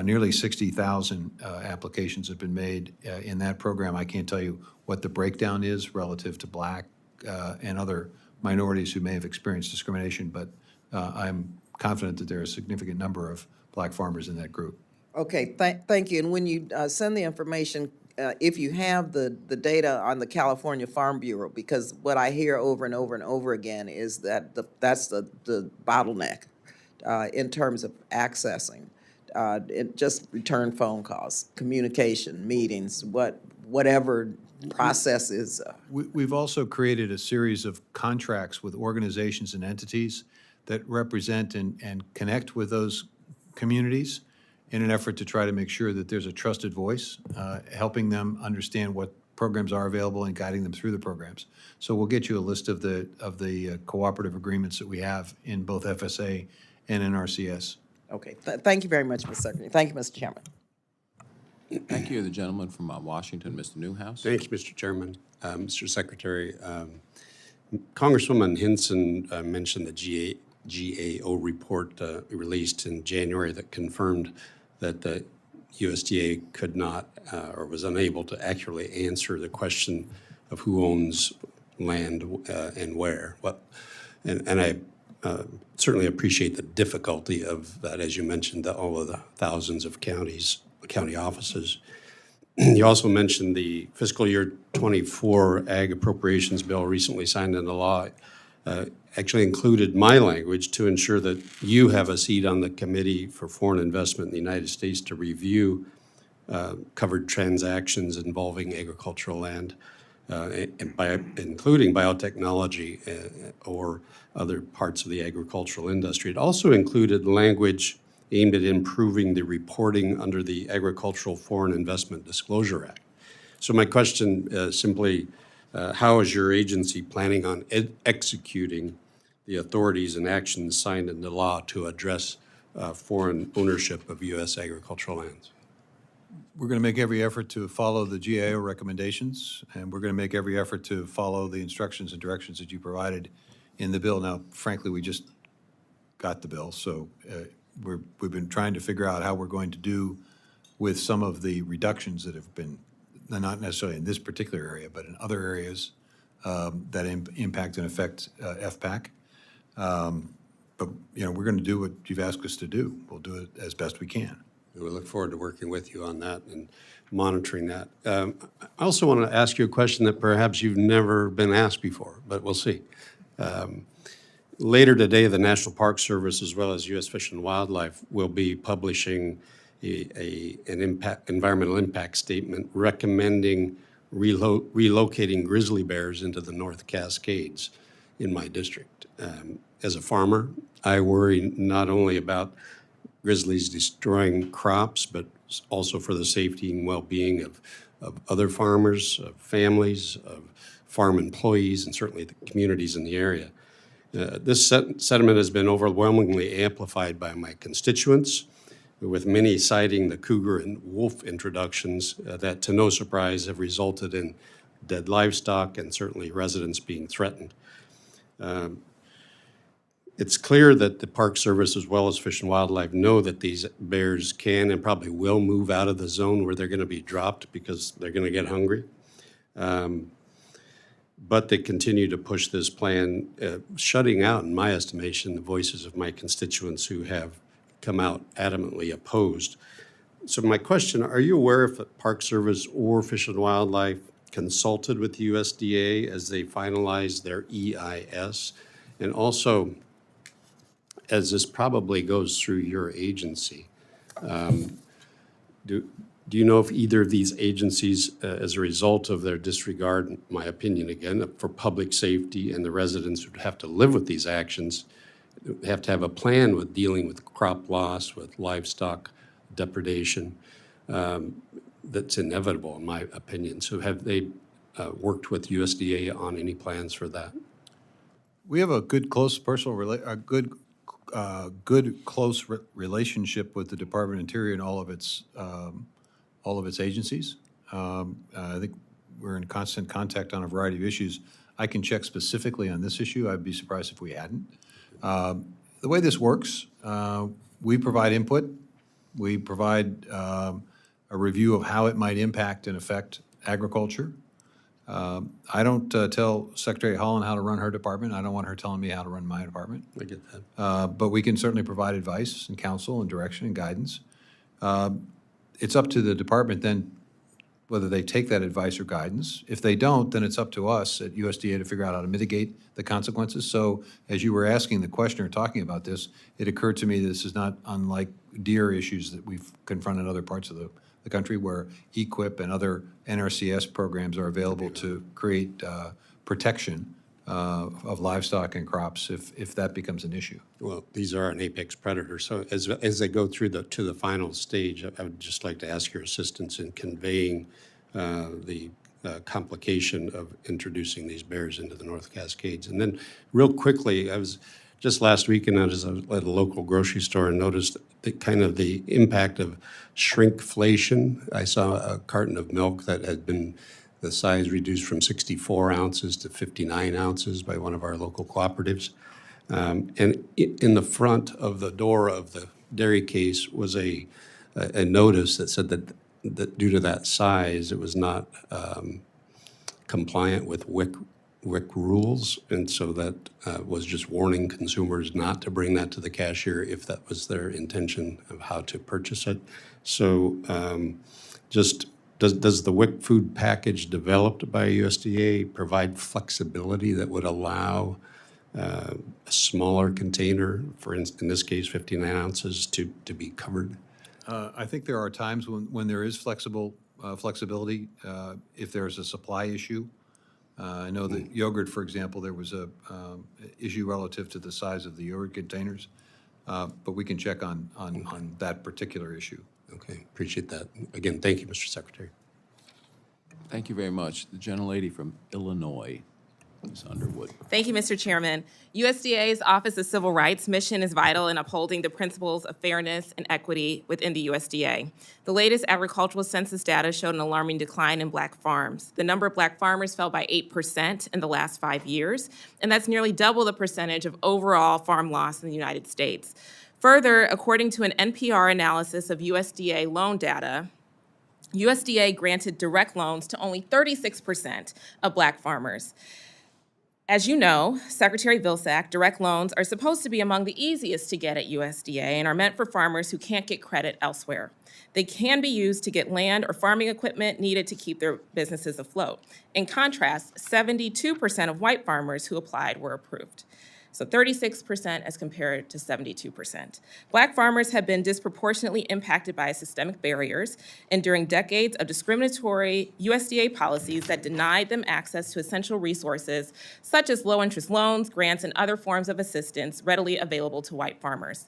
Nearly 60,000 applications have been made in that program. I can't tell you what the breakdown is relative to black and other minorities who may have experienced discrimination, but I'm confident that there are a significant number of black farmers in that group. Okay, thank you. And when you send the information, if you have the data on the California Farm Bureau, because what I hear over and over and over again is that that's the bottleneck in terms of accessing. Just return phone calls, communication, meetings, whatever processes. We've also created a series of contracts with organizations and entities that represent and connect with those communities in an effort to try to make sure that there's a trusted voice, helping them understand what programs are available and guiding them through the programs. So we'll get you a list of the cooperative agreements that we have in both FSA and NRCS. Okay, thank you very much, Mr. Secretary. Thank you, Mr. Chairman. Thank you. The gentleman from Washington, Mr. Newhouse. Thank you, Mr. Chairman. Mr. Secretary, Congresswoman Hinson mentioned the GAO report released in January that confirmed that the USDA could not or was unable to accurately answer the question of who owns land and where. And I certainly appreciate the difficulty of that, as you mentioned, all of the thousands of county offices. You also mentioned the fiscal year 24 Ag Appropriations Bill recently signed into law actually included my language to ensure that you have a seat on the Committee for Foreign Investment in the United States to review covered transactions involving agricultural land, including biotechnology or other parts of the agricultural industry. It also included language aimed at improving the reporting under the Agricultural Foreign Investment Disclosure Act. So my question simply How is your agency planning on executing the authorities and actions signed into law to address foreign ownership of U.S. agricultural lands? We're going to make every effort to follow the GAO recommendations, and we're going to make every effort to follow the instructions and directions that you provided in the bill. Now, frankly, we just got the bill, so we've been trying to figure out how we're going to do with some of the reductions that have been, not necessarily in this particular area, but in other areas that impact and affect FPAC. But, you know, we're going to do what you've asked us to do. We'll do it as best we can. We look forward to working with you on that and monitoring that. I also want to ask you a question that perhaps you've never been asked before, but we'll see. Later today, the National Park Service, as well as U.S. Fish and Wildlife, will be publishing an environmental impact statement recommending relocating grizzly bears into the North Cascades in my district. As a farmer, I worry not only about grizzlies destroying crops, but also for the safety and well-being of other farmers, of families, of farm employees, and certainly the communities in the area. This sentiment has been overwhelmingly amplified by my constituents, with many citing the cougar and wolf introductions that, to no surprise, have resulted in dead livestock and certainly residents being threatened. It's clear that the Park Service, as well as Fish and Wildlife, know that these bears can and probably will move out of the zone where they're going to be dropped because they're going to get hungry. But they continue to push this plan, shutting out, in my estimation, the voices of my constituents who have come out adamantly opposed. So my question, are you aware if the Park Service or Fish and Wildlife consulted with the USDA as they finalized their EIS? And also, as this probably goes through your agency, do you know if either of these agencies, as a result of their disregard, in my opinion again, for public safety and the residents who have to live with these actions, have to have a plan with dealing with crop loss, with livestock depredation, that's inevitable in my opinion. So have they worked with USDA on any plans for that? We have a good, close relationship with the Department of Interior and all of its agencies. I think we're in constant contact on a variety of issues. I can check specifically on this issue. I'd be surprised if we hadn't. The way this works, we provide input. We provide a review of how it might impact and affect agriculture. I don't tell Secretary Holland how to run her department. I don't want her telling me how to run my department. I get that. But we can certainly provide advice and counsel and direction and guidance. It's up to the department then whether they take that advice or guidance. If they don't, then it's up to us at USDA to figure out how to mitigate the consequences. So as you were asking the question or talking about this, it occurred to me this is not unlike deer issues that we've confronted in other parts of the country where EQIP and other NRCS programs are available to create protection of livestock and crops if that becomes an issue. Well, these are an apex predator. So as they go through to the final stage, I would just like to ask your assistance in conveying the complication of introducing these bears into the North Cascades. And then real quickly, I was just last weekend, I was at a local grocery store and noticed the impact of shrinkflation. I saw a carton of milk that had been the size reduced from 64 ounces to 59 ounces by one of our local cooperatives. And in the front of the door of the dairy case was a notice that said that due to that size, it was not compliant with WIC rules. And so that was just warning consumers not to bring that to the cashier if that was their intention of how to purchase it. So Does the WIC food package developed by USDA provide flexibility that would allow a smaller container, for instance, in this case, 59 ounces, to be covered? I think there are times when there is flexibility if there's a supply issue. I know that yogurt, for example, there was a issue relative to the size of the yogurt containers, but we can check on that particular issue. Okay, appreciate that. Again, thank you, Mr. Secretary. Thank you very much. The gentlelady from Illinois, Ms. Underwood. Thank you, Mr. Chairman. USDA's Office of Civil Rights mission is vital in upholding the principles of fairness and equity within the USDA. The latest agricultural census data showed an alarming decline in black farms. The number of black farmers fell by 8% in the last 5 years, and that's nearly double the percentage of overall farm loss in the United States. Further, according to an NPR analysis of USDA loan data, USDA granted direct loans to only 36% of black farmers. As you know, Secretary Vilsack, direct loans are supposed to be among the easiest to get at USDA and are meant for farmers who can't get credit elsewhere. They can be used to get land or farming equipment needed to keep their businesses afloat. In contrast, 72% of white farmers who applied were approved. So 36% as compared to 72%. Black farmers have been disproportionately impacted by systemic barriers, enduring decades of discriminatory USDA policies that denied them access to essential resources such as low-interest loans, grants, and other forms of assistance readily available to white farmers.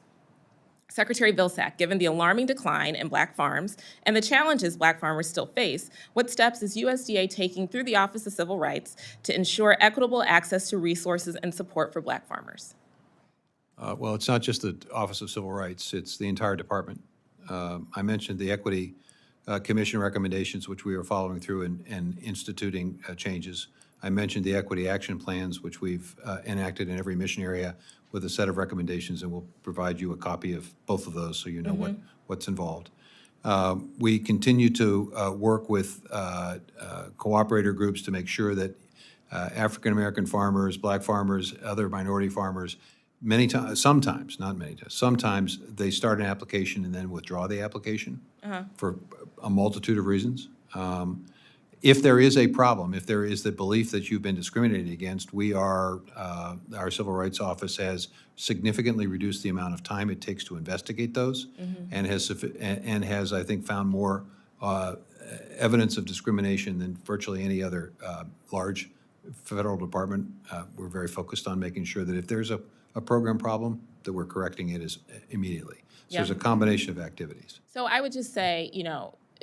Secretary Vilsack, given the alarming decline in black farms and the challenges black farmers still face, what steps is USDA taking through the Office of Civil Rights to ensure equitable access to resources and support for black farmers? Well, it's not just the Office of Civil Rights, it's the entire department. I mentioned the Equity Commission recommendations, which we are following through and instituting changes. I mentioned the Equity Action Plans, which we've enacted in every mission area with a set of recommendations, and we'll provide you a copy of both of those so you know what's involved. We continue to work with cooperator groups to make sure that African-American farmers, black farmers, other minority farmers, sometimes, not many times, sometimes they start an application and then withdraw the application for a multitude of reasons. If there is a problem, if there is the belief that you've been discriminated against, our Civil Rights Office has significantly reduced the amount of time it takes to investigate those and has, I think, found more evidence of discrimination than virtually any other large federal department. We're very focused on making sure that if there's a program problem, that we're correcting it immediately. So there's a combination of activities. So I would just say,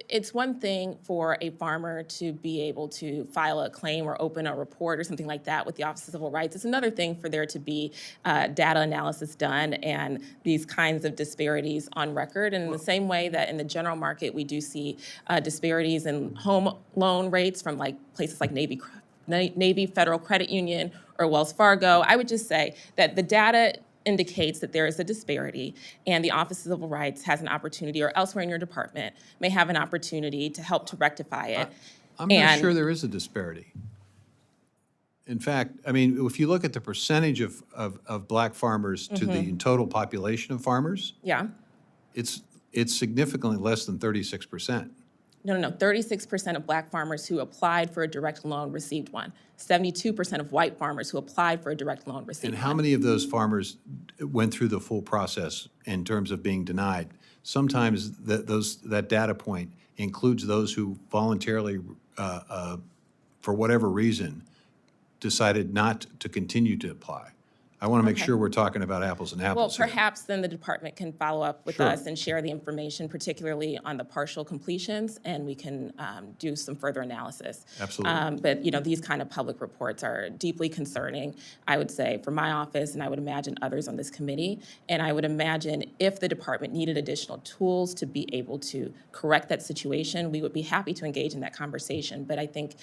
it's one thing for a farmer to be able to file a claim or open a report or something like that with the Office of Civil Rights. It's another thing for there to be data analysis done and these kinds of disparities on record. And in the same way that in the general market, we do see disparities in home loan rates from places like Navy Federal Credit Union or Wells Fargo, I would just say that the data indicates that there is a disparity, and the Office of Civil Rights has an opportunity, or elsewhere in your department may have an opportunity to help to rectify it. I'm not sure there is a disparity. In fact, I mean, if you look at the percentage of black farmers to the total population of farmers, it's significantly less than 36%. No. 36% of black farmers who applied for a direct loan received one. 72% of white farmers who applied for a direct loan received one. And how many of those farmers went through the full process in terms of being denied? Sometimes that data point includes those who voluntarily, for whatever reason, decided not to continue to apply. I want to make sure we're talking about apples and apples. Well, here. perhaps then the department can follow up with us and share the information, particularly on the partial completions, and we can do some further analysis. Absolutely. But these kind of public reports are deeply concerning, I would say, for my office, and I would imagine others on this committee. And I would imagine if the department needed additional tools to be able to correct that situation, we would be happy to engage in that conversation. But I think,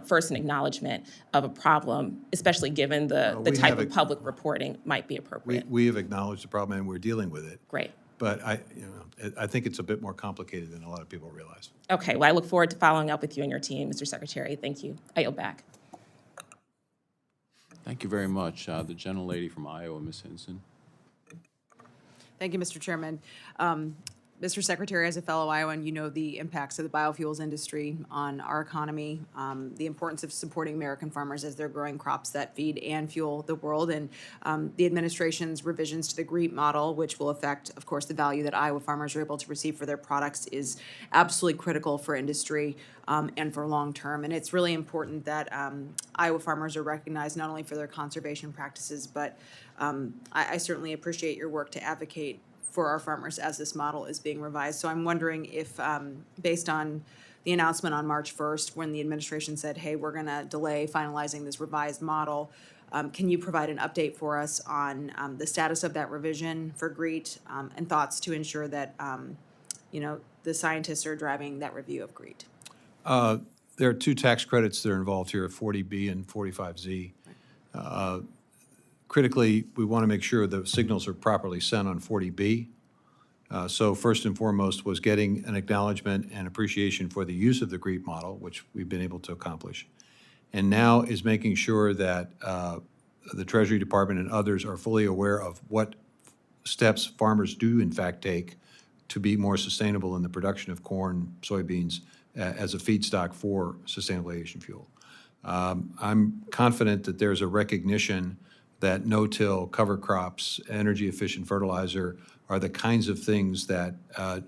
first an acknowledgement of a problem, especially given the type of public reporting, might be appropriate. We have acknowledged the problem and we're dealing with it. Great. But I think it's a bit more complicated than a lot of people realize. Okay, well, I look forward to following up with you and your team, Mr. Secretary. Thank you. I yield back. Thank you very much. The gentlelady from Iowa, Ms. Hinson. Thank you, Mr. Chairman. Mr. Secretary, as a fellow Iowan, you know the impacts of the biofuels industry on our economy, the importance of supporting American farmers as they're growing crops that feed and fuel the world, and the administration's revisions to the GREET model, which will affect, of course, the value that Iowa farmers are able to receive for their products, is absolutely critical for industry and for long term. And it's really important that Iowa farmers are recognized not only for their conservation practices, but I certainly appreciate your work to advocate for our farmers as this model is being revised. So I'm wondering if, based on the announcement on March 1st when the administration said, hey, we're going to delay finalizing this revised model. Can you provide an update for us on the status of that revision for GREET and thoughts to ensure that, the scientists are driving that review of GREET? There are two tax credits that are involved here, 40B and 45Z. Critically, we want to make sure the signals are properly sent on 40B. So first and foremost was getting an acknowledgement and appreciation for the use of the GREET model, which we've been able to accomplish. And now is making sure that the Treasury Department and others are fully aware of what steps farmers do in fact take to be more sustainable in the production of corn, soybeans, as a feedstock for sustainable aviation fuel. I'm confident that there's a recognition that no-till, cover crops, energy-efficient fertilizer are the kinds of things that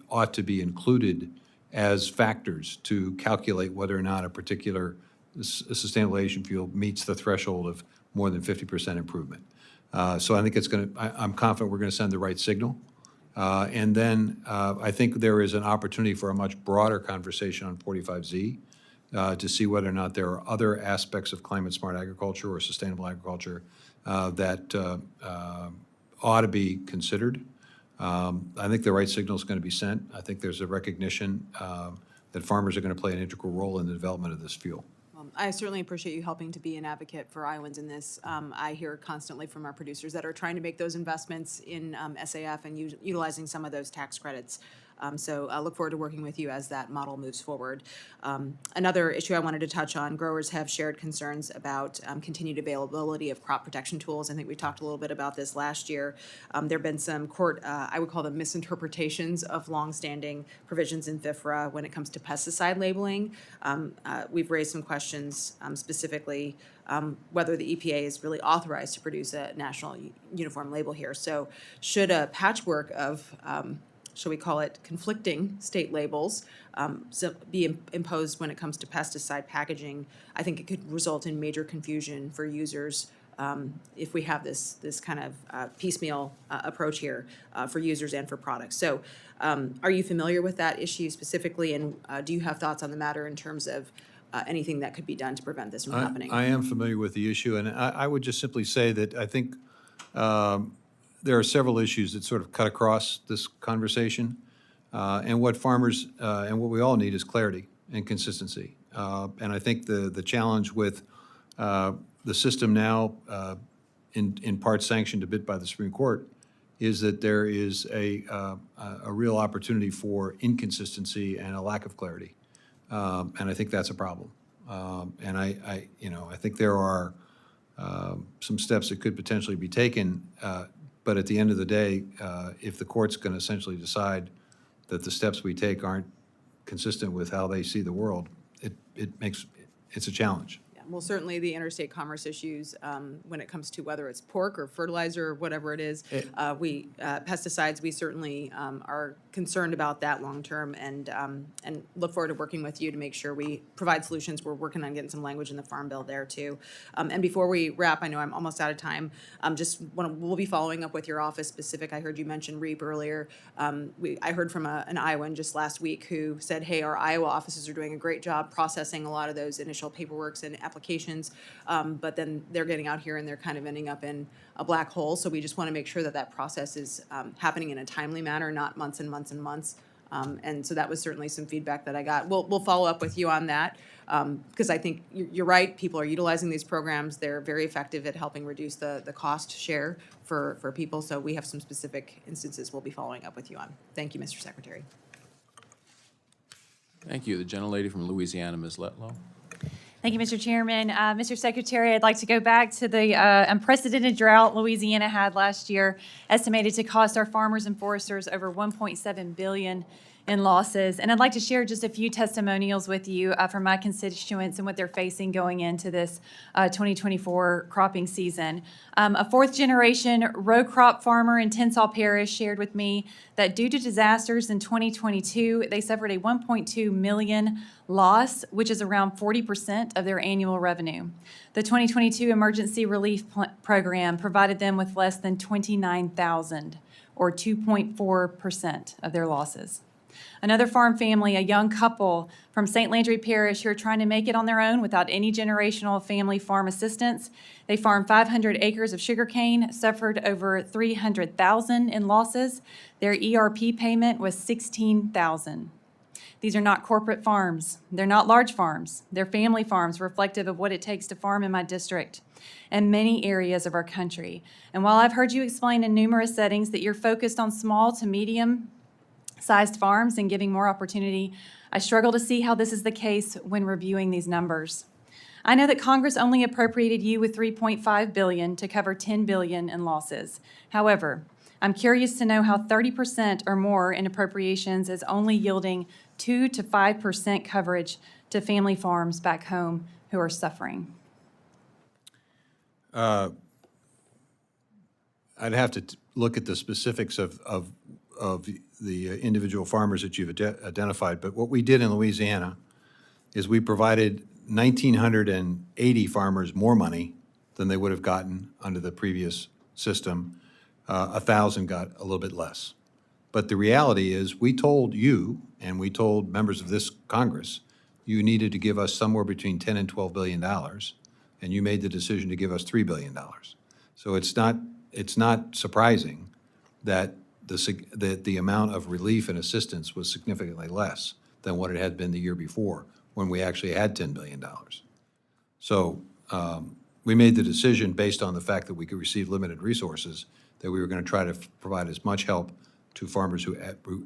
ought to be included as factors to calculate whether or not a particular sustainable aviation fuel meets the threshold of more than 50% improvement. So I think it's going to, I'm confident we're going to send the right signal. And then I think there is an opportunity for a much broader conversation on 45Z to see whether or not there are other aspects of climate-smart agriculture or sustainable agriculture that ought to be considered. I think the right signal is going to be sent. I think there's a recognition that farmers are going to play an integral role in the development of this fuel. I certainly appreciate you helping to be an advocate for Iowans in this. I hear constantly from our producers that are trying to make those investments in SAF and utilizing some of those tax credits. So I look forward to working with you as that model moves forward. Another issue I wanted to touch on, growers have shared concerns about continued availability of crop protection tools. I think we talked a little bit about this last year. There have been some court, I would call them misinterpretations of longstanding provisions in FIFRA when it comes to pesticide labeling. We've raised some questions specifically whether the EPA is really authorized to produce a national uniform label here. So should a patchwork of shall we call it conflicting state labels, be imposed when it comes to pesticide packaging, I think it could result in major confusion for users if we have this kind of piecemeal approach here for users and for products. So are you familiar with that issue specifically, and do you have thoughts on the matter in terms of anything that could be done to prevent this from happening? I am familiar with the issue, and I would just simply say that I think there are several issues that sort of cut across this conversation. And what farmers and what we all need is clarity and consistency. And I think the challenge with the system now, in part sanctioned a bit by the Supreme Court, is that there is a real opportunity for inconsistency and a lack of clarity. And I think that's a problem. And I think there are some steps that could potentially be taken. But at the end of the day, if the court's going to essentially decide that the steps we take aren't consistent with how they see the world, it's a challenge. Well, certainly the interstate commerce issues, when it comes to whether it's pork or fertilizer or whatever it is, pesticides, we certainly are concerned about that long term and look forward to working with you to make sure we provide solutions. We're working on getting some language in the Farm Bill there too. And before we wrap, I know I'm almost out of time. We'll be following up with your office specific. I heard you mention REAP earlier. I heard from an Iowan just last week who said, hey, our Iowa offices are doing a great job processing a lot of those initial paperworks and applications, but then they're getting out here and they're kind of ending up in a black hole. So we just want to make sure that that process is happening in a timely manner, not months and months and months. And so that was certainly some feedback that I got. We'll follow up with you on that because I think you're right. People are utilizing these programs. They're very effective at helping reduce the cost share for people. So we have some specific instances we'll be following up with you on. Thank you, Mr. Secretary. Thank you. The gentlelady from Louisiana, Ms. Letlow. Thank you, Mr. Chairman. Mr. Secretary, I'd like to go back to the unprecedented drought Louisiana had last year, estimated to cost our farmers and foresters over $1.7 billion in losses. And I'd like to share just a few testimonials with you from my constituents and what they're facing going into this 2024 cropping season. A fourth-generation row crop farmer in Tensall Parish shared with me that due to disasters in 2022, they suffered a $1.2 million loss, which is around 40% of their annual revenue. The 2022 Emergency Relief Program provided them with less than $29,000, or 2.4% of their losses. Another farm family, a young couple from St. Landry Parish who are trying to make it on their own without any generational family farm assistance. They farmed 500 acres of sugarcane, suffered over $300,000 in losses. Their ERP payment was $16,000. These are not corporate farms. They're not large farms. They're family farms reflective of what it takes to farm in my district and many areas of our country. And while I've heard you explain in numerous settings that you're focused on small to medium-sized farms and giving more opportunity, I struggle to see how this is the case when reviewing these numbers. I know that Congress only appropriated you with $3.5 billion to cover $10 billion in losses. However, I'm curious to know how 30% or more in appropriations is only yielding 2 to 5% coverage to family farms back home who are suffering. I'd have to look at the specifics of the individual farmers that you've identified, but what we did in Louisiana is we provided 1,980 farmers more money than they would have gotten under the previous system. 1,000 got a little bit less. But the reality is, we told you, and we told members of this Congress, you needed to give us somewhere between $10 and $12 billion, and you made the decision to give us $3 billion. So it's not surprising that the amount of relief and assistance was significantly less than what it had been the year before, when we actually had $10 billion. So we made the decision based on the fact that we could receive limited resources, that we were going to try to provide as much help to farmers who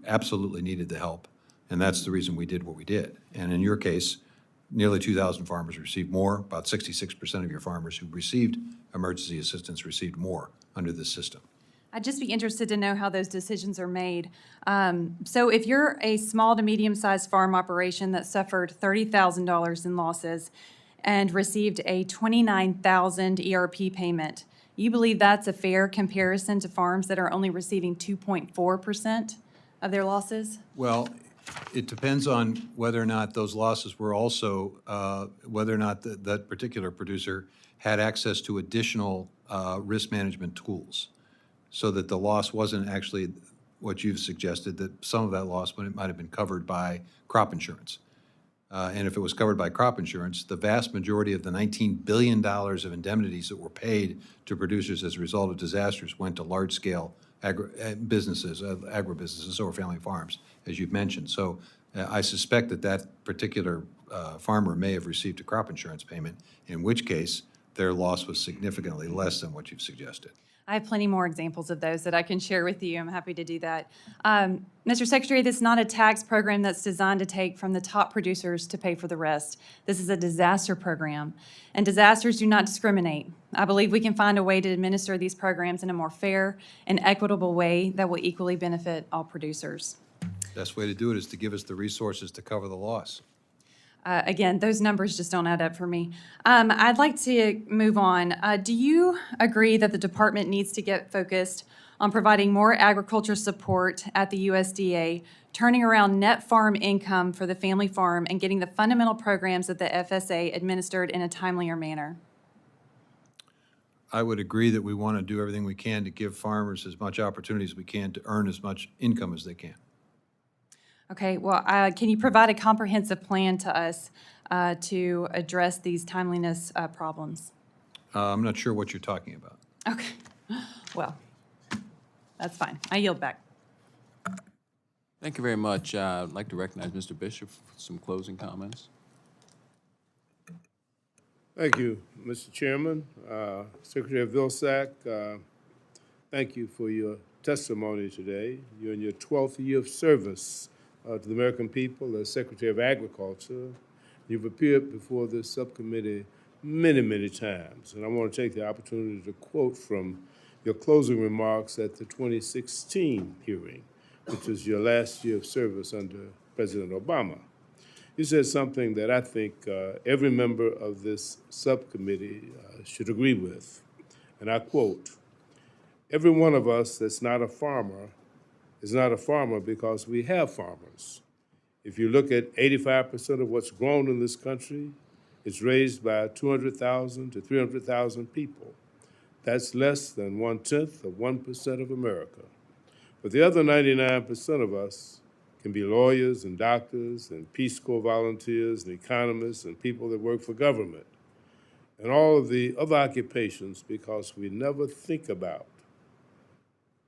absolutely needed the help. And that's the reason we did what we did. And in your case, nearly 2,000 farmers received more. About 66% of your farmers who received emergency assistance received more under this system. I'd just be interested to know how those decisions are made. So if you're a small to medium-sized farm operation that suffered $30,000 in losses and received a $29,000 ERP payment, you believe that's a fair comparison to farms that are only receiving 2.4% of their losses? Well, it depends on whether or not those losses were also, whether or not that particular producer had access to additional risk management tools, so that the loss wasn't actually what you've suggested, that some of that loss might have been covered by crop insurance. And if it was covered by crop insurance, the vast majority of the $19 billion of indemnities that were paid to producers as a result of disasters went to large-scale businesses, agribusinesses or family farms, as you've mentioned. So I suspect that particular farmer may have received a crop insurance payment, in which case their loss was significantly less than what you've suggested. I have plenty more examples of those that I can share with you. I'm happy to do that. Mr. Secretary, this is not a tax program that's designed to take from the top producers to pay for the rest. This is a disaster program, and disasters do not discriminate. I believe we can find a way to administer these programs in a more fair and equitable way that will equally benefit all producers. Best way to do it is to give us the resources to cover the loss. Again, those numbers just don't add up for me. I'd like to move on. Do you agree that the department needs to get focused on providing more agriculture support at the USDA, turning around net farm income for the family farm, and getting the fundamental programs of the FSA administered in a timelier manner? I would agree that we want to do everything we can to give farmers as much opportunity as we can to earn as much income as they can. Okay, well, can you provide a comprehensive plan to us to address these timeliness problems? I'm not sure what you're talking about. Okay, well, that's fine. I yield back. Thank you very much. I'd like to recognize Mr. Bishop for some closing comments. Thank you, Mr. Chairman. Secretary Vilsack, thank you for your testimony today. You're in your 12th year of service to the American people as Secretary of Agriculture. You've appeared before this subcommittee many, many times, and I want to take the opportunity to quote from your closing remarks at the 2016 hearing, which was your last year of service under President Obama. You said something that I think every member of this subcommittee should agree with, and I quote, "Every one of us that's not a farmer is not a farmer because we have farmers. If you look at 85% of what's grown in this country, it's raised by 200,000 to 300,000 people. That's less than 1/10 of 1% of America. But the other 99% of us can be lawyers and doctors and Peace Corps volunteers and economists and people that work for government and all of the other occupations, because we never think about,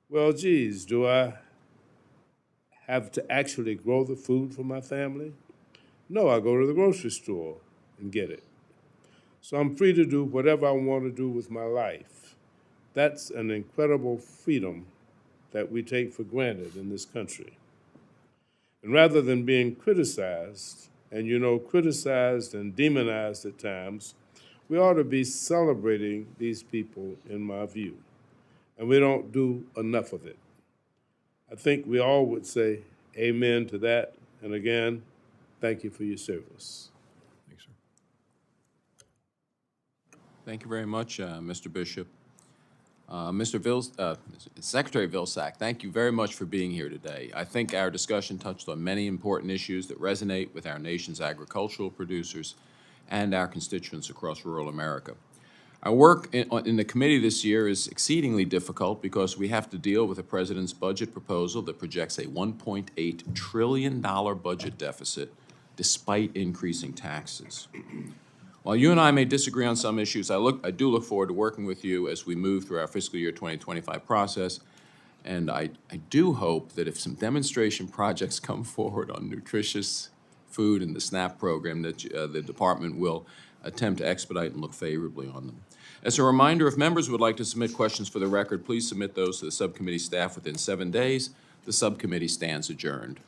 well, geez, do I have to actually grow the food for my family? No, I go to the grocery store and get it. So I'm free to do whatever I want to do with my life. That's an incredible freedom that we take for granted in this country. And rather than being criticized, and criticized and demonized at times, we ought to be celebrating these people, in my view. And we don't do enough of it. I think we all would say amen to that. And again, thank you for your service. Thanks, sir. Thank you very much, Mr. Bishop. Secretary Vilsack, thank you very much for being here today. I think our discussion touched on many important issues that resonate with our nation's agricultural producers and our constituents across rural America. Our work in the committee this year is exceedingly difficult because we have to deal with the president's budget proposal that projects a $1.8 trillion budget deficit despite increasing taxes. While you and I may disagree on some issues, I do look forward to working with you as we move through our fiscal year 2025 process. And I do hope that if some demonstration projects come forward on nutritious food and the SNAP program, that the department will attempt to expedite and look favorably on them. As a reminder, if members would like to submit questions for the record, please submit those to the subcommittee staff within 7 days. The subcommittee stands adjourned.